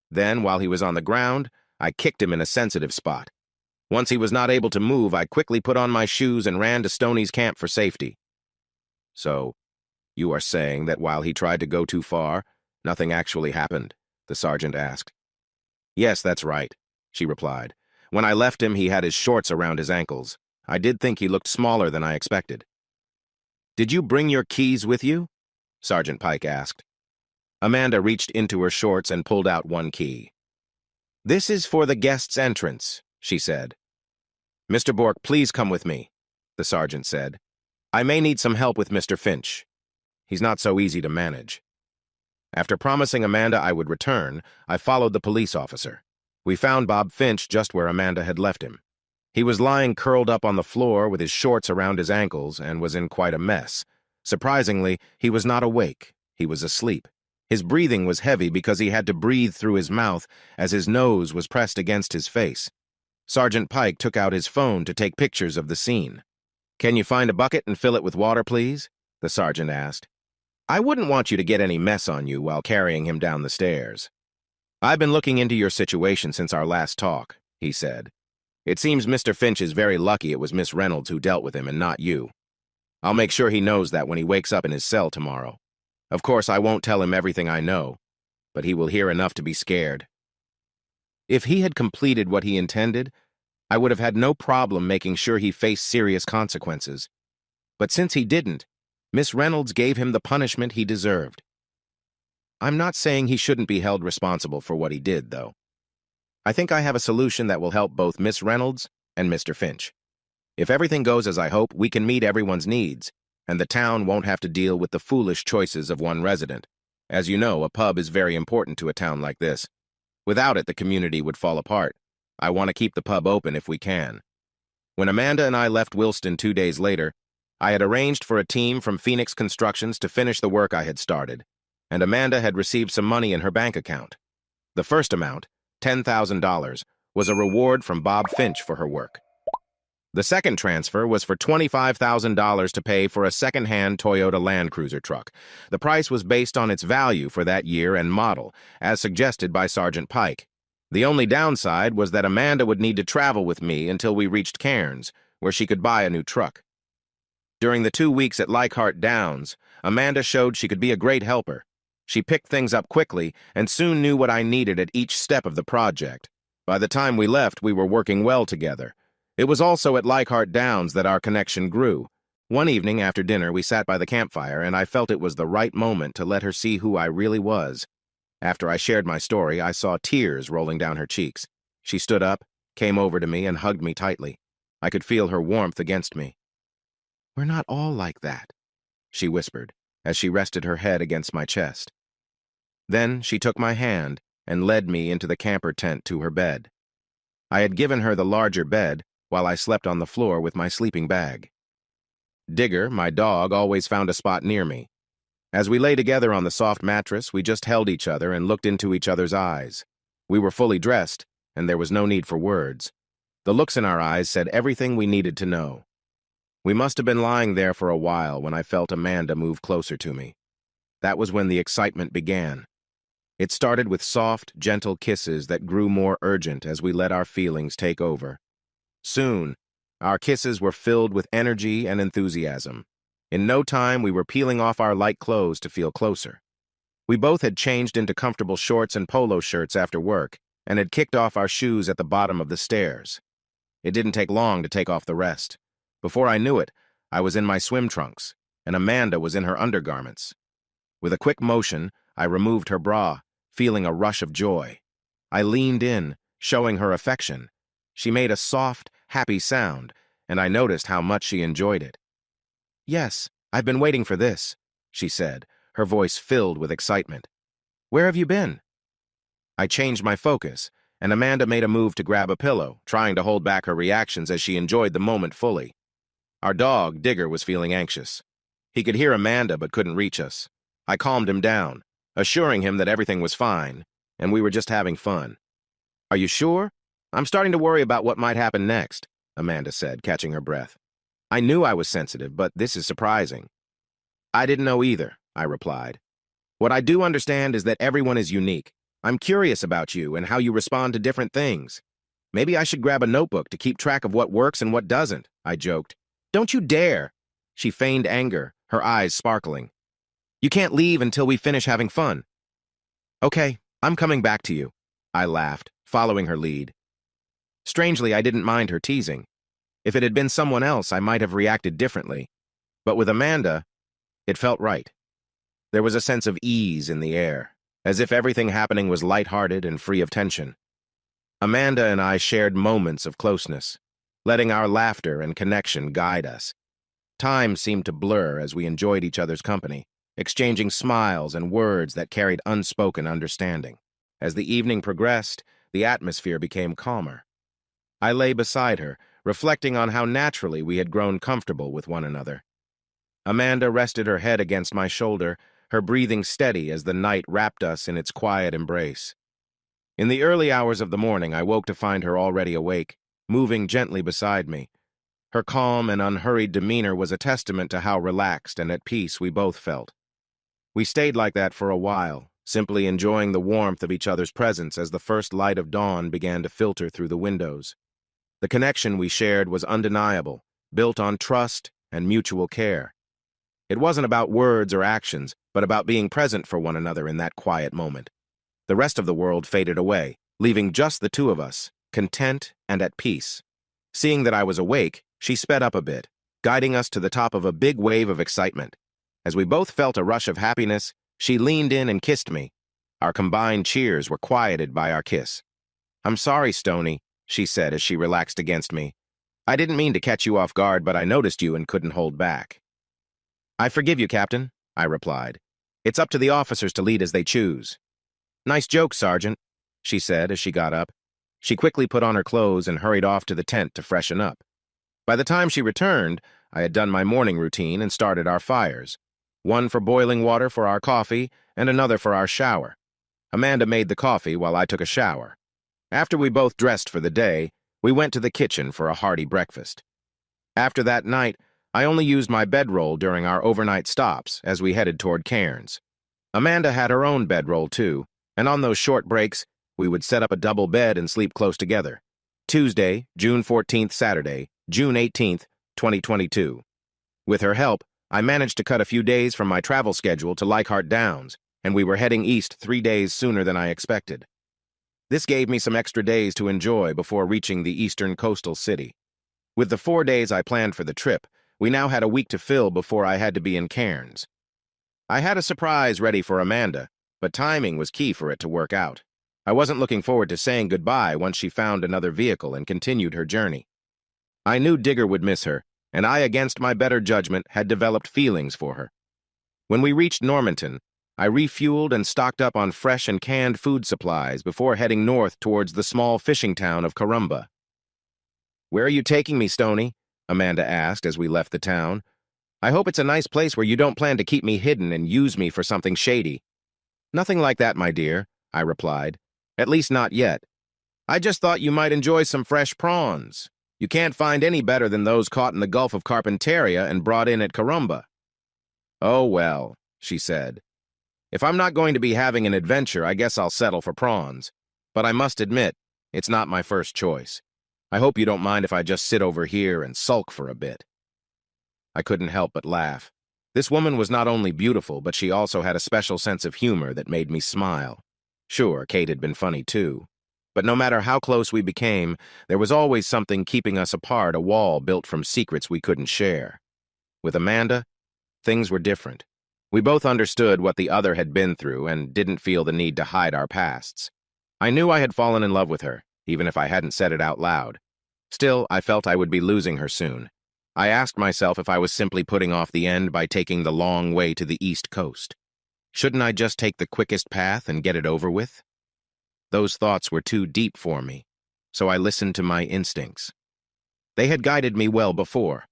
Then, while he was on the ground, I kicked him in a sensitive spot. Once he was not able to move, I quickly put on my shoes and ran to Stoney's camp for safety. So, you are saying that while he tried to go too far, nothing actually happened? The sergeant asked. Yes, that's right, she replied. When I left him, he had his shorts around his ankles. I did think he looked smaller than I expected. "Did you bring your keys with you?" Sergeant Pike asked. Amanda reached into her shorts and pulled out one key. "This is for the guest's entrance," she said. "Mr. Bork, please come with me," the sergeant said. "I may need some help with Mr. Finch. He's not so easy to manage." After promising Amanda I would return, I followed the police officer. We found Bob Finch just where Amanda had left him. He was lying curled up on the floor with his shorts around his ankles and was in quite a mess. Surprisingly, he was not awake. He was asleep. His breathing was heavy because he had to breathe through his mouth as his nose was pressed against his face. Sergeant Pike took out his phone to take pictures of the scene. "Can you find a bucket and fill it with water, please?" the sergeant asked. "I wouldn't want you to get any mess on you while carrying him down the stairs." "I've been looking into your situation since our last talk," he said. "It seems Mr. Finch is very lucky it was Miss Reynolds who dealt with him and not you. I'll make sure he knows that when he wakes up in his cell tomorrow. Of course, I won't tell him everything I know, but he will hear enough to be scared." If he had completed what he intended, I would have had no problem making sure he faced serious consequences. But since he didn't, Miss Reynolds gave him the punishment he deserved. I'm not saying he shouldn't be held responsible for what he did, though. I think I have a solution that will help both Miss Reynolds and Mr. Finch. If everything goes as I hope, we can meet everyone's needs, and the town won't have to deal with the foolish choices of one resident. As you know, a pub is very important to a town like this. Without it, the community would fall apart. I want to keep the pub open if we can. When Amanda and I left Wilston 2 days later, I had arranged for a team from Phoenix Constructions to finish the work I had started, and Amanda had received some money in her bank account. The first amount, $10,000, was a reward from Bob Finch for her work. The second transfer was for $25,000 to pay for a second-hand Toyota Land Cruiser truck. The price was based on its value for that year and model, as suggested by Sergeant Pike. The only downside was that Amanda would need to travel with me until we reached Cairns, where she could buy a new truck. During the 2 weeks at Leichhardt Downs, Amanda showed she could be a great helper. She picked things up quickly and soon knew what I needed at each step of the project. By the time we left, we were working well together. It was also at Leichhardt Downs that our connection grew. One evening after dinner, we sat by the campfire, and I felt it was the right moment to let her see who I really was. After I shared my story, I saw tears rolling down her cheeks. She stood up, came over to me, and hugged me tightly. I could feel her warmth against me. "We're not all like that," she whispered, as she rested her head against my chest. Then she took my hand and led me into the camper tent to her bed. I had given her the larger bed, while I slept on the floor with my sleeping bag. Digger, my dog, always found a spot near me. As we lay together on the soft mattress, we just held each other and looked into each other's eyes. We were fully dressed, and there was no need for words. The looks in our eyes said everything we needed to know. We must have been lying there for a while when I felt Amanda move closer to me. That was when the excitement began. It started with soft, gentle kisses that grew more urgent as we let our feelings take over. Soon, our kisses were filled with energy and enthusiasm. In no time, we were peeling off our light clothes to feel closer. We both had changed into comfortable shorts and polo shirts after work and had kicked off our shoes at the bottom of the stairs. It didn't take long to take off the rest. Before I knew it, I was in my swim trunks, and Amanda was in her undergarments. With a quick motion, I removed her bra, feeling a rush of joy. I leaned in, showing her affection. She made a soft, happy sound, and I noticed how much she enjoyed it. "Yes, I've been waiting for this," she said, her voice filled with excitement. "Where have you been?" I changed my focus, and Amanda made a move to grab a pillow, trying to hold back her reactions as she enjoyed the moment fully. Our dog, Digger, was feeling anxious. He could hear Amanda but couldn't reach us. I calmed him down, assuring him that everything was fine, and we were just having fun. "Are you sure? I'm starting to worry about what might happen next," Amanda said, catching her breath. I knew I was sensitive, but this is surprising. "I didn't know either," I replied. "What I do understand is that everyone is unique. I'm curious about you and how you respond to different things. Maybe I should grab a notebook to keep track of what works and what doesn't," I joked. "Don't you dare!" She feigned anger, her eyes sparkling. "You can't leave until we finish having fun." "Okay, I'm coming back to you," I laughed, following her lead. Strangely, I didn't mind her teasing. If it had been someone else, I might have reacted differently. But with Amanda, it felt right. There was a sense of ease in the air, as if everything happening was lighthearted and free of tension. Amanda and I shared moments of closeness, letting our laughter and connection guide us. Time seemed to blur as we enjoyed each other's company, exchanging smiles and words that carried unspoken understanding. As the evening progressed, the atmosphere became calmer. I lay beside her, reflecting on how naturally we had grown comfortable with one another. Amanda rested her head against my shoulder, her breathing steady as the night wrapped us in its quiet embrace. In the early hours of the morning, I woke to find her already awake, moving gently beside me. Her calm and unhurried demeanor was a testament to how relaxed and at peace we both felt. We stayed like that for a while, simply enjoying the warmth of each other's presence as the first light of dawn began to filter through the windows. The connection we shared was undeniable, built on trust and mutual care. It wasn't about words or actions, but about being present for one another in that quiet moment. The rest of the world faded away, leaving just the two of us, content and at peace. Seeing that I was awake, she sped up a bit, guiding us to the top of a big wave of excitement. As we both felt a rush of happiness, she leaned in and kissed me. Our combined cheers were quieted by our kiss. "I'm sorry, Stoney," she said as she relaxed against me. "I didn't mean to catch you off guard, but I noticed you and couldn't hold back." "I forgive you, Captain," I replied. "It's up to the officers to lead as they choose." "Nice joke, Sergeant," she said as she got up. She quickly put on her clothes and hurried off to the tent to freshen up. By the time she returned, I had done my morning routine and started our fires. One for boiling water for our coffee and another for our shower. Amanda made the coffee while I took a shower. After we both dressed for the day, we went to the kitchen for a hearty breakfast. After that night, I only used my bedroll during our overnight stops as we headed toward Cairns. Amanda had her own bedroll too, and on those short breaks, we would set up a double bed and sleep close together. Tuesday, June 14th, Saturday, June 18th, 2022. With her help, I managed to cut a few days from my travel schedule to Leichhardt Downs, and we were heading east 3 days sooner than I expected. This gave me some extra days to enjoy before reaching the eastern coastal city. With the 4 days I planned for the trip, we now had a week to fill before I had to be in Cairns. I had a surprise ready for Amanda, but timing was key for it to work out. I wasn't looking forward to saying goodbye once she found another vehicle and continued her journey. I knew Digger would miss her, and I, against my better judgment, had developed feelings for her. When we reached Normanton, I refueled and stocked up on fresh and canned food supplies before heading north towards the small fishing town of Corumba. "Where are you taking me, Stoney?" Amanda asked as we left the town. "I hope it's a nice place where you don't plan to keep me hidden and use me for something shady." "Nothing like that, my dear," I replied. "At least not yet. I just thought you might enjoy some fresh prawns. You can't find any better than those caught in the Gulf of Carpentaria and brought in at Corumba." "Oh, well," she said. "If I'm not going to be having an adventure, I guess I'll settle for prawns. But I must admit, it's not my first choice. I hope you don't mind if I just sit over here and sulk for a bit." I couldn't help but laugh. This woman was not only beautiful, but she also had a special sense of humor that made me smile. Sure, Kate had been funny too. But no matter how close we became, there was always something keeping us apart, a wall built from secrets we couldn't share. With Amanda, things were different. We both understood what the other had been through and didn't feel the need to hide our pasts. I knew I had fallen in love with her, even if I hadn't said it out loud. Still, I felt I would be losing her soon. I asked myself if I was simply putting off the end by taking the long way to the East Coast. Shouldn't I just take the quickest path and get it over with? Those thoughts were too deep for me, so I listened to my instincts. They had guided me well before.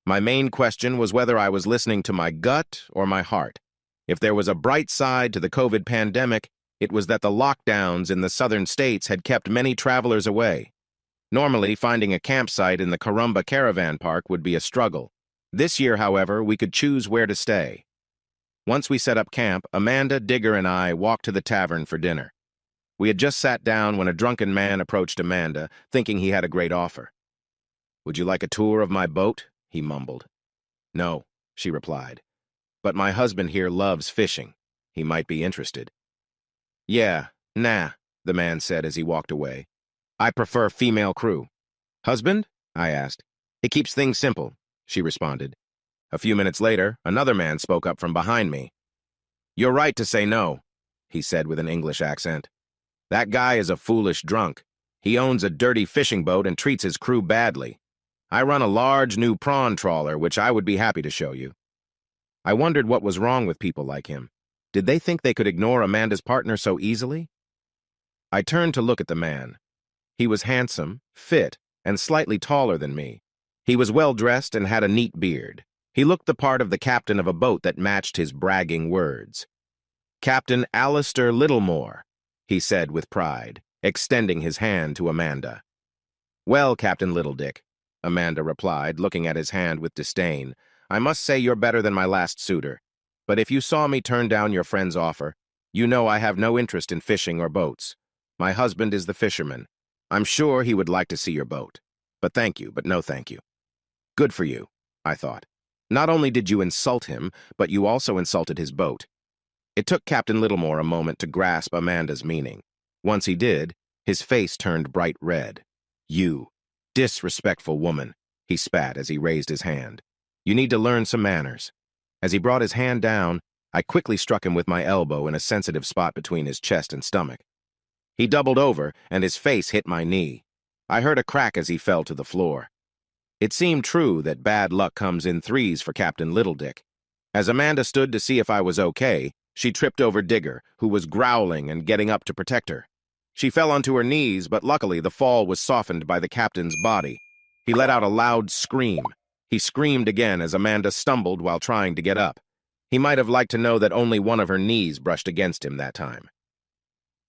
My main question was whether I was listening to my gut or my heart. If there was a bright side to the COVID pandemic, it was that the lockdowns in the southern states had kept many travelers away. Normally, finding a campsite in the Corumba Caravan Park would be a struggle. This year, however, we could choose where to stay. Once we set up camp, Amanda, Digger, and I walked to the tavern for dinner. We had just sat down when a drunken man approached Amanda, thinking he had a great offer. "Would you like a tour of my boat?" he mumbled. "No," she replied. "But my husband here loves fishing. He might be interested." "Yeah, nah," the man said as he walked away. "I prefer female crew." "Husband?" I asked. It keeps things simple, she responded. A few minutes later, another man spoke up from behind me. You're right to say no, he said with an English accent. That guy is a foolish drunk. He owns a dirty fishing boat and treats his crew badly. I run a large new prawn trawler, which I would be happy to show you. I wondered what was wrong with people like him. Did they think they could ignore Amanda's partner so easily? I turned to look at the man. He was handsome, fit, and slightly taller than me. He was well-dressed and had a neat beard. He looked the part of the captain of a boat that matched his bragging words. Captain Alistair Littlemore, he said with pride, extending his hand to Amanda. Well, Captain Littledick, Amanda replied, looking at his hand with disdain, I must say you're better than my last suitor. But if you saw me turn down your friend's offer, you know I have no interest in fishing or boats. My husband is the fisherman. I'm sure he would like to see your boat. But thank you, but no thank you. Good for you, I thought. Not only did you insult him, but you also insulted his boat. It took Captain Littlemore a moment to grasp Amanda's meaning. Once he did, his face turned bright red. You, disrespectful woman, he spat as he raised his hand. You need to learn some manners. As he brought his hand down, I quickly struck him with my elbow in a sensitive spot between his chest and stomach. He doubled over, and his face hit my knee. I heard a crack as he fell to the floor. It seemed true that bad luck comes in threes for Captain Littledick. As Amanda stood to see if I was okay, she tripped over Digger, who was growling and getting up to protect her. She fell onto her knees, but luckily the fall was softened by the captain's body. He let out a loud scream. He screamed again as Amanda stumbled while trying to get up. He might have liked to know that only one of her knees brushed against him that time.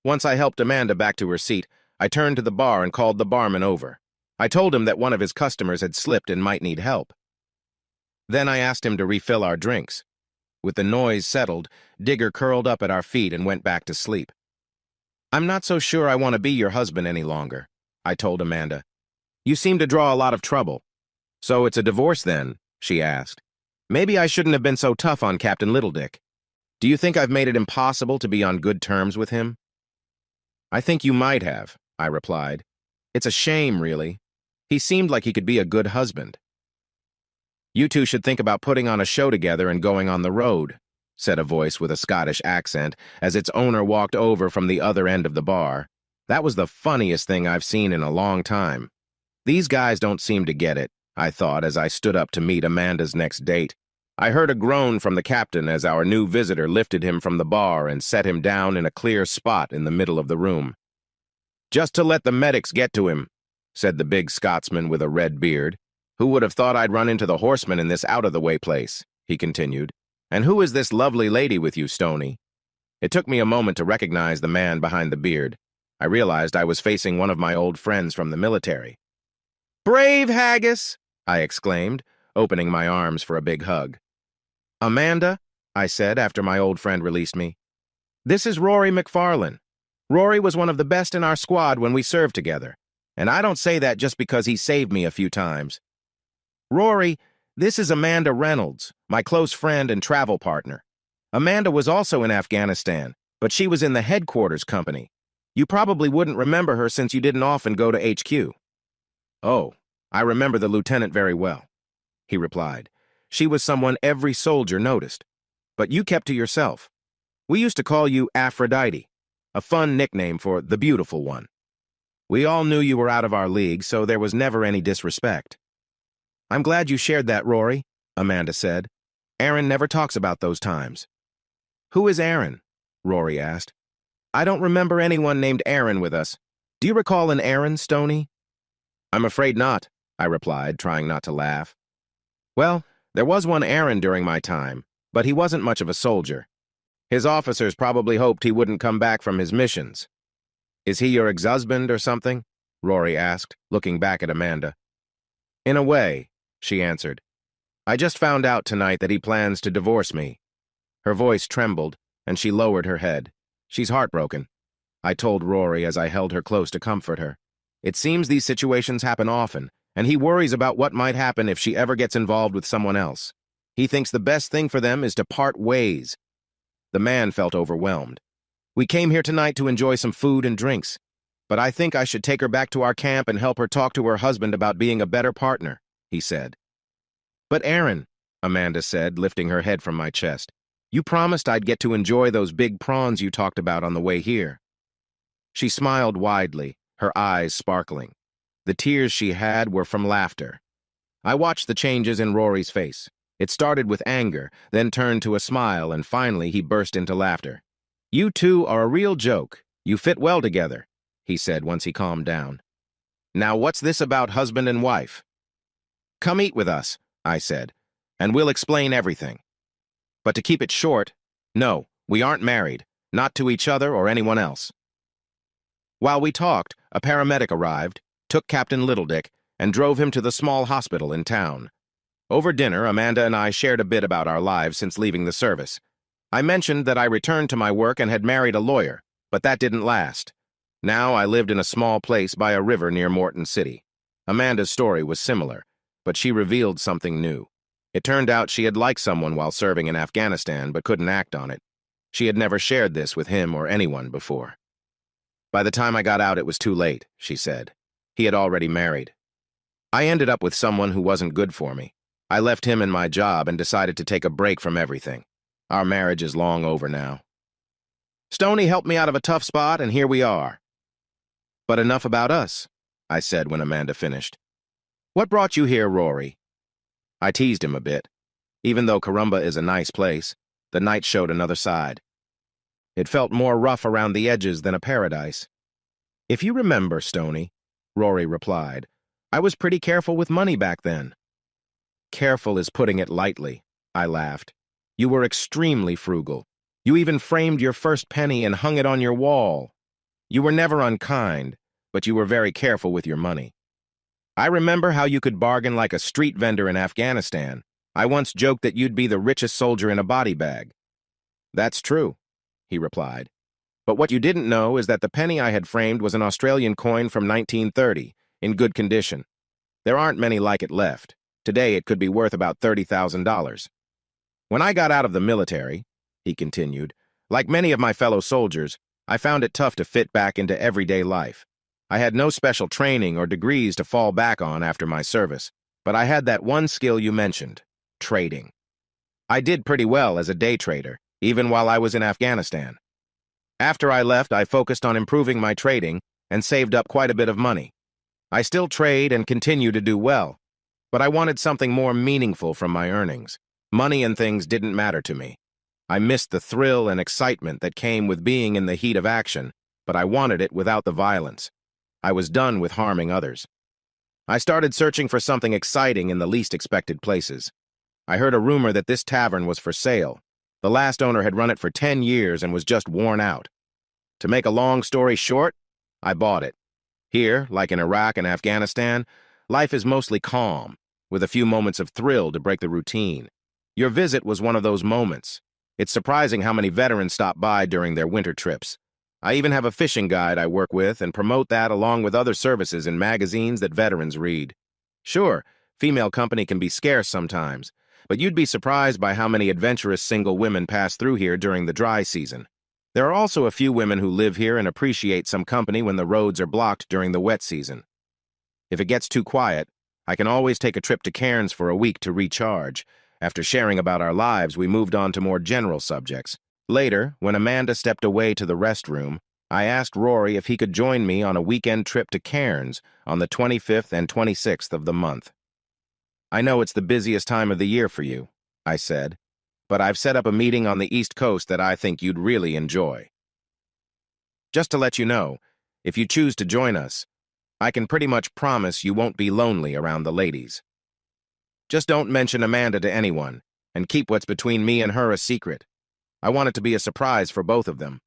Once I helped Amanda back to her seat, I turned to the bar and called the barman over. I told him that one of his customers had slipped and might need help. Then I asked him to refill our drinks. With the noise settled, Digger curled up at our feet and went back to sleep. I'm not so sure I want to be your husband any longer, I told Amanda. You seem to draw a lot of trouble. So it's a divorce then, she asked. Maybe I shouldn't have been so tough on Captain Littledick. Do you think I've made it impossible to be on good terms with him? I think you might have, I replied. It's a shame, really. He seemed like he could be a good husband. You two should think about putting on a show together and going on the road, said a voice with a Scottish accent as its owner walked over from the other end of the bar. That was the funniest thing I've seen in a long time. These guys don't seem to get it, I thought as I stood up to meet Amanda's next date. I heard a groan from the captain as our new visitor lifted him from the bar and set him down in a clear spot in the middle of the room. Just to let the medics get to him, said the big Scotsman with a red beard. Who would have thought I'd run into the horsemen in this out-of-the-way place, he continued. And who is this lovely lady with you, Stoney? It took me a moment to recognize the man behind the beard. I realized I was facing one of my old friends from the military. Brave Haggis, I exclaimed, opening my arms for a big hug. Amanda, I said after my old friend released me. This is Rory McFarlane. Rory was one of the best in our squad when we served together, and I don't say that just because he saved me a few times. Rory, this is Amanda Reynolds, my close friend and travel partner. Amanda was also in Afghanistan, but she was in the headquarters company. You probably wouldn't remember her since you didn't often go to HQ. Oh, I remember the lieutenant very well, he replied. She was someone every soldier noticed. But you kept to yourself. We used to call you Aphrodite, a fun nickname for the beautiful one. We all knew you were out of our league, so there was never any disrespect. I'm glad you shared that, Rory, Amanda said. Aaron never talks about those times. Who is Aaron? Rory asked. I don't remember anyone named Aaron with us. Do you recall an Aaron, Stoney? I'm afraid not, I replied, trying not to laugh. Well, there was one Aaron during my time, but he wasn't much of a soldier. His officers probably hoped he wouldn't come back from his missions. Is he your ex-husband or something? Rory asked, looking back at Amanda. In a way, she answered. I just found out tonight that he plans to divorce me. Her voice trembled, and she lowered her head. She's heartbroken, I told Rory as I held her close to comfort her. It seems these situations happen often, and he worries about what might happen if she ever gets involved with someone else. He thinks the best thing for them is to part ways. The man felt overwhelmed. We came here tonight to enjoy some food and drinks, but I think I should take her back to our camp and help her talk to her husband about being a better partner. he said. But Aaron, Amanda said, lifting her head from my chest, you promised I'd get to enjoy those big prawns you talked about on the way here. She smiled widely, her eyes sparkling. The tears she had were from laughter. I watched the changes in Rory's face. It started with anger, then turned to a smile, and finally he burst into laughter. You two are a real joke. You fit well together, he said once he calmed down. Now what's this about husband and wife? Come eat with us, I said, and we'll explain everything. But to keep it short, no, we aren't married, not to each other or anyone else. While we talked, a paramedic arrived, took Captain Littledick, and drove him to the small hospital in town. Over dinner, Amanda and I shared a bit about our lives since leaving the service. I mentioned that I returned to my work and had married a lawyer, but that didn't last. Now I lived in a small place by a river near Morton City. Amanda's story was similar, but she revealed something new. It turned out she had liked someone while serving in Afghanistan but couldn't act on it. She had never shared this with him or anyone before. By the time I got out, it was too late, she said. He had already married. I ended up with someone who wasn't good for me. I left him and my job and decided to take a break from everything. Our marriage is long over now. Stoney helped me out of a tough spot, and here we are. But enough about us, I said when Amanda finished. What brought you here, Rory? I teased him a bit. Even though Karumba is a nice place, the night showed another side. It felt more rough around the edges than a paradise. If you remember, Stoney, Rory replied, I was pretty careful with money back then. Careful is putting it lightly, I laughed. You were extremely frugal. You even framed your first penny and hung it on your wall. You were never unkind, but you were very careful with your money. I remember how you could bargain like a street vendor in Afghanistan. I once joked that you'd be the richest soldier in a body bag. That's true, he replied. But what you didn't know is that the penny I had framed was an Australian coin from 1930, in good condition. There aren't many like it left. Today it could be worth about $30,000. When I got out of the military, he continued, like many of my fellow soldiers, I found it tough to fit back into everyday life. I had no special training or degrees to fall back on after my service, but I had that one skill you mentioned, trading. I did pretty well as a day trader, even while I was in Afghanistan. After I left, I focused on improving my trading and saved up quite a bit of money. I still trade and continue to do well, but I wanted something more meaningful from my earnings. Money and things didn't matter to me. I missed the thrill and excitement that came with being in the heat of action, but I wanted it without the violence. I was done with harming others. I started searching for something exciting in the least expected places. I heard a rumor that this tavern was for sale. The last owner had run it for 10 years and was just worn out. To make a long story short, I bought it. Here, like in Iraq and Afghanistan, life is mostly calm, with a few moments of thrill to break the routine. Your visit was one of those moments. It's surprising how many veterans stop by during their winter trips. I even have a fishing guide I work with and promote that along with other services in magazines that veterans read. Sure, female company can be scarce sometimes, but you'd be surprised by how many adventurous single women pass through here during the dry season. There are also a few women who live here and appreciate some company when the roads are blocked during the wet season. If it gets too quiet, I can always take a trip to Cairns for a week to recharge. After sharing about our lives, we moved on to more general subjects. Later, when Amanda stepped away to the restroom, I asked Rory if he could join me on a weekend trip to Cairns on the 25th and 26th of the month. I know it's the busiest time of the year for you, I said, but I've set up a meeting on the East Coast that I think you'd really enjoy. Just to let you know, if you choose to join us, I can pretty much promise you won't be lonely around the ladies. Just don't mention Amanda to anyone, and keep what's between me and her a secret. I want it to be a surprise for both of them.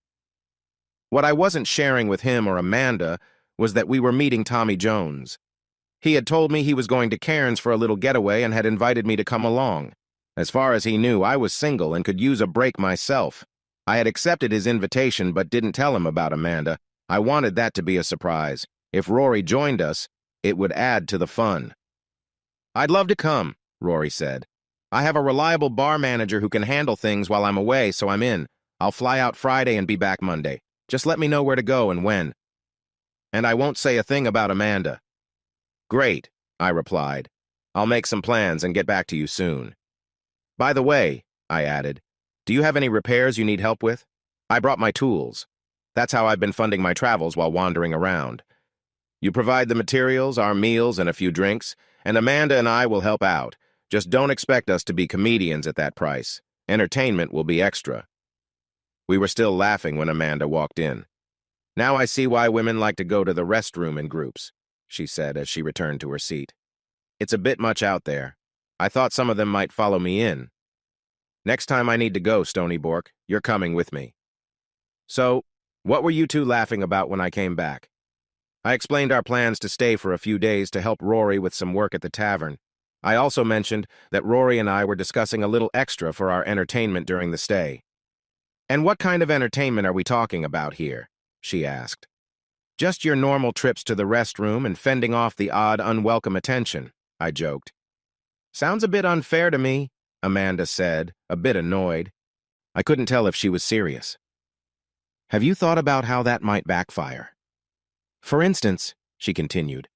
What I wasn't sharing with him or Amanda was that we were meeting Tommy Jones. He had told me he was going to Cairns for a little getaway and had invited me to come along. As far as he knew, I was single and could use a break myself. I had accepted his invitation but didn't tell him about Amanda. I wanted that to be a surprise. If Rory joined us, it would add to the fun. I'd love to come, Rory said. I have a reliable bar manager who can handle things while I'm away, so I'm in. I'll fly out Friday and be back Monday. Just let me know where to go and when. And I won't say a thing about Amanda. Great, I replied. I'll make some plans and get back to you soon. By the way, I added, do you have any repairs you need help with? I brought my tools. That's how I've been funding my travels while wandering around. You provide the materials, our meals, and a few drinks, and Amanda and I will help out. Just don't expect us to be comedians at that price. Entertainment will be extra. We were still laughing when Amanda walked in. Now I see why women like to go to the restroom in groups, she said as she returned to her seat. It's a bit much out there. I thought some of them might follow me in. Next time I need to go, Stony Bork, you're coming with me. So, what were you two laughing about when I came back? I explained our plans to stay for a few days to help Rory with some work at the tavern. I also mentioned that Rory and I were discussing a little extra for our entertainment during the stay. And what kind of entertainment are we talking about here? She asked. Just your normal trips to the restroom and fending off the odd, unwelcome attention, I joked. Sounds a bit unfair to me, Amanda said, a bit annoyed. I couldn't tell if she was serious. Have you thought about how that might backfire? For instance, she continued,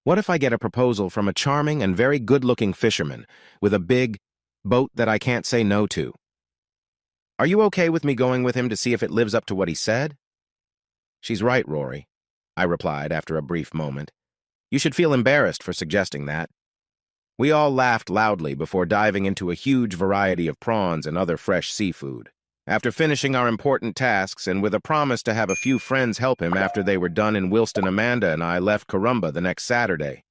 what if I get a proposal from a charming and very good-looking fisherman with a big boat that I can't say no to? Are you okay with me going with him to see if it lives up to what he said? She's right, Rory, I replied after a brief moment. You should feel embarrassed for suggesting that. We all laughed loudly before diving into a huge variety of prawns and other fresh seafood. After finishing our important tasks and with a promise to have a few friends help him after they were done in Wilston, Amanda and I left Corumba the next Saturday.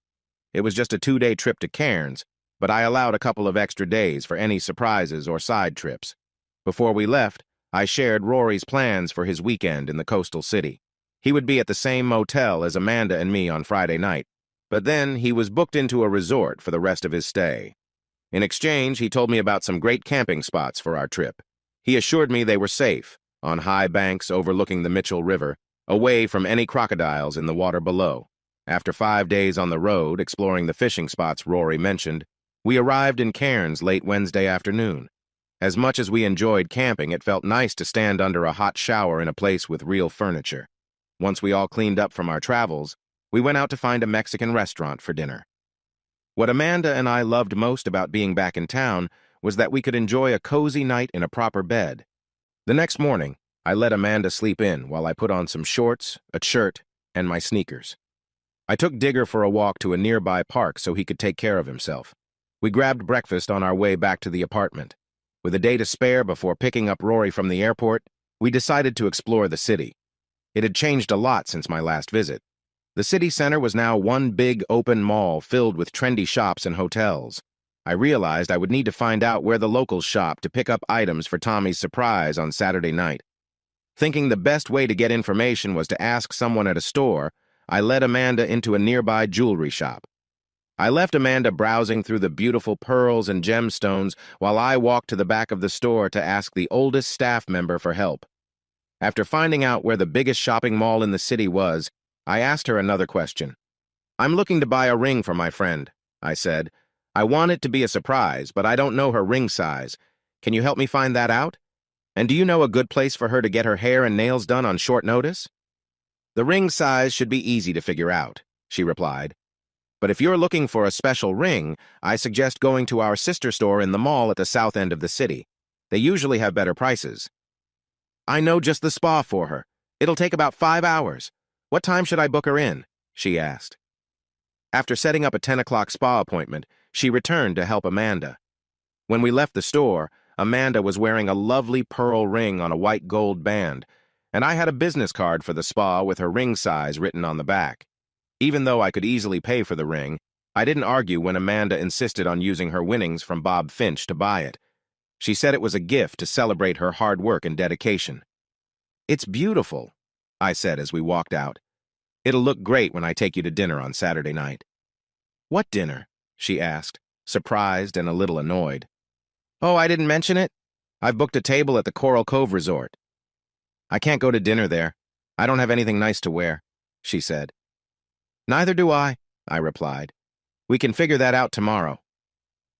It was just a 2-day trip to Cairns, but I allowed a couple of extra days for any surprises or side trips. Before we left, I shared Rory's plans for his weekend in the coastal city. He would be at the same motel as Amanda and me on Friday night, but then he was booked into a resort for the rest of his stay. In exchange, he told me about some great camping spots for our trip. He assured me they were safe, on high banks overlooking the Mitchell River, away from any crocodiles in the water below. After 5 days on the road, exploring the fishing spots Rory mentioned, we arrived in Cairns late Wednesday afternoon. As much as we enjoyed camping, it felt nice to stand under a hot shower in a place with real furniture. Once we all cleaned up from our travels, we went out to find a Mexican restaurant for dinner. What Amanda and I loved most about being back in town was that we could enjoy a cozy night in a proper bed. The next morning, I let Amanda sleep in while I put on some shorts, a shirt, and my sneakers. I took Digger for a walk to a nearby park so he could take care of himself. We grabbed breakfast on our way back to the apartment. With a day to spare before picking up Rory from the airport, we decided to explore the city. It had changed a lot since my last visit. The city center was now one big open mall filled with trendy shops and hotels. I realized I would need to find out where the locals shop to pick up items for Tommy's surprise on Saturday night. Thinking the best way to get information was to ask someone at a store, I led Amanda into a nearby jewelry shop. I left Amanda browsing through the beautiful pearls and gemstones while I walked to the back of the store to ask the oldest staff member for help. After finding out where the biggest shopping mall in the city was, I asked her another question. I'm looking to buy a ring for my friend, I said. I want it to be a surprise, but I don't know her ring size. Can you help me find that out? And do you know a good place for her to get her hair and nails done on short notice? The ring size should be easy to figure out, she replied. But if you're looking for a special ring, I suggest going to our sister store in the mall at the south end of the city. They usually have better prices. I know just the spa for her. It'll take about 5 hours. What time should I book her in? She asked. After setting up a 10 o'clock spa appointment, she returned to help Amanda. When we left the store, Amanda was wearing a lovely pearl ring on a white gold band, and I had a business card for the spa with her ring size written on the back. Even though I could easily pay for the ring, I didn't argue when Amanda insisted on using her winnings from Bob Finch to buy it. She said it was a gift to celebrate her hard work and dedication. It's beautiful, I said as we walked out. It'll look great when I take you to dinner on Saturday night. What dinner? She asked, surprised and a little annoyed. Oh, I didn't mention it? I've booked a table at the Coral Cove Resort. I can't go to dinner there. I don't have anything nice to wear, she said. Neither do I replied. We can figure that out tomorrow.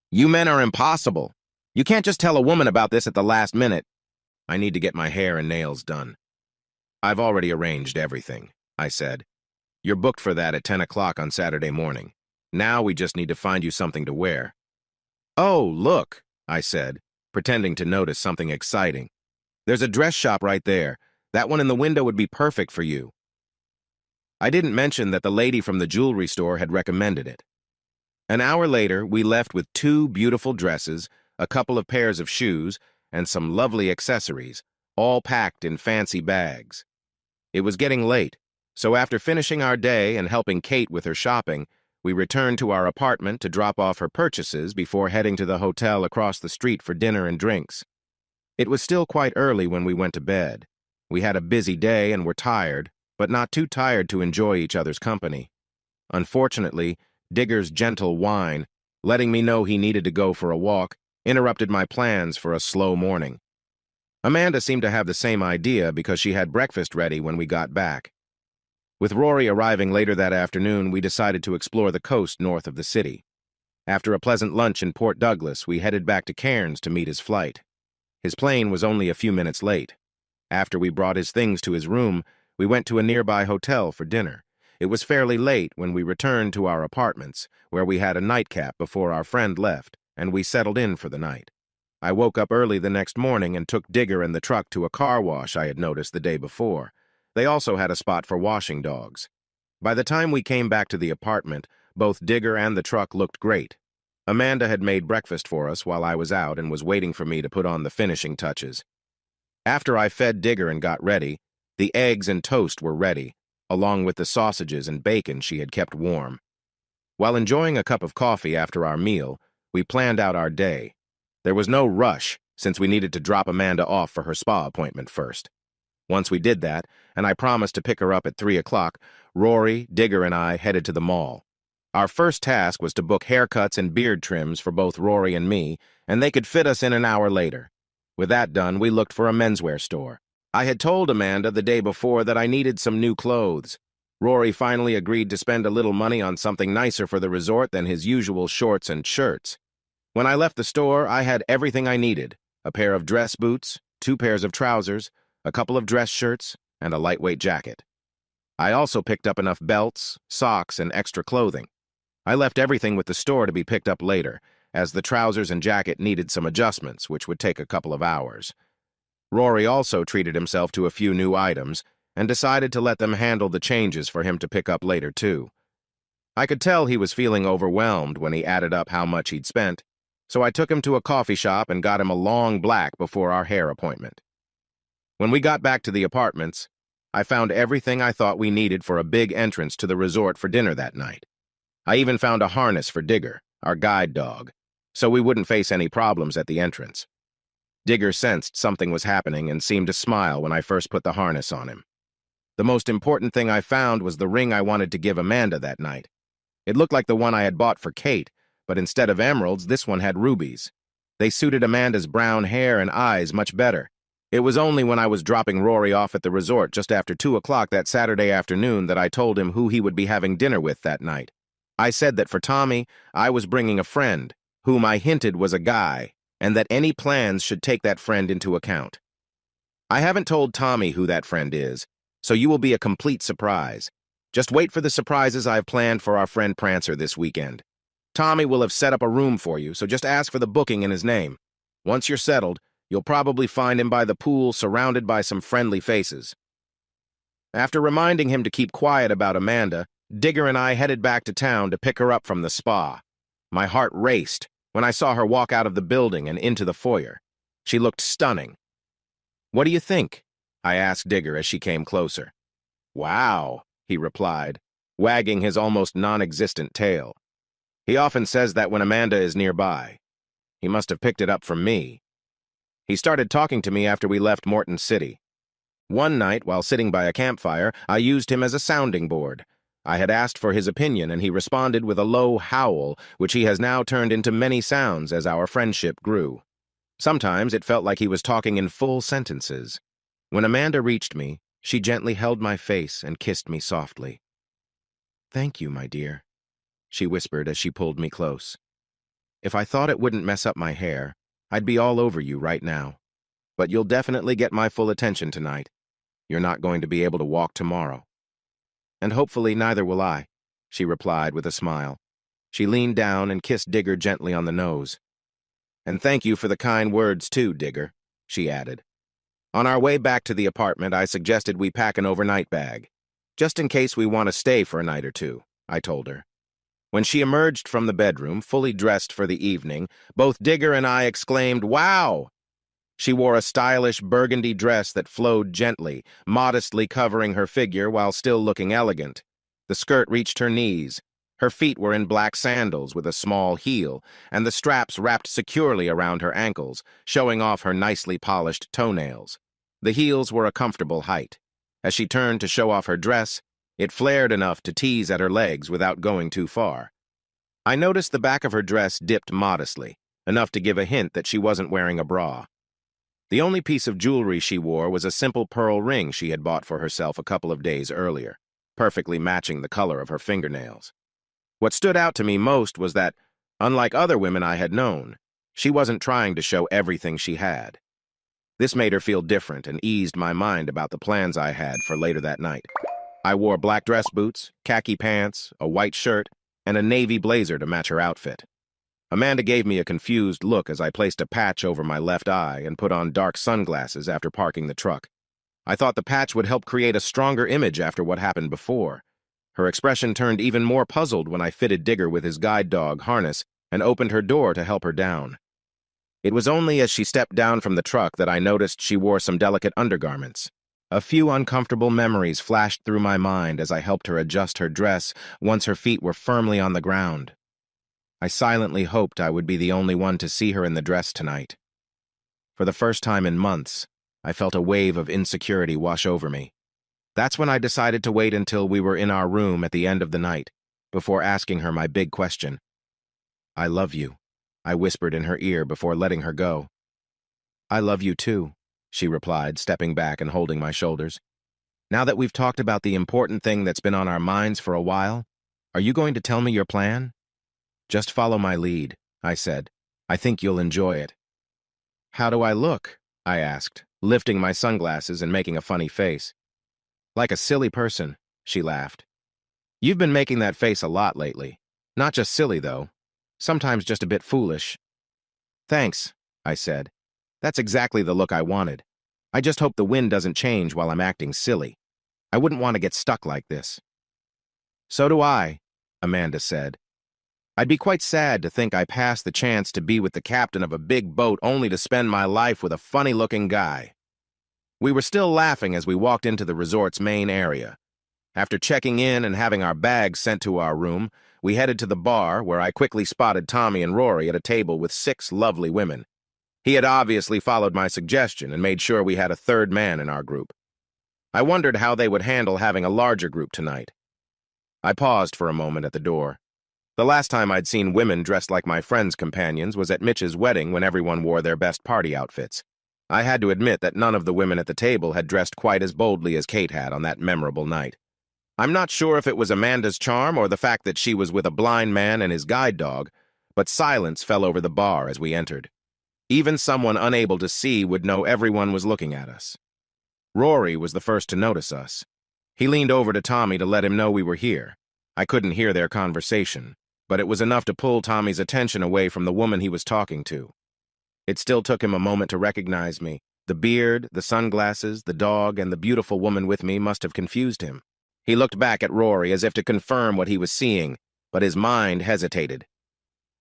You men are impossible. You can't just tell a woman about this at the last minute. I need to get my hair and nails done. I've already arranged everything, I said. You're booked for that at 10 o'clock on Saturday morning. Now we just need to find you something to wear." "Oh, look," I said, pretending to notice something exciting. "There's a dress shop right there. That one in the window would be perfect for you." I didn't mention that the lady from the jewelry store had recommended it. An hour later, we left with 2 beautiful dresses, a couple of pairs of shoes, and some lovely accessories, all packed in fancy bags. It was getting late, so after finishing our day and helping Kate with her shopping, we returned to our apartment to drop off her purchases before heading to the hotel across the street for dinner and drinks. It was still quite early when we went to bed. We had a busy day and were tired, but not too tired to enjoy each other's company. Unfortunately, Digger's gentle whine, letting me know he needed to go for a walk, interrupted my plans for a slow morning. Amanda seemed to have the same idea because she had breakfast ready when we got back. With Rory arriving later that afternoon, we decided to explore the coast north of the city. After a pleasant lunch in Port Douglas, we headed back to Cairns to meet his flight. His plane was only a few minutes late. After we brought his things to his room, we went to a nearby hotel for dinner. It was fairly late when we returned to our apartments, where we had a nightcap before our friend left, and we settled in for the night. I woke up early the next morning and took Digger and the truck to a car wash I had noticed the day before. They also had a spot for washing dogs. By the time we came back to the apartment, both Digger and the truck looked great. Amanda had made breakfast for us while I was out and was waiting for me to put on the finishing touches. After I fed Digger and got ready, the eggs and toast were ready, along with the sausages and bacon she had kept warm. While enjoying a cup of coffee after our meal, we planned out our day. There was no rush, since we needed to drop Amanda off for her spa appointment first. Once we did that, and I promised to pick her up at 3 o'clock, Rory, Digger, and I headed to the mall. Our first task was to book haircuts and beard trims for both Rory and me, and they could fit us in an hour later. With that done, we looked for a menswear store. I had told Amanda the day before that I needed some new clothes. Rory finally agreed to spend a little money on something nicer for the resort than his usual shorts and shirts. When I left the store, I had everything I needed: a pair of dress boots, 2 pairs of trousers, a couple of dress shirts, and a lightweight jacket. I also picked up enough belts, socks, and extra clothing. I left everything with the store to be picked up later, as the trousers and jacket needed some adjustments, which would take a couple of hours. Rory also treated himself to a few new items and decided to let them handle the changes for him to pick up later, too. I could tell he was feeling overwhelmed when he added up how much he'd spent, so I took him to a coffee shop and got him a long black before our hair appointment. When we got back to the apartments, I found everything I thought we needed for a big entrance to the resort for dinner that night. I even found a harness for Digger, our guide dog, so we wouldn't face any problems at the entrance. Digger sensed something was happening and seemed to smile when I first put the harness on him. The most important thing I found was the ring I wanted to give Amanda that night. It looked like the one I had bought for Kate, but instead of emeralds, this one had rubies. They suited Amanda's brown hair and eyes much better. It was only when I was dropping Rory off at the resort just after 2 o'clock that Saturday afternoon that I told him who he would be having dinner with that night. I said that for Tommy, I was bringing a friend, whom I hinted was a guy, and that any plans should take that friend into account. I haven't told Tommy who that friend is, so you will be a complete surprise. Just wait for the surprises I've planned for our friend Prancer this weekend. Tommy will have set up a room for you, so just ask for the booking in his name. Once you're settled, you'll probably find him by the pool surrounded by some friendly faces. After reminding him to keep quiet about Amanda, Digger and I headed back to town to pick her up from the spa. My heart raced when I saw her walk out of the building and into the foyer. She looked stunning. "What do you think?" I asked Digger as she came closer. "Wow," he replied, wagging his almost non-existent tail. He often says that when Amanda is nearby. He must have picked it up from me. He started talking to me after we left Morton City. One night, while sitting by a campfire, I used him as a sounding board. I had asked for his opinion, and he responded with a low howl, which he has now turned into many sounds as our friendship grew. Sometimes it felt like he was talking in full sentences. When Amanda reached me, she gently held my face and kissed me softly. "Thank you, my dear," she whispered as she pulled me close. "If I thought it wouldn't mess up my hair, I'd be all over you right now. But you'll definitely get my full attention tonight. You're not going to be able to walk tomorrow." "And hopefully neither will I," she replied with a smile. She leaned down and kissed Digger gently on the nose. "And thank you for the kind words, too, Digger," she added. On our way back to the apartment, I suggested we pack an overnight bag. "Just in case we want to stay for a night or two," I told her. When she emerged from the bedroom, fully dressed for the evening, both Digger and I exclaimed, "Wow!" She wore a stylish burgundy dress that flowed gently, modestly covering her figure while still looking elegant. The skirt reached her knees. Her feet were in black sandals with a small heel, and the straps wrapped securely around her ankles, showing off her nicely polished toenails. The heels were a comfortable height. As she turned to show off her dress, it flared enough to tease at her legs without going too far. I noticed the back of her dress dipped modestly, enough to give a hint that she wasn't wearing a bra. The only piece of jewelry she wore was a simple pearl ring she had bought for herself a couple of days earlier, perfectly matching the color of her fingernails. What stood out to me most was that, unlike other women I had known, she wasn't trying to show everything she had. This made her feel different and eased my mind about the plans I had for later that night. I wore black dress boots, khaki pants, a white shirt, and a navy blazer to match her outfit. Amanda gave me a confused look as I placed a patch over my left eye and put on dark sunglasses after parking the truck. I thought the patch would help create a stronger image after what happened before. Her expression turned even more puzzled when I fitted Digger with his guide dog harness and opened her door to help her down. It was only as she stepped down from the truck that I noticed she wore some delicate undergarments. A few uncomfortable memories flashed through my mind as I helped her adjust her dress once her feet were firmly on the ground. I silently hoped I would be the only one to see her in the dress tonight. For the first time in months, I felt a wave of insecurity wash over me. That's when I decided to wait until we were in our room at the end of the night, before asking her my big question. "I love you," I whispered in her ear before letting her go. "I love you too," she replied, stepping back and holding my shoulders. "Now that we've talked about the important thing that's been on our minds for a while, are you going to tell me your plan?" "Just follow my lead," I said. "I think you'll enjoy it." "How do I look?" I asked, lifting my sunglasses and making a funny face. "Like a silly person," she laughed. "You've been making that face a lot lately. Not just silly, though. Sometimes just a bit foolish." "Thanks," I said. "That's exactly the look I wanted. I just hope the wind doesn't change while I'm acting silly. I wouldn't want to get stuck like this." "So do I," Amanda said. "I'd be quite sad to think I passed the chance to be with the captain of a big boat only to spend my life with a funny-looking guy." We were still laughing as we walked into the resort's main area. After checking in and having our bags sent to our room, we headed to the bar, where I quickly spotted Tommy and Rory at a table with 6 lovely women. He had obviously followed my suggestion and made sure we had a third man in our group. I wondered how they would handle having a larger group tonight. I paused for a moment at the door. The last time I'd seen women dressed like my friends' companions was at Mitch's wedding when everyone wore their best party outfits. I had to admit that none of the women at the table had dressed quite as boldly as Kate had on that memorable night. I'm not sure if it was Amanda's charm or the fact that she was with a blind man and his guide dog, but silence fell over the bar as we entered. Even someone unable to see would know everyone was looking at us. Rory was the first to notice us. He leaned over to Tommy to let him know we were here. I couldn't hear their conversation, but it was enough to pull Tommy's attention away from the woman he was talking to. It still took him a moment to recognize me. The beard, the sunglasses, the dog, and the beautiful woman with me must have confused him. He looked back at Rory as if to confirm what he was seeing, but his mind hesitated.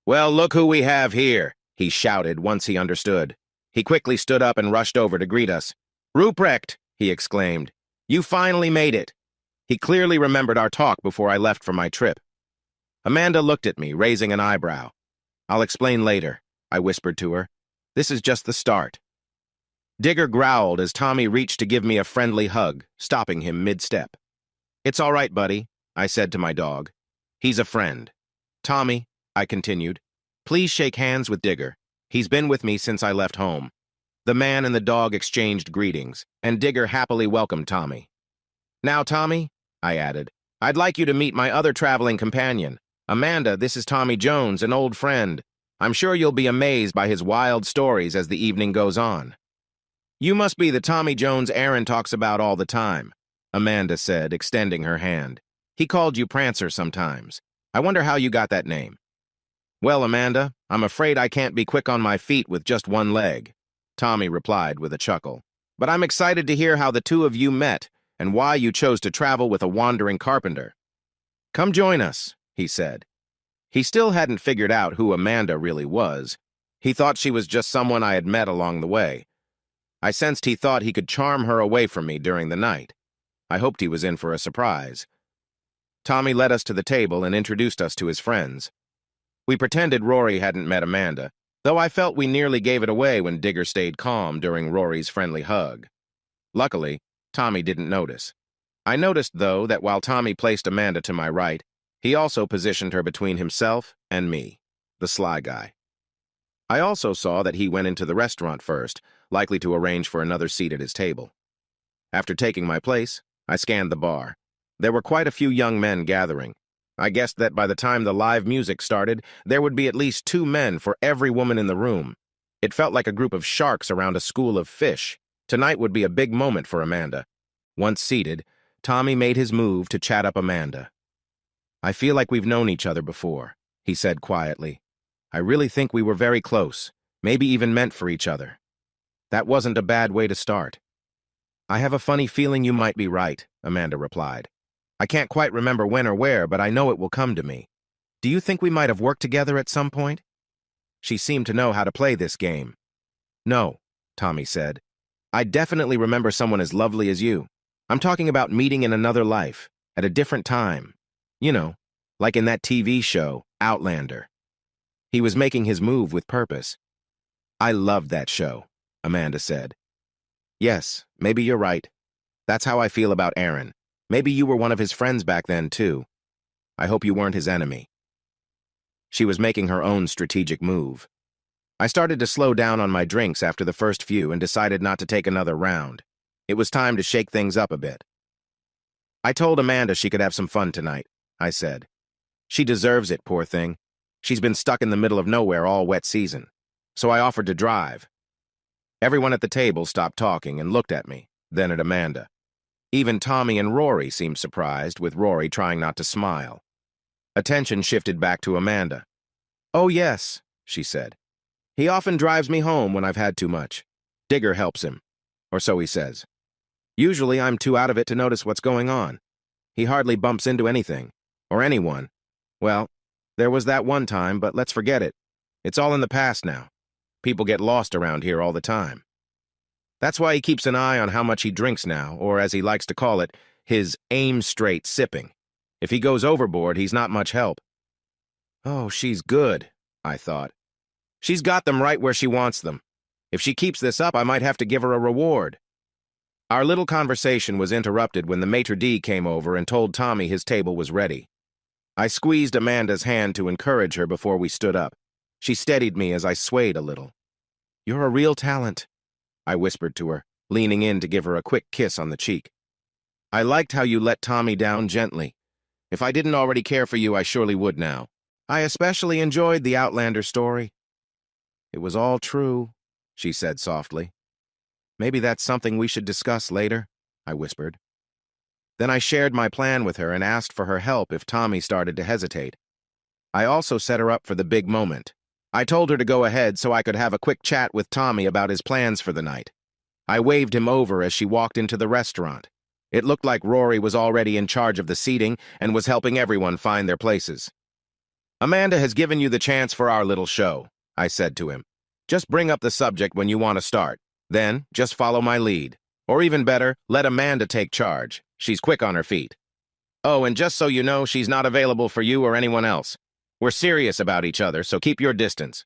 "Well, look who we have here," he shouted once he understood. He quickly stood up and rushed over to greet us. "Ruprecht," he exclaimed, "you finally made it." He clearly remembered our talk before I left for my trip. Amanda looked at me, raising an eyebrow. "I'll explain later," I whispered to her. "This is just the start." Digger growled as Tommy reached to give me a friendly hug, stopping him mid-step. "It's all right, buddy," I said to my dog. "He's a friend. Tommy," I continued, "please shake hands with Digger. He's been with me since I left home." The man and the dog exchanged greetings, and Digger happily welcomed Tommy. "Now, Tommy," I added, "I'd like you to meet my other traveling companion. Amanda, this is Tommy Jones, an old friend. I'm sure you'll be amazed by his wild stories as the evening goes on." "You must be the Tommy Jones Aaron talks about all the time," Amanda said, extending her hand. "He called you Prancer sometimes. I wonder how you got that name." Well, Amanda, I'm afraid I can't be quick on my feet with just one leg, Tommy replied with a chuckle. But I'm excited to hear how the two of you met and why you chose to travel with a wandering carpenter. Come join us, he said. He still hadn't figured out who Amanda really was. He thought she was just someone I had met along the way. I sensed he thought he could charm her away from me during the night. I hoped he was in for a surprise. Tommy led us to the table and introduced us to his friends. We pretended Rory hadn't met Amanda, though I felt we nearly gave it away when Digger stayed calm during Rory's friendly hug. Luckily, Tommy didn't notice. I noticed, though, that while Tommy placed Amanda to my right, he also positioned her between himself and me, the sly guy. I also saw that he went into the restaurant first, likely to arrange for another seat at his table. After taking my place, I scanned the bar. There were quite a few young men gathering. I guessed that by the time the live music started, there would be at least 2 men for every woman in the room. It felt like a group of sharks around a school of fish. Tonight would be a big moment for Amanda. Once seated, Tommy made his move to chat up Amanda. I feel like we've known each other before, he said quietly. I really think we were very close, maybe even meant for each other. That wasn't a bad way to start. I have a funny feeling you might be right, Amanda replied. I can't quite remember when or where, but I know it will come to me. Do you think we might have worked together at some point? She seemed to know how to play this game. No, Tommy said. I definitely remember someone as lovely as you. I'm talking about meeting in another life, at a different time. You know, like in that TV show, Outlander. He was making his move with purpose. I loved that show, Amanda said. Yes, maybe you're right. That's how I feel about Aaron. Maybe you were one of his friends back then, too. I hope you weren't his enemy. She was making her own strategic move. I started to slow down on my drinks after the first few and decided not to take another round. It was time to shake things up a bit. I told Amanda she could have some fun tonight, I said. She deserves it, poor thing. She's been stuck in the middle of nowhere all wet season. So I offered to drive. Everyone at the table stopped talking and looked at me, then at Amanda. Even Tommy and Rory seemed surprised, with Rory trying not to smile. Attention shifted back to Amanda. Oh, yes, she said. He often drives me home when I've had too much. Digger helps him, or so he says. Usually I'm too out of it to notice what's going on. He hardly bumps into anything, or anyone. Well, there was that one time, but let's forget it. It's all in the past now. People get lost around here all the time. That's why he keeps an eye on how much he drinks now, or as he likes to call it, his aim-straight sipping. If he goes overboard, he's not much help. Oh, she's good, I thought. She's got them right where she wants them. If she keeps this up, I might have to give her a reward. Our little conversation was interrupted when the maitre d' came over and told Tommy his table was ready. I squeezed Amanda's hand to encourage her before we stood up. She steadied me as I swayed a little. You're a real talent, I whispered to her, leaning in to give her a quick kiss on the cheek. I liked how you let Tommy down gently. If I didn't already care for you, I surely would now. I especially enjoyed the Outlander story. It was all true, she said softly. Maybe that's something we should discuss later, I whispered. Then I shared my plan with her and asked for her help if Tommy started to hesitate. I also set her up for the big moment. I told her to go ahead so I could have a quick chat with Tommy about his plans for the night. I waved him over as she walked into the restaurant. It looked like Rory was already in charge of the seating and was helping everyone find their places. Amanda has given you the chance for our little show, I said to him. Just bring up the subject when you want to start. Then, just follow my lead. Or even better, let Amanda take charge. She's quick on her feet. Oh, and just so you know, she's not available for you or anyone else. We're serious about each other, so keep your distance.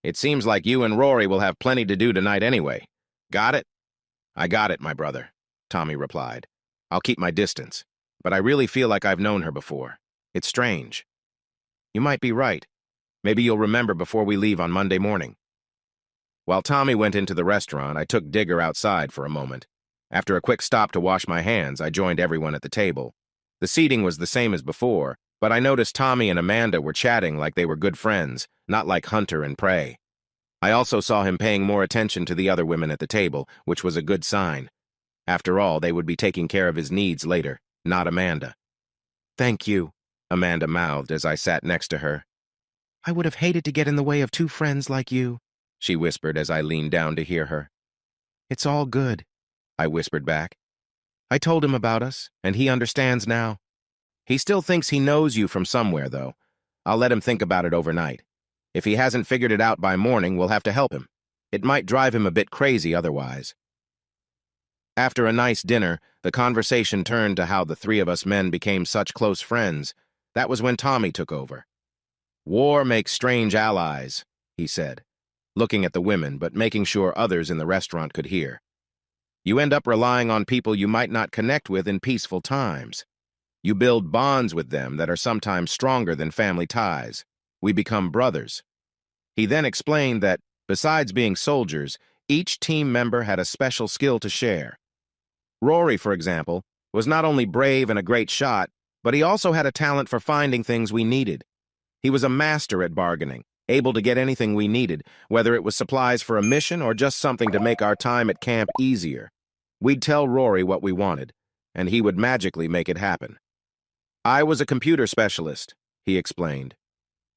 It seems like you and Rory will have plenty to do tonight anyway. Got it? I got it, my brother, Tommy replied. I'll keep my distance, but I really feel like I've known her before. It's strange. You might be right. Maybe you'll remember before we leave on Monday morning. While Tommy went into the restaurant, I took Digger outside for a moment. After a quick stop to wash my hands, I joined everyone at the table. The seating was the same as before, but I noticed Tommy and Amanda were chatting like they were good friends, not like hunter and prey. I also saw him paying more attention to the other women at the table, which was a good sign. After all, they would be taking care of his needs later, not Amanda. Thank you, Amanda mouthed as I sat next to her. I would have hated to get in the way of two friends like you, she whispered as I leaned down to hear her. It's all good, I whispered back. I told him about us, and he understands now. He still thinks he knows you from somewhere, though. I'll let him think about it overnight. If he hasn't figured it out by morning, we'll have to help him. It might drive him a bit crazy otherwise. After a nice dinner, the conversation turned to how the three of us men became such close friends. That was when Tommy took over. War makes strange allies, he said, looking at the women but making sure others in the restaurant could hear. You end up relying on people you might not connect with in peaceful times. You build bonds with them that are sometimes stronger than family ties. We become brothers. He then explained that, besides being soldiers, each team member had a special skill to share. Rory, for example, was not only brave and a great shot, but he also had a talent for finding things we needed. He was a master at bargaining, able to get anything we needed, whether it was supplies for a mission or just something to make our time at camp easier. We'd tell Rory what we wanted, and he would magically make it happen. I was a computer specialist, he explained.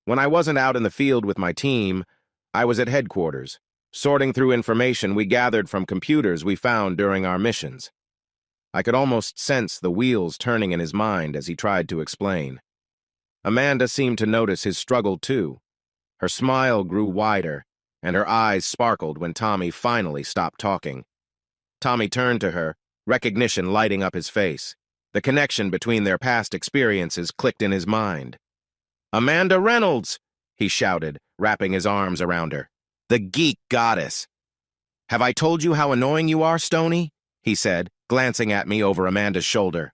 When I wasn't out in the field with my team, I was at headquarters, sorting through information we gathered from computers we found during our missions. I could almost sense the wheels turning in his mind as he tried to explain. Amanda seemed to notice his struggle too. Her smile grew wider, and her eyes sparkled when Tommy finally stopped talking. Tommy turned to her, recognition lighting up his face. The connection between their past experiences clicked in his mind. "Amanda Reynolds!" he shouted, wrapping his arms around her. "The geek goddess!" "Have I told you how annoying you are, Stoney?" he said, glancing at me over Amanda's shoulder.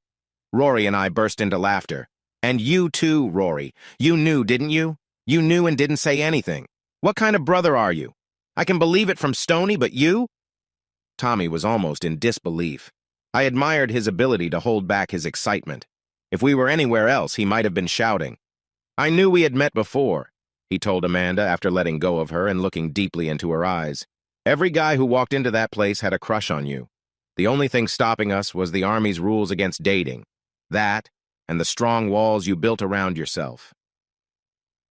Rory and I burst into laughter. "And you too, Rory. You knew, didn't you? You knew and didn't say anything. What kind of brother are you? I can believe it from Stoney, but you?" Tommy was almost in disbelief. I admired his ability to hold back his excitement. If we were anywhere else, he might have been shouting. "I knew we had met before," he told Amanda after letting go of her and looking deeply into her eyes. "Every guy who walked into that place had a crush on you. The only thing stopping us was the Army's rules against dating. That, and the strong walls you built around yourself.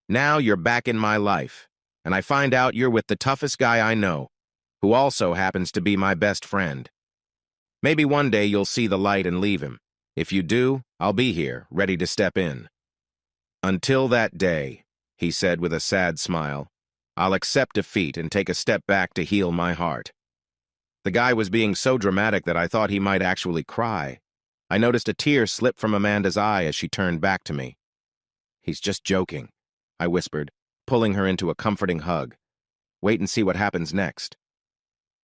Now you're back in my life, and I find out you're with the toughest guy I know, who also happens to be my best friend. Maybe one day you'll see the light and leave him. If you do, I'll be here, ready to step in. Until that day," he said with a sad smile, "I'll accept defeat and take a step back to heal my heart." The guy was being so dramatic that I thought he might actually cry. I noticed a tear slip from Amanda's eye as she turned back to me. "He's just joking," I whispered, pulling her into a comforting hug. "Wait and see what happens next."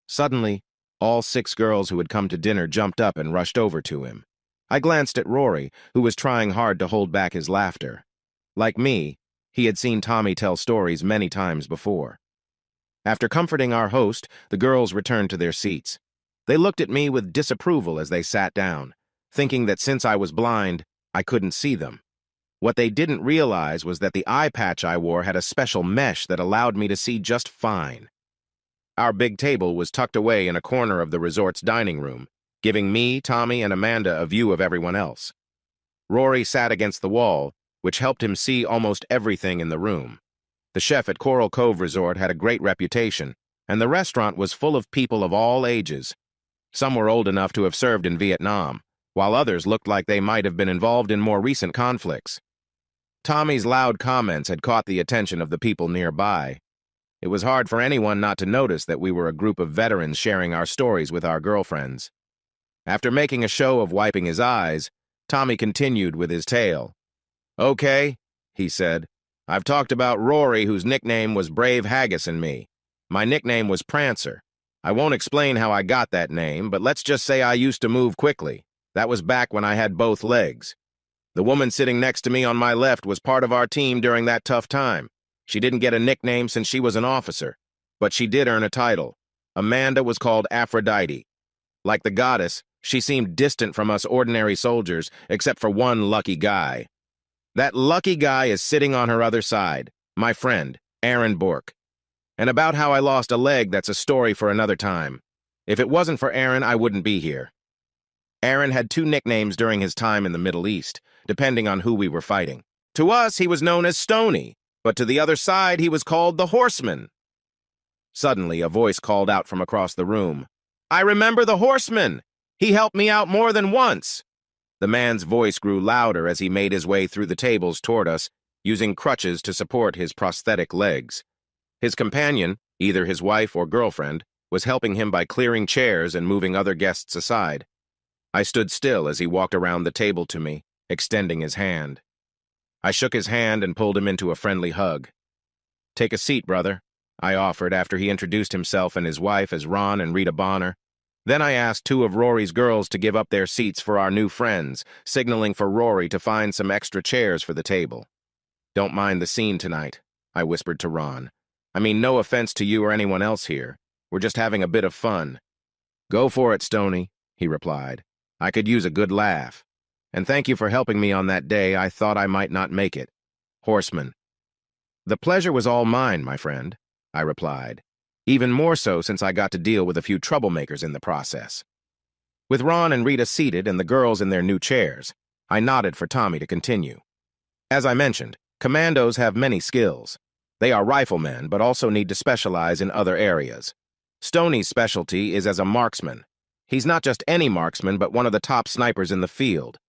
Suddenly, all 6 girls who had come to dinner jumped up and rushed over to him. I glanced at Rory, who was trying hard to hold back his laughter. Like me, he had seen Tommy tell stories many times before. After comforting our host, the girls returned to their seats. They looked at me with disapproval as they sat down, thinking that since I was blind, I couldn't see them. What they didn't realize was that the eye patch I wore had a special mesh that allowed me to see just fine. Our big table was tucked away in a corner of the resort's dining room, giving me, Tommy, and Amanda a view of everyone else. Rory sat against the wall, which helped him see almost everything in the room. The chef at Coral Cove Resort had a great reputation, and the restaurant was full of people of all ages. Some were old enough to have served in Vietnam, while others looked like they might have been involved in more recent conflicts. Tommy's loud comments had caught the attention of the people nearby. It was hard for anyone not to notice that we were a group of veterans sharing our stories with our girlfriends. After making a show of wiping his eyes, Tommy continued with his tale. "Okay," he said, "I've talked about Rory, whose nickname was Brave Haggis, and me. My nickname was Prancer. I won't explain how I got that name, but let's just say I used to move quickly. That was back when I had both legs. The woman sitting next to me on my left was part of our team during that tough time. She didn't get a nickname since she was an officer, but she did earn a title. Amanda was called Aphrodite. Like the goddess, she seemed distant from us ordinary soldiers, except for one lucky guy. That lucky guy is sitting on her other side, my friend, Aaron Bork. And about how I lost a leg, that's a story for another time. If it wasn't for Aaron, I wouldn't be here. Aaron had 2 nicknames during his time in the Middle East, depending on who we were fighting. To us, he was known as Stoney. but to the other side he was called the Horseman. Suddenly, a voice called out from across the room, "I remember the Horseman! He helped me out more than once!" The man's voice grew louder as he made his way through the tables toward us, using crutches to support his prosthetic legs. His companion, either his wife or girlfriend, was helping him by clearing chairs and moving other guests aside. I stood still as he walked around the table to me, extending his hand. I shook his hand and pulled him into a friendly hug. "Take a seat, brother," I offered after he introduced himself and his wife as Ron and Rita Bonner. Then I asked two of Rory's girls to give up their seats for our new friends, signaling for Rory to find some extra chairs for the table. "Don't mind the scene tonight," I whispered to Ron. "I mean, no offense to you or anyone else here. We're just having a bit of fun." "Go for it, Stoney," he replied. "I could use a good laugh. And thank you for helping me on that day I thought I might not make it. Horseman." "The pleasure was all mine, my friend," I replied. Even more so since I got to deal with a few troublemakers in the process. With Ron and Rita seated and the girls in their new chairs, I nodded for Tommy to continue. As I mentioned, commandos have many skills. They are riflemen, but also need to specialize in other areas. Stoney's specialty is as a marksman. He's not just any marksman, but one of the top snipers in the field.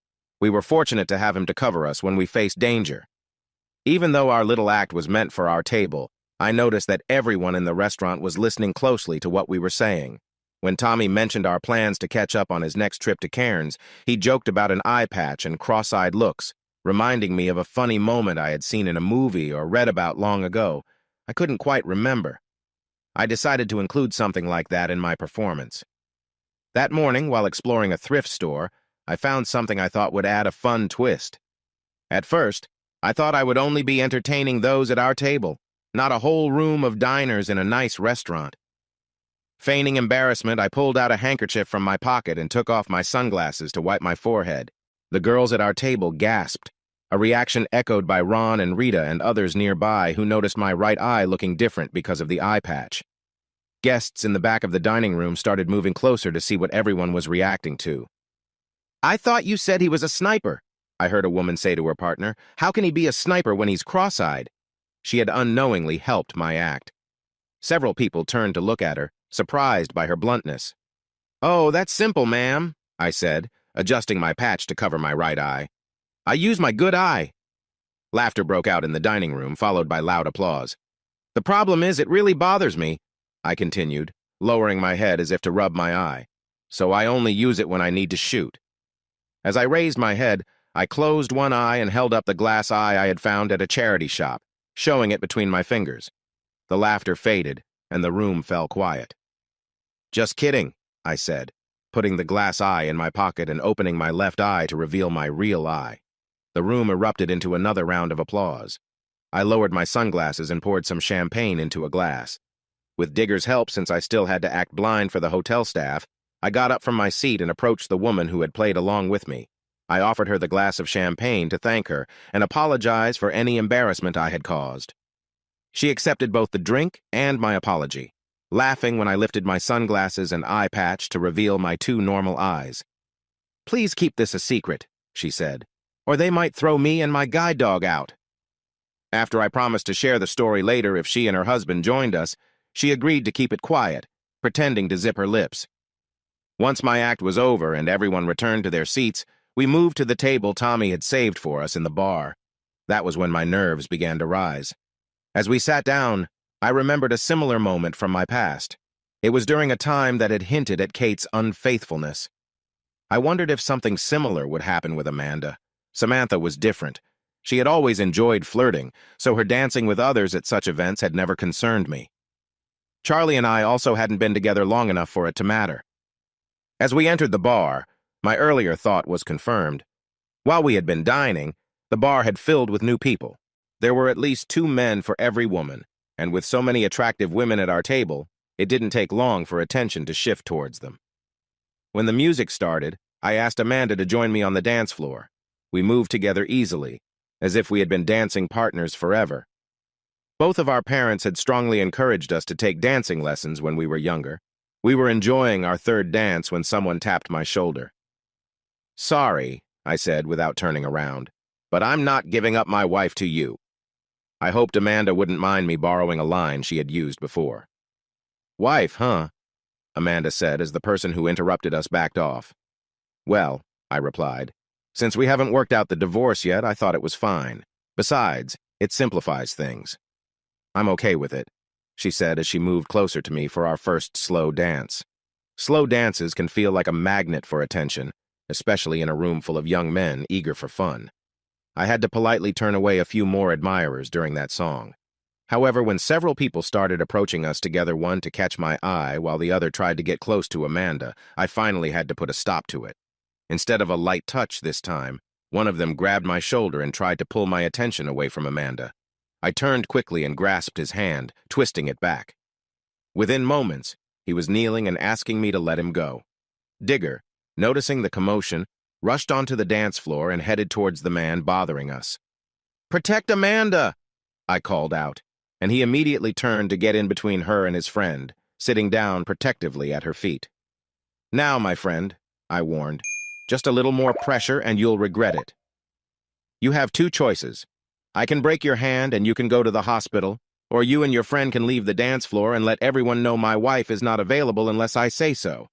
We were fortunate to have him to cover us when we faced danger. Even though our little act was meant for our table, I noticed that everyone in the restaurant was listening closely to what we were saying. When Tommy mentioned our plans to catch up on his next trip to Cairns, he joked about an eye patch and cross-eyed looks, reminding me of a funny moment I had seen in a movie or read about long ago. I couldn't quite remember. I decided to include something like that in my performance. That morning, while exploring a thrift store, I found something I thought would add a fun twist. At first, I thought I would only be entertaining those at our table, not a whole room of diners in a nice restaurant. Feigning embarrassment, I pulled out a handkerchief from my pocket and took off my sunglasses to wipe my forehead. The girls at our table gasped, a reaction echoed by Ron and Rita and others nearby who noticed my right eye looking different because of the eye patch. Guests in the back of the dining room started moving closer to see what everyone was reacting to. "I thought you said he was a sniper," I heard a woman say to her partner. "How can he be a sniper when he's cross-eyed?" She had unknowingly helped my act. Several people turned to look at her, surprised by her bluntness. "Oh, that's simple, ma'am," I said, adjusting my patch to cover my right eye. "I use my good eye." Laughter broke out in the dining room, followed by loud applause. "The problem is, it really bothers me," I continued, lowering my head as if to rub my eye. "So I only use it when I need to shoot." As I raised my head, I closed one eye and held up the glass eye I had found at a charity shop, showing it between my fingers. The laughter faded, and the room fell quiet. "Just kidding," I said, putting the glass eye in my pocket and opening my left eye to reveal my real eye. The room erupted into another round of applause. I lowered my sunglasses and poured some champagne into a glass. With Digger's help, since I still had to act blind for the hotel staff, I got up from my seat and approached the woman who had played along with me. I offered her the glass of champagne to thank her and apologize for any embarrassment I had caused. She accepted both the drink and my apology, laughing when I lifted my sunglasses and eye patch to reveal my two normal eyes. "Please keep this a secret," she said, "or they might throw me and my guide dog out." After I promised to share the story later if she and her husband joined us, she agreed to keep it quiet, pretending to zip her lips. Once my act was over and everyone returned to their seats, we moved to the table Tommy had saved for us in the bar. That was when my nerves began to rise. As we sat down, I remembered a similar moment from my past. It was during a time that had hinted at Kate's unfaithfulness. I wondered if something similar would happen with Amanda. Samantha was different. She had always enjoyed flirting, so her dancing with others at such events had never concerned me. Charlie and I also hadn't been together long enough for it to matter. As we entered the bar, my earlier thought was confirmed. While we had been dining, the bar had filled with new people. There were at least 2 men for every woman, and with so many attractive women at our table, it didn't take long for attention to shift towards them. When the music started, I asked Amanda to join me on the dance floor. We moved together easily, as if we had been dancing partners forever. Both of our parents had strongly encouraged us to take dancing lessons when we were younger. We were enjoying our third dance when someone tapped my shoulder. "Sorry," I said without turning around, "but I'm not giving up my wife to you." I hoped Amanda wouldn't mind me borrowing a line she had used before. "Wife, huh?" Amanda said as the person who interrupted us backed off. "Well," I replied, "since we haven't worked out the divorce yet, I thought it was fine. Besides, it simplifies things." "I'm okay with it," she said as she moved closer to me for our first slow dance. Slow dances can feel like a magnet for attention, especially in a room full of young men eager for fun. I had to politely turn away a few more admirers during that song. However, when several people started approaching us together, one to catch my eye while the other tried to get close to Amanda, I finally had to put a stop to it. Instead of a light touch this time, one of them grabbed my shoulder and tried to pull my attention away from Amanda. I turned quickly and grasped his hand, twisting it back. Within moments, he was kneeling and asking me to let him go. Digger, noticing the commotion, rushed onto the dance floor and headed towards the man bothering us. "Protect Amanda!" I called out, and he immediately turned to get in between her and his friend, sitting down protectively at her feet. "Now, my friend," I warned, "just a little more pressure and you'll regret it. You have two choices. I can break your hand and you can go to the hospital, or you and your friend can leave the dance floor and let everyone know my wife is not available unless I say so.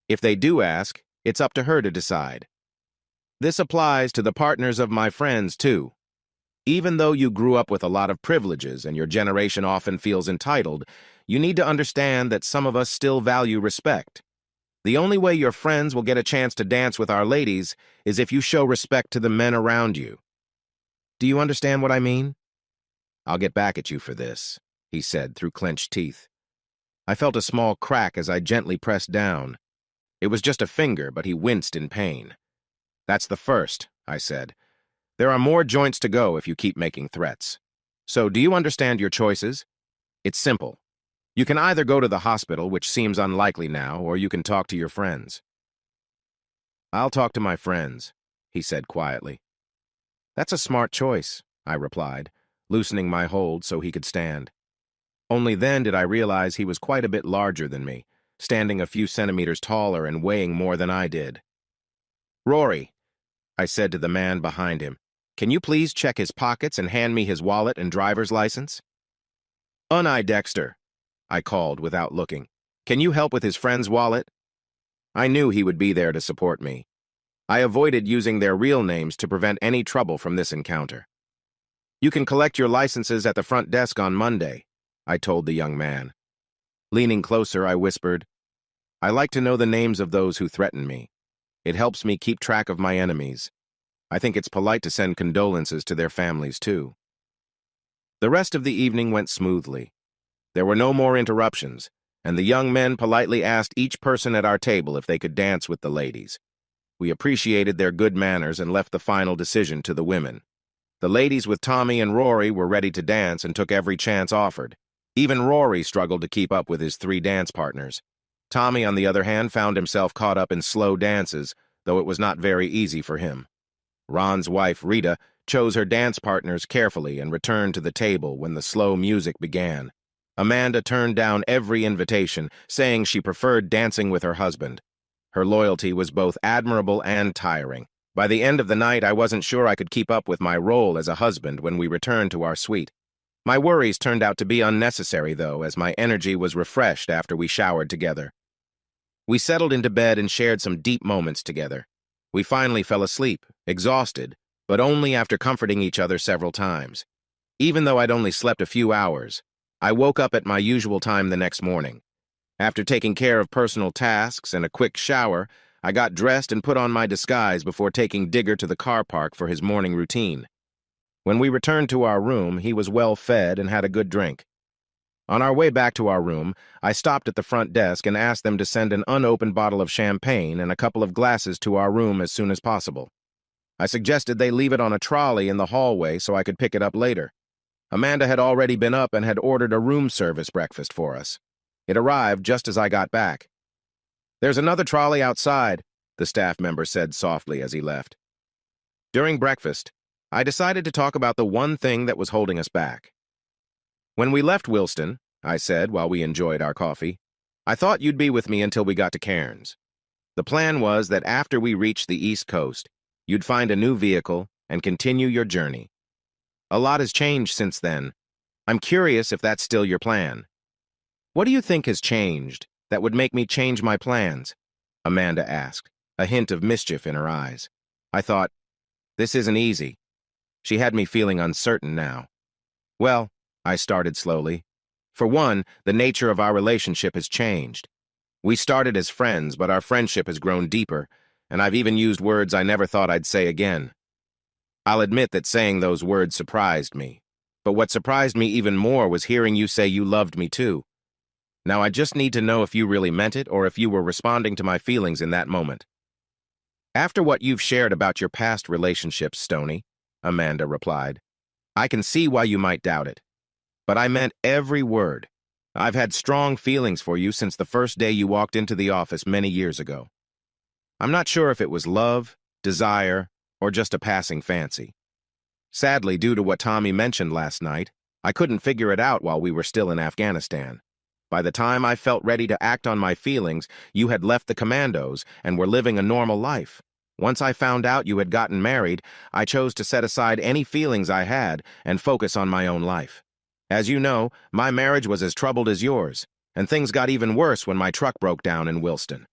If they do ask, it's up to her to decide. This applies to the partners of my friends, too. Even though you grew up with a lot of privileges and your generation often feels entitled, you need to understand that some of us still value respect. The only way your friends will get a chance to dance with our ladies is if you show respect to the men around you. Do you understand what I mean?" "I'll get back at you for this," he said through clenched teeth. I felt a small crack as I gently pressed down. It was just a finger, but he winced in pain. "That's the first," I said. "There are more joints to go if you keep making threats. So do you understand your choices? It's simple. You can either go to the hospital, which seems unlikely now, or you can talk to your friends." "I'll talk to my friends," he said quietly. "That's a smart choice," I replied, loosening my hold so he could stand. Only then did I realize he was quite a bit larger than me, standing a few centimeters taller and weighing more than I did. "Rory," I said to the man behind him, "can you please check his pockets and hand me his wallet and driver's license?" "Unai Dexter," I called without looking. "Can you help with his friend's wallet?" I knew he would be there to support me. I avoided using their real names to prevent any trouble from this encounter. "You can collect your licenses at the front desk on Monday," I told the young man. Leaning closer, I whispered, "I like to know the names of those who threaten me. It helps me keep track of my enemies. I think it's polite to send condolences to their families, too." The rest of the evening went smoothly. There were no more interruptions, and the young men politely asked each person at our table if they could dance with the ladies. We appreciated their good manners and left the final decision to the women. The ladies with Tommy and Rory were ready to dance and took every chance offered. Even Rory struggled to keep up with his 3 dance partners. Tommy, on the other hand, found himself caught up in slow dances, though it was not very easy for him. Ron's wife, Rita, chose her dance partners carefully and returned to the table when the slow music began. Amanda turned down every invitation, saying she preferred dancing with her husband. Her loyalty was both admirable and tiring. By the end of the night, I wasn't sure I could keep up with my role as a husband when we returned to our suite. My worries turned out to be unnecessary, though, as my energy was refreshed after we showered together. We settled into bed and shared some deep moments together. We finally fell asleep, exhausted, but only after comforting each other several times. Even though I'd only slept a few hours, I woke up at my usual time the next morning. After taking care of personal tasks and a quick shower, I got dressed and put on my disguise before taking Digger to the car park for his morning routine. When we returned to our room, he was well fed and had a good drink. On our way back to our room, I stopped at the front desk and asked them to send an unopened bottle of champagne and a couple of glasses to our room as soon as possible. I suggested they leave it on a trolley in the hallway so I could pick it up later. Amanda had already been up and had ordered a room service breakfast for us. It arrived just as I got back. "There's another trolley outside," the staff member said softly as he left. During breakfast, I decided to talk about the one thing that was holding us back. "When we left Wilston," I said while we enjoyed our coffee, "I thought you'd be with me until we got to Cairns. The plan was that after we reached the East Coast, you'd find a new vehicle and continue your journey. A lot has changed since then, I'm curious if that's still your plan. What do you think has changed that would make me change my plans? Amanda asked, a hint of mischief in her eyes. I thought, this isn't easy. She had me feeling uncertain now. Well, I started slowly. For one, the nature of our relationship has changed. We started as friends, but our friendship has grown deeper, and I've even used words I never thought I'd say again. I'll admit that saying those words surprised me. But what surprised me even more was hearing you say you loved me too. Now I just need to know if you really meant it or if you were responding to my feelings in that moment. After what you've shared about your past relationships, Stoney, Amanda replied, I can see why you might doubt it. But I meant every word. I've had strong feelings for you since the first day you walked into the office many years ago. I'm not sure if it was love, desire, or just a passing fancy. Sadly, due to what Tommy mentioned last night, I couldn't figure it out while we were still in Afghanistan. By the time I felt ready to act on my feelings, you had left the commandos and were living a normal life. Once I found out you had gotten married, I chose to set aside any feelings I had and focus on my own life. As you know, my marriage was as troubled as yours, and things got even worse when my truck broke down in Wilston.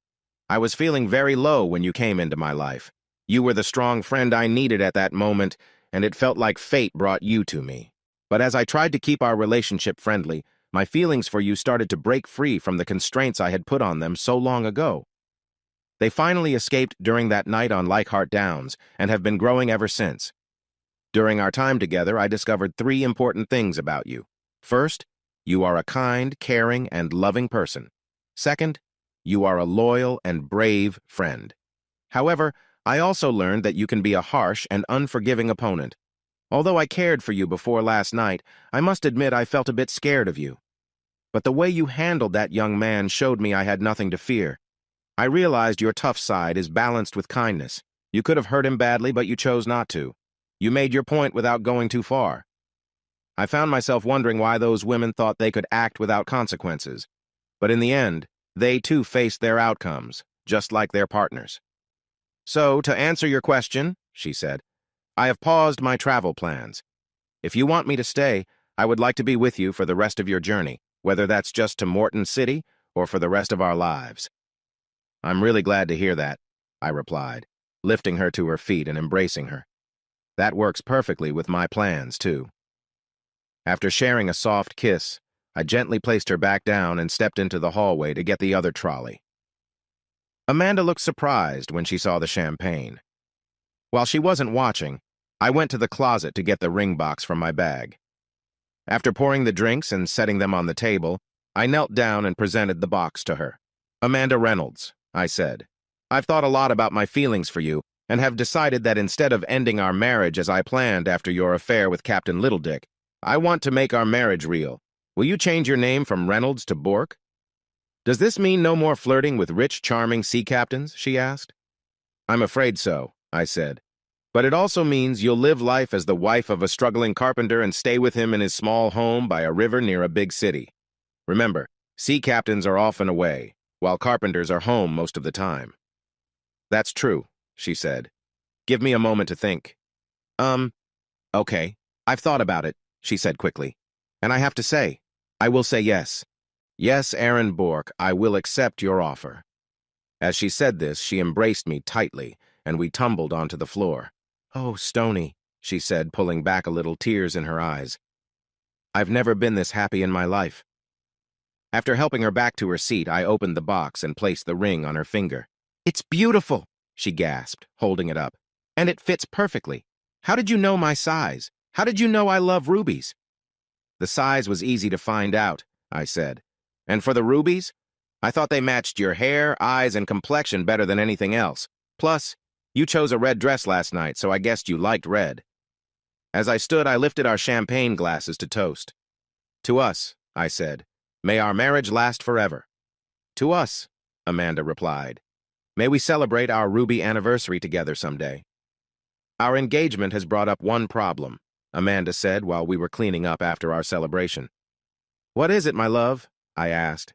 I was feeling very low when you came into my life. You were the strong friend I needed at that moment, and it felt like fate brought you to me. But as I tried to keep our relationship friendly, my feelings for you started to break free from the constraints I had put on them so long ago. They finally escaped during that night on Leichhardt Downs and have been growing ever since. During our time together, I discovered 3 important things about you. First, you are a kind, caring, and loving person. Second, you are a loyal and brave friend. However, I also learned that you can be a harsh and unforgiving opponent. Although I cared for you before last night, I must admit I felt a bit scared of you. But the way you handled that young man showed me I had nothing to fear. I realized your tough side is balanced with kindness. You could have hurt him badly, but you chose not to. You made your point without going too far. I found myself wondering why those women thought they could act without consequences. But in the end, they too faced their outcomes, just like their partners. So, to answer your question, she said, I have paused my travel plans. If you want me to stay, I would like to be with you for the rest of your journey, whether that's just to Morton City or for the rest of our lives. I'm really glad to hear that, I replied, lifting her to her feet and embracing her. That works perfectly with my plans, too. After sharing a soft kiss, I gently placed her back down and stepped into the hallway to get the other trolley. Amanda looked surprised when she saw the champagne. While she wasn't watching, I went to the closet to get the ring box from my bag. After pouring the drinks and setting them on the table, I knelt down and presented the box to her. Amanda Reynolds, I said, I've thought a lot about my feelings for you and have decided that instead of ending our marriage as I planned after your affair with Captain Littledick, I want to make our marriage real. Will you change your name from Reynolds to Bork? Does this mean no more flirting with rich, charming sea captains? She asked. I'm afraid so, I said. But it also means you'll live life as the wife of a struggling carpenter and stay with him in his small home by a river near a big city. Remember, sea captains are often away, while carpenters are home most of the time. That's true, she said. Give me a moment to think. Okay, I've thought about it, she said quickly. And I have to say, I will say yes. Yes, Aaron Bork, I will accept your offer. As she said this, she embraced me tightly, and we tumbled onto the floor. Oh, Stoney, she said, pulling back a little, tears in her eyes. I've never been this happy in my life. After helping her back to her seat, I opened the box and placed the ring on her finger. It's beautiful, she gasped, holding it up. And it fits perfectly. How did you know my size? How did you know I love rubies? The size was easy to find out, I said. And for the rubies? I thought they matched your hair, eyes, and complexion better than anything else. Plus, you chose a red dress last night, so I guessed you liked red. As I stood, I lifted our champagne glasses to toast. To us, I said. May our marriage last forever. To us, Amanda replied. May we celebrate our ruby anniversary together someday. Our engagement has brought up one problem, Amanda said while we were cleaning up after our celebration. What is it, my love? I asked.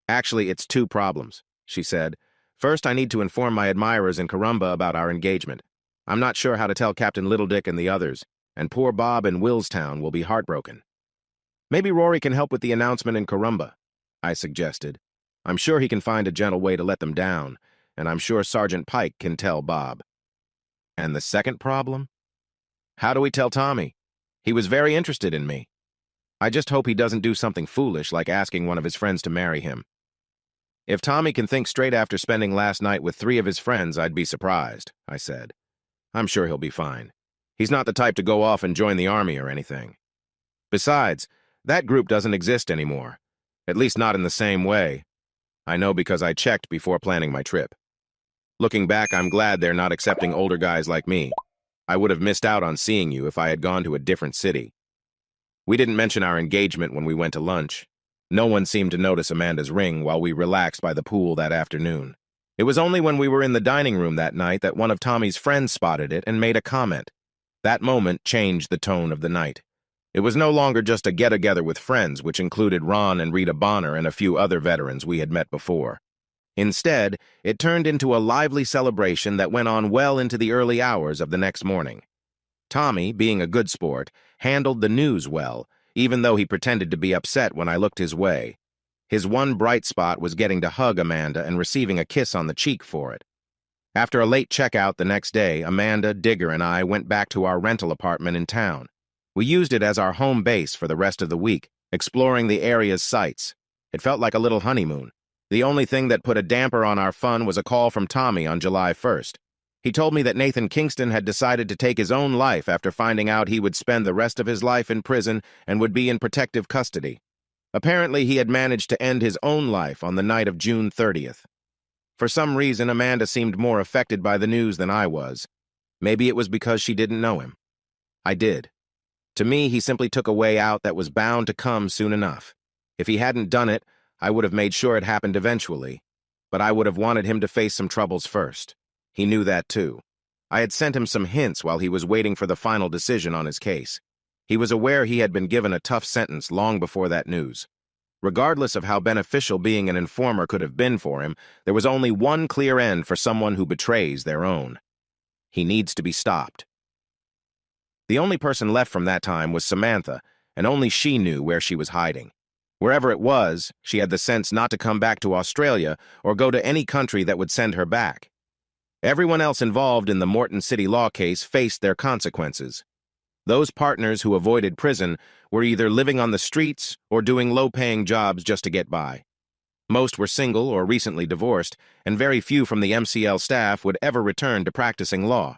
Actually, it's 2 problems, she said. First, I need to inform my admirers in Karumba about our engagement. I'm not sure how to tell Captain Littledick and the others, and poor Bob in Willstown will be heartbroken. Maybe Rory can help with the announcement in Corumba, I suggested. I'm sure he can find a gentle way to let them down, and I'm sure Sergeant Pike can tell Bob. And the second problem? How do we tell Tommy? He was very interested in me. I just hope he doesn't do something foolish like asking one of his friends to marry him. If Tommy can think straight after spending last night with 3 of his friends, I'd be surprised, I said. I'm sure he'll be fine. He's not the type to go off and join the army or anything. Besides, that group doesn't exist anymore. At least not in the same way. I know because I checked before planning my trip. Looking back, I'm glad they're not accepting older guys like me. I would have missed out on seeing you if I had gone to a different city. We didn't mention our engagement when we went to lunch. No one seemed to notice Amanda's ring while we relaxed by the pool that afternoon. It was only when we were in the dining room that night that one of Tommy's friends spotted it and made a comment. That moment changed the tone of the night. It was no longer just a get-together with friends, which included Ron and Rita Bonner and a few other veterans we had met before. Instead, it turned into a lively celebration that went on well into the early hours of the next morning. Tommy, being a good sport, handled the news well, even though he pretended to be upset when I looked his way. His one bright spot was getting to hug Amanda and receiving a kiss on the cheek for it. After a late checkout the next day, Amanda, Digger, and I went back to our rental apartment in town. We used it as our home base for the rest of the week, exploring the area's sights. It felt like a little honeymoon. The only thing that put a damper on our fun was a call from Tommy on July 1st. He told me that Nathan Kingston had decided to take his own life after finding out he would spend the rest of his life in prison and would be in protective custody. Apparently, he had managed to end his own life on the night of June 30th. For some reason, Amanda seemed more affected by the news than I was. Maybe it was because she didn't know him. I did. To me, he simply took a way out that was bound to come soon enough. If he hadn't done it, I would have made sure it happened eventually. But I would have wanted him to face some troubles first. He knew that too. I had sent him some hints while he was waiting for the final decision on his case. He was aware he had been given a tough sentence long before that news. Regardless of how beneficial being an informer could have been for him, there was only one clear end for someone who betrays their own. He needs to be stopped. The only person left from that time was Samantha, and only she knew where she was hiding. Wherever it was, she had the sense not to come back to Australia or go to any country that would send her back. Everyone else involved in the Morton City Law case faced their consequences. Those partners who avoided prison were either living on the streets or doing low-paying jobs just to get by. Most were single or recently divorced, and very few from the MCL staff would ever return to practicing law.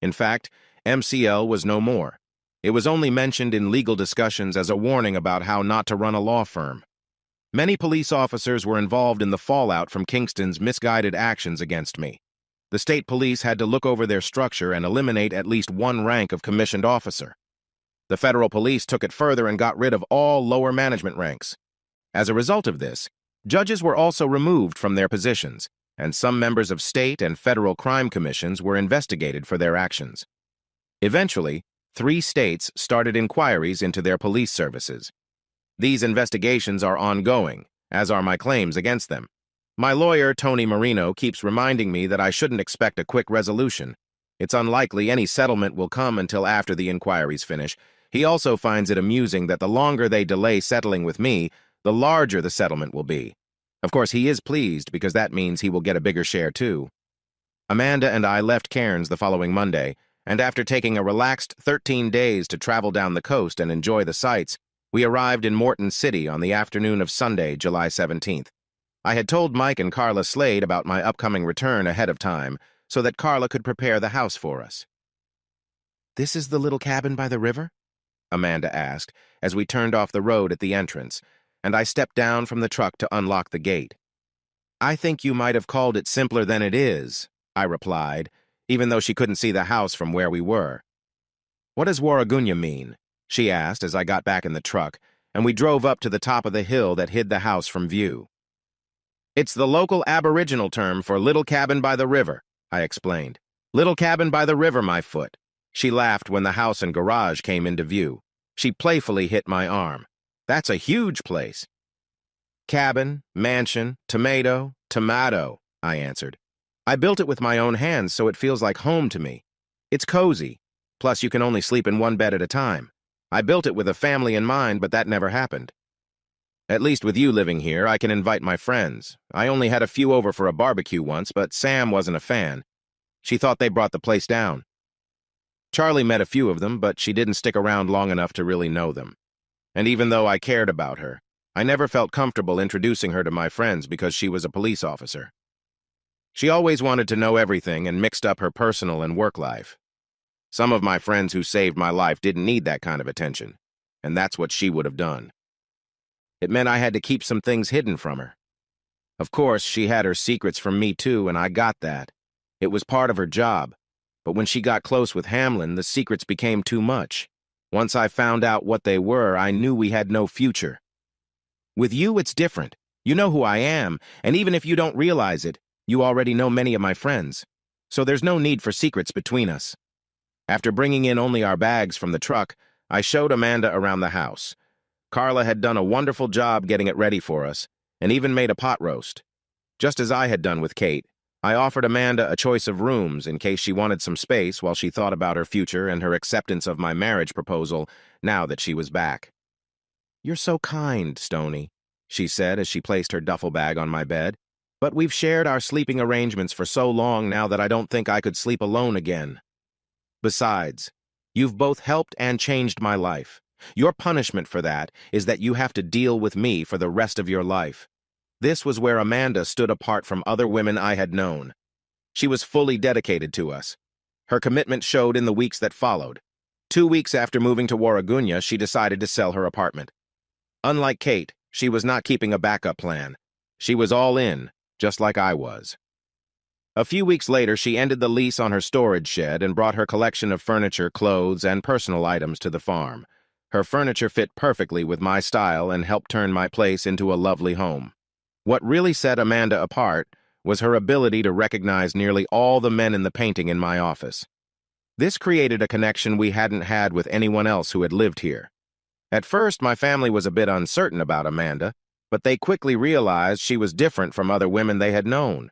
In fact, MCL was no more. It was only mentioned in legal discussions as a warning about how not to run a law firm. Many police officers were involved in the fallout from Kingston's misguided actions against me. The state police had to look over their structure and eliminate at least one rank of commissioned officer. The federal police took it further and got rid of all lower management ranks. As a result of this, judges were also removed from their positions, and some members of state and federal crime commissions were investigated for their actions. Eventually, 3 states started inquiries into their police services. These investigations are ongoing, as are my claims against them. My lawyer, Tony Marino, keeps reminding me that I shouldn't expect a quick resolution. It's unlikely any settlement will come until after the inquiries finish. He also finds it amusing that the longer they delay settling with me, the larger the settlement will be. Of course, he is pleased because that means he will get a bigger share too. Amanda and I left Cairns the following Monday, and after taking a relaxed 13 days to travel down the coast and enjoy the sights, we arrived in Morton City on the afternoon of Sunday, July 17th. I had told Mike and Carla Slade about my upcoming return ahead of time so that Carla could prepare the house for us. "This is the little cabin by the river?" Amanda asked as we turned off the road at the entrance, and I stepped down from the truck to unlock the gate. "I think you might have called it simpler than it is," I replied, even though she couldn't see the house from where we were. "What does Warragunya mean?" she asked as I got back in the truck, and we drove up to the top of the hill that hid the house from view. "It's the local Aboriginal term for little cabin by the river," I explained. "Little cabin by the river, my foot." She laughed when the house and garage came into view. She playfully hit my arm. "That's a huge place." "Cabin, mansion, tomato, I answered. "I built it with my own hands, so it feels like home to me. It's cozy. Plus, you can only sleep in one bed at a time. I built it with a family in mind, but that never happened. At least with you living here, I can invite my friends. I only had a few over for a barbecue once, but Sam wasn't a fan. She thought they brought the place down. Charlie met a few of them, but she didn't stick around long enough to really know them. And even though I cared about her, I never felt comfortable introducing her to my friends because she was a police officer. She always wanted to know everything and mixed up her personal and work life. Some of my friends who saved my life didn't need that kind of attention, and that's what she would have done. It meant I had to keep some things hidden from her. Of course, she had her secrets from me too, and I got that. It was part of her job. But when she got close with Hamlin, the secrets became too much. Once I found out what they were, I knew we had no future. With you, it's different. You know who I am, and even if you don't realize it, you already know many of my friends. So there's no need for secrets between us. After bringing in only our bags from the truck, I showed Amanda around the house. Carla had done a wonderful job getting it ready for us, and even made a pot roast. Just as I had done with Kate, I offered Amanda a choice of rooms in case she wanted some space while she thought about her future and her acceptance of my marriage proposal now that she was back. "You're so kind, Stoney," she said as she placed her duffel bag on my bed. "But we've shared our sleeping arrangements for so long now that I don't think I could sleep alone again. Besides, you've both helped and changed my life. Your punishment for that is that you have to deal with me for the rest of your life." This was where Amanda stood apart from other women I had known. She was fully dedicated to us. Her commitment showed in the weeks that followed. 2 weeks after moving to Warragunya, she decided to sell her apartment. Unlike Kate, she was not keeping a backup plan. She was all in, just like I was. A few weeks later, she ended the lease on her storage shed and brought her collection of furniture, clothes, and personal items to the farm. Her furniture fit perfectly with my style and helped turn my place into a lovely home. What really set Amanda apart was her ability to recognize nearly all the men in the painting in my office. This created a connection we hadn't had with anyone else who had lived here. At first, my family was a bit uncertain about Amanda, but they quickly realized she was different from other women they had known.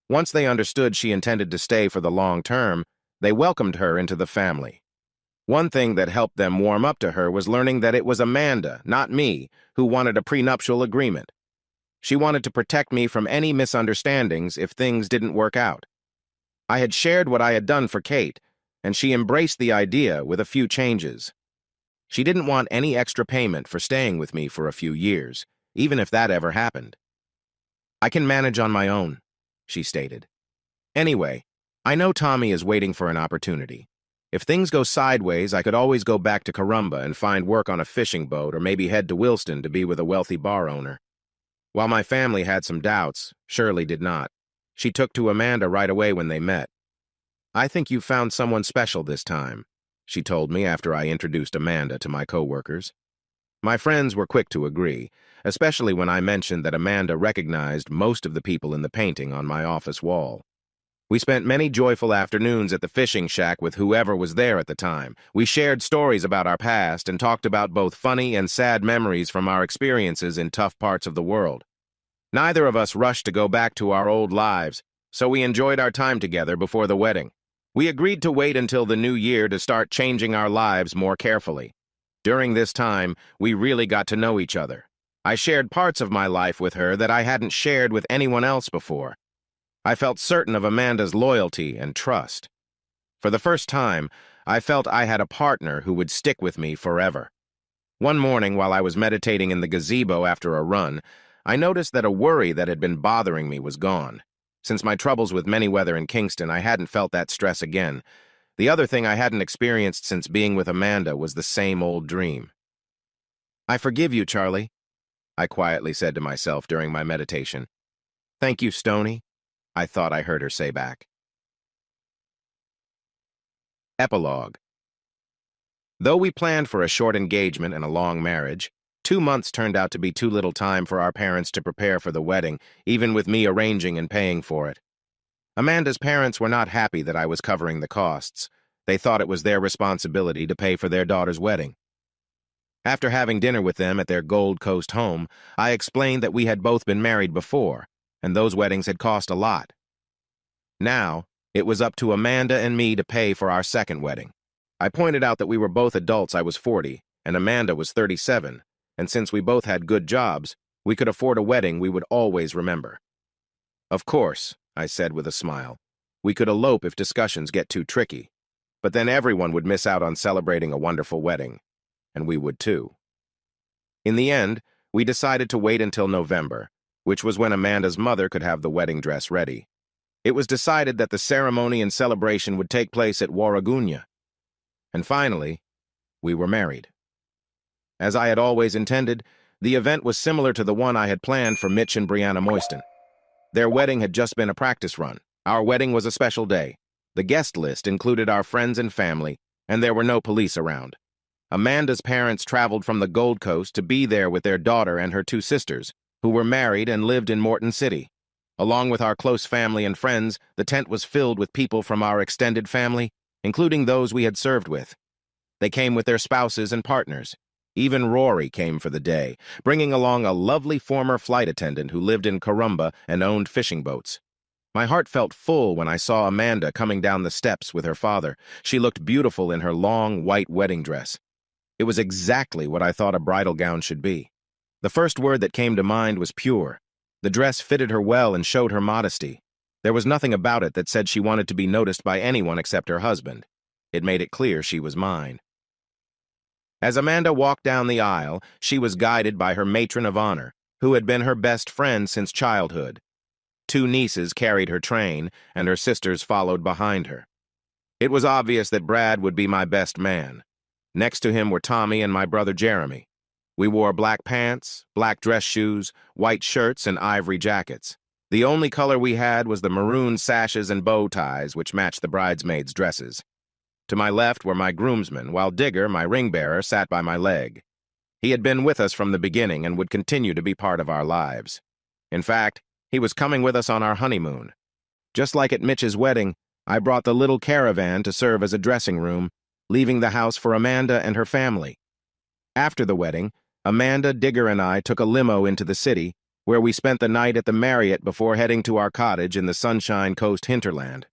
Once they understood she intended to stay for the long term, they welcomed her into the family. One thing that helped them warm up to her was learning that it was Amanda, not me, who wanted a prenuptial agreement. She wanted to protect me from any misunderstandings if things didn't work out. I had shared what I had done for Kate, and she embraced the idea with a few changes. She didn't want any extra payment for staying with me for a few years, even if that ever happened. "I can manage on my own," she stated. "Anyway, I know Tommy is waiting for an opportunity. If things go sideways, I could always go back to Karumba and find work on a fishing boat or maybe head to Wilston to be with a wealthy bar owner." While my family had some doubts, Shirley did not. She took to Amanda right away when they met. "I think you found someone special this time," she told me after I introduced Amanda to my coworkers. My friends were quick to agree, especially when I mentioned that Amanda recognized most of the people in the painting on my office wall. We spent many joyful afternoons at the fishing shack with whoever was there at the time. We shared stories about our past and talked about both funny and sad memories from our experiences in tough parts of the world. Neither of us rushed to go back to our old lives, so we enjoyed our time together before the wedding. We agreed to wait until the new year to start changing our lives more carefully. During this time, we really got to know each other. I shared parts of my life with her that I hadn't shared with anyone else before. I felt certain of Amanda's loyalty and trust. For the first time, I felt I had a partner who would stick with me forever. One morning, while I was meditating in the gazebo after a run, I noticed that a worry that had been bothering me was gone. Since my troubles with Manyweather in Kingston, I hadn't felt that stress again. The other thing I hadn't experienced since being with Amanda was the same old dream. "I forgive you, Charlie," I quietly said to myself during my meditation. "Thank you, Stoney," I thought I heard her say back. Epilogue. Though we planned for a short engagement and a long marriage, 2 months turned out to be too little time for our parents to prepare for the wedding, even with me arranging and paying for it. Amanda's parents were not happy that I was covering the costs. They thought it was their responsibility to pay for their daughter's wedding. After having dinner with them at their Gold Coast home, I explained that we had both been married before, and those weddings had cost a lot. Now, it was up to Amanda and me to pay for our second wedding. I pointed out that we were both adults. I was 40, and Amanda was 37, and since we both had good jobs, we could afford a wedding we would always remember. Of course, I said with a smile, we could elope if discussions get too tricky, but then everyone would miss out on celebrating a wonderful wedding, and we would too. In the end, we decided to wait until November, which was when Amanda's mother could have the wedding dress ready. It was decided that the ceremony and celebration would take place at Warragunya. And finally, we were married. As I had always intended, the event was similar to the one I had planned for Mitch and Brianna Moyston. Their wedding had just been a practice run. Our wedding was a special day. The guest list included our friends and family, and there were no police around. Amanda's parents traveled from the Gold Coast to be there with their daughter and her two sisters, who were married and lived in Morton City. Along with our close family and friends, the tent was filled with people from our extended family, including those we had served with. They came with their spouses and partners. Even Rory came for the day, bringing along a lovely former flight attendant who lived in Corumba and owned fishing boats. My heart felt full when I saw Amanda coming down the steps with her father. She looked beautiful in her long, white wedding dress. It was exactly what I thought a bridal gown should be. The first word that came to mind was pure. The dress fitted her well and showed her modesty. There was nothing about it that said she wanted to be noticed by anyone except her husband. It made it clear she was mine. As Amanda walked down the aisle, she was guided by her matron of honor, who had been her best friend since childhood. Two nieces carried her train, and her sisters followed behind her. It was obvious that Brad would be my best man. Next to him were Tommy and my brother Jeremy. We wore black pants, black dress shoes, white shirts, and ivory jackets. The only color we had was the maroon sashes and bow ties which matched the bridesmaids' dresses. To my left were my groomsmen, while Digger, my ring-bearer, sat by my leg. He had been with us from the beginning and would continue to be part of our lives. In fact, he was coming with us on our honeymoon. Just like at Mitch's wedding, I brought the little caravan to serve as a dressing room, leaving the house for Amanda and her family. After the wedding, Amanda, Digger, and I took a limo into the city, where we spent the night at the Marriott before heading to our cottage in the Sunshine Coast hinterland.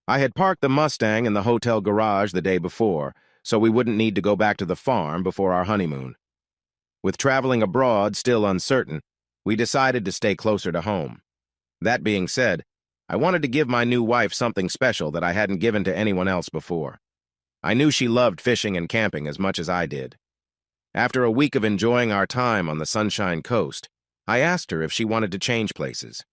I had parked the Mustang in the hotel garage the day before, so we wouldn't need to go back to the farm before our honeymoon. With traveling abroad still uncertain, we decided to stay closer to home. That being said, I wanted to give my new wife something special that I hadn't given to anyone else before. I knew she loved fishing and camping as much as I did. After a week of enjoying our time on the Sunshine Coast, I asked her if she wanted to change places.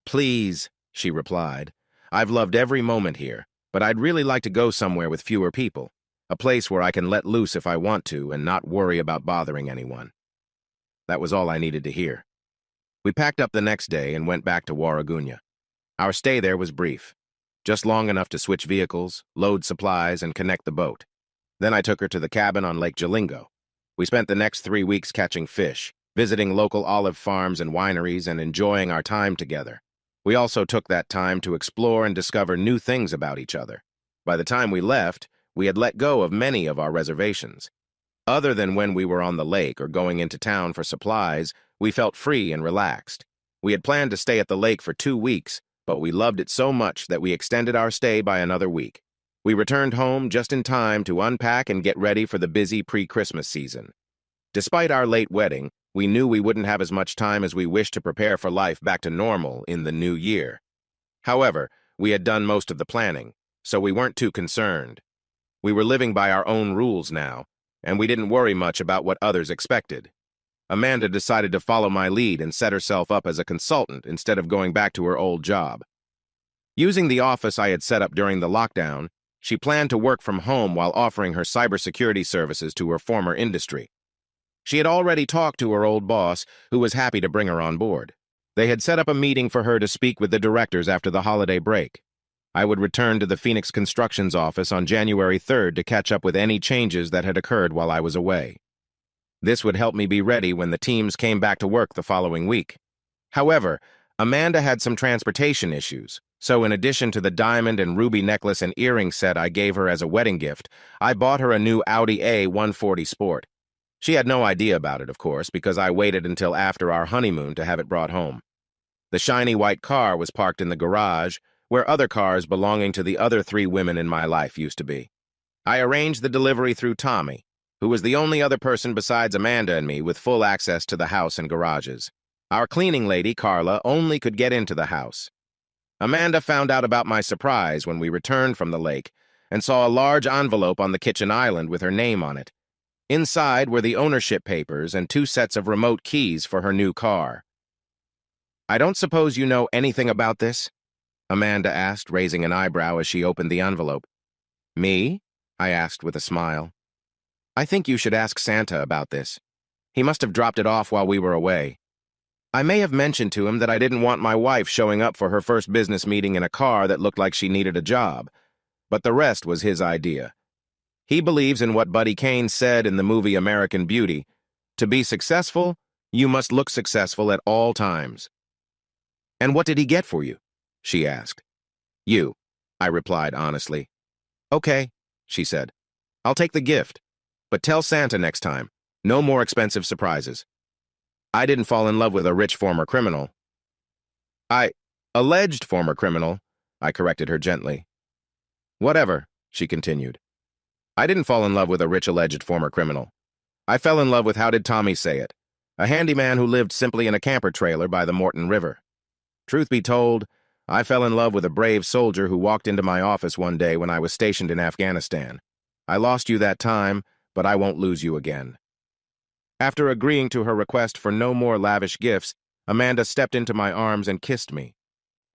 "Please," she replied. "I've loved every moment here, but I'd really like to go somewhere with fewer people, a place where I can let loose if I want to and not worry about bothering anyone." That was all I needed to hear. We packed up the next day and went back to Warragunya. Our stay there was brief, just long enough to switch vehicles, load supplies, and connect the boat. Then I took her to the cabin on Lake Jalingo. We spent the next 3 weeks catching fish, visiting local olive farms and wineries, and enjoying our time together. We also took that time to explore and discover new things about each other. By the time we left, we had let go of many of our reservations. Other than when we were on the lake or going into town for supplies, we felt free and relaxed. We had planned to stay at the lake for 2 weeks, but we loved it so much that we extended our stay by another week. We returned home just in time to unpack and get ready for the busy pre-Christmas season. Despite our late wedding, we knew we wouldn't have as much time as we wished to prepare for life back to normal in the new year. However, we had done most of the planning, so we weren't too concerned. We were living by our own rules now, and we didn't worry much about what others expected. Amanda decided to follow my lead and set herself up as a consultant instead of going back to her old job. Using the office I had set up during the lockdown, she planned to work from home while offering her cybersecurity services to her former industry. She had already talked to her old boss, who was happy to bring her on board. They had set up a meeting for her to speak with the directors after the holiday break. I would return to the Phoenix Constructions office on January 3rd to catch up with any changes that had occurred while I was away. This would help me be ready when the teams came back to work the following week. However, Amanda had some transportation issues, so in addition to the diamond and ruby necklace and earring set I gave her as a wedding gift, I bought her a new Audi A140 Sport. She had no idea about it, of course, because I waited until after our honeymoon to have it brought home. The shiny white car was parked in the garage, where other cars belonging to the other 3 women in my life used to be. I arranged the delivery through Tommy, who was the only other person besides Amanda and me with full access to the house and garages. Our cleaning lady, Carla, only could get into the house. Amanda found out about my surprise when we returned from the lake and saw a large envelope on the kitchen island with her name on it. Inside were the ownership papers and 2 sets of remote keys for her new car. "I don't suppose you know anything about this?" Amanda asked, raising an eyebrow as she opened the envelope. "Me?" I asked with a smile. "I think you should ask Santa about this. He must have dropped it off while we were away. I may have mentioned to him that I didn't want my wife showing up for her first business meeting in a car that looked like she needed a job, but the rest was his idea. He believes in what Buddy Kane said in the movie American Beauty: to be successful, you must look successful at all times." "And what did he get for you?" she asked. "You," I replied honestly. "Okay," she said. "I'll take the gift. But tell Santa next time. No more expensive surprises. I didn't fall in love with a rich former criminal." Alleged former criminal," I corrected her gently. "Whatever," she continued. "I didn't fall in love with a rich alleged former criminal. I fell in love with, how did Tommy say it, a handyman who lived simply in a camper trailer by the Morton River. Truth be told, I fell in love with a brave soldier who walked into my office one day when I was stationed in Afghanistan. I lost you that time, but I won't lose you again." After agreeing to her request for no more lavish gifts, Amanda stepped into my arms and kissed me.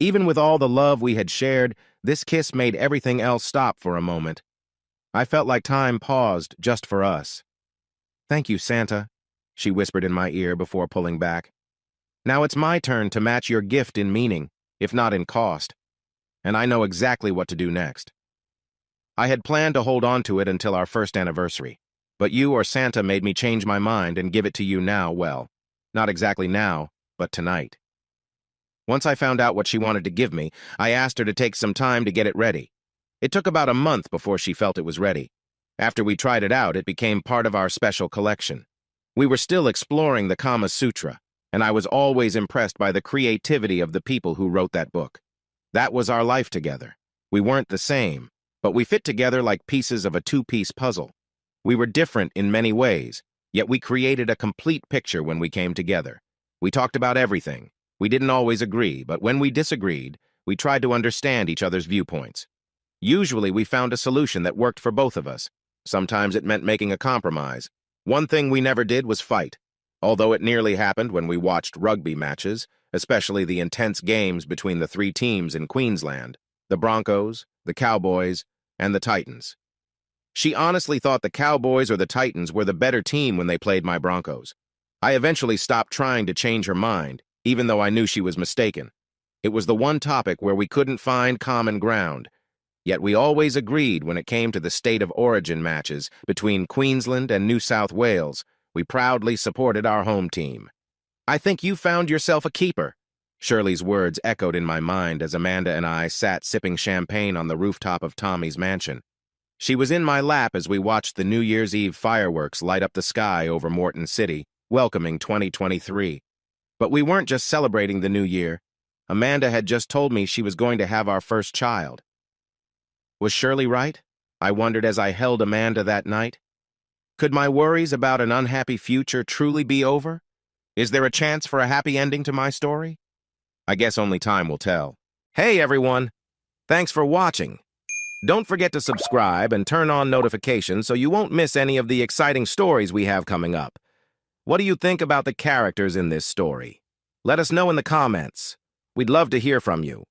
Even with all the love we had shared, this kiss made everything else stop for a moment. I felt like time paused just for us. "Thank you, Santa," she whispered in my ear before pulling back. "Now it's my turn to match your gift in meaning, if not in cost, and I know exactly what to do next. I had planned to hold on to it until our first anniversary, but you or Santa made me change my mind and give it to you now, well, not exactly now, but tonight." Once I found out what she wanted to give me, I asked her to take some time to get it ready. It took about a month before she felt it was ready. After we tried it out, it became part of our special collection. We were still exploring the Kama Sutra, and I was always impressed by the creativity of the people who wrote that book. That was our life together. We weren't the same, but we fit together like pieces of a 2-piece puzzle. We were different in many ways, yet we created a complete picture when we came together. We talked about everything. We didn't always agree, but when we disagreed, we tried to understand each other's viewpoints. Usually, we found a solution that worked for both of us. Sometimes it meant making a compromise. One thing we never did was fight, although it nearly happened when we watched rugby matches, especially the intense games between the 3 teams in Queensland: the Broncos, the Cowboys, and the Titans. She honestly thought the Cowboys or the Titans were the better team when they played my Broncos. I eventually stopped trying to change her mind, even though I knew she was mistaken. It was the one topic where we couldn't find common ground, yet we always agreed when it came to the state of origin matches between Queensland and New South Wales. We proudly supported our home team. "I think you found yourself a keeper," Shirley's words echoed in my mind as Amanda and I sat sipping champagne on the rooftop of Tommy's mansion. She was in my lap as we watched the New Year's Eve fireworks light up the sky over Morton City, welcoming 2023. But we weren't just celebrating the new year. Amanda had just told me she was going to have our first child. Was Shirley right? I wondered as I held Amanda that night. Could my worries about an unhappy future truly be over? Is there a chance for a happy ending to my story? I guess only time will tell. Hey everyone! Thanks for watching. Don't forget to subscribe and turn on notifications so you won't miss any of the exciting stories we have coming up. What do you think about the characters in this story? Let us know in the comments. We'd love to hear from you.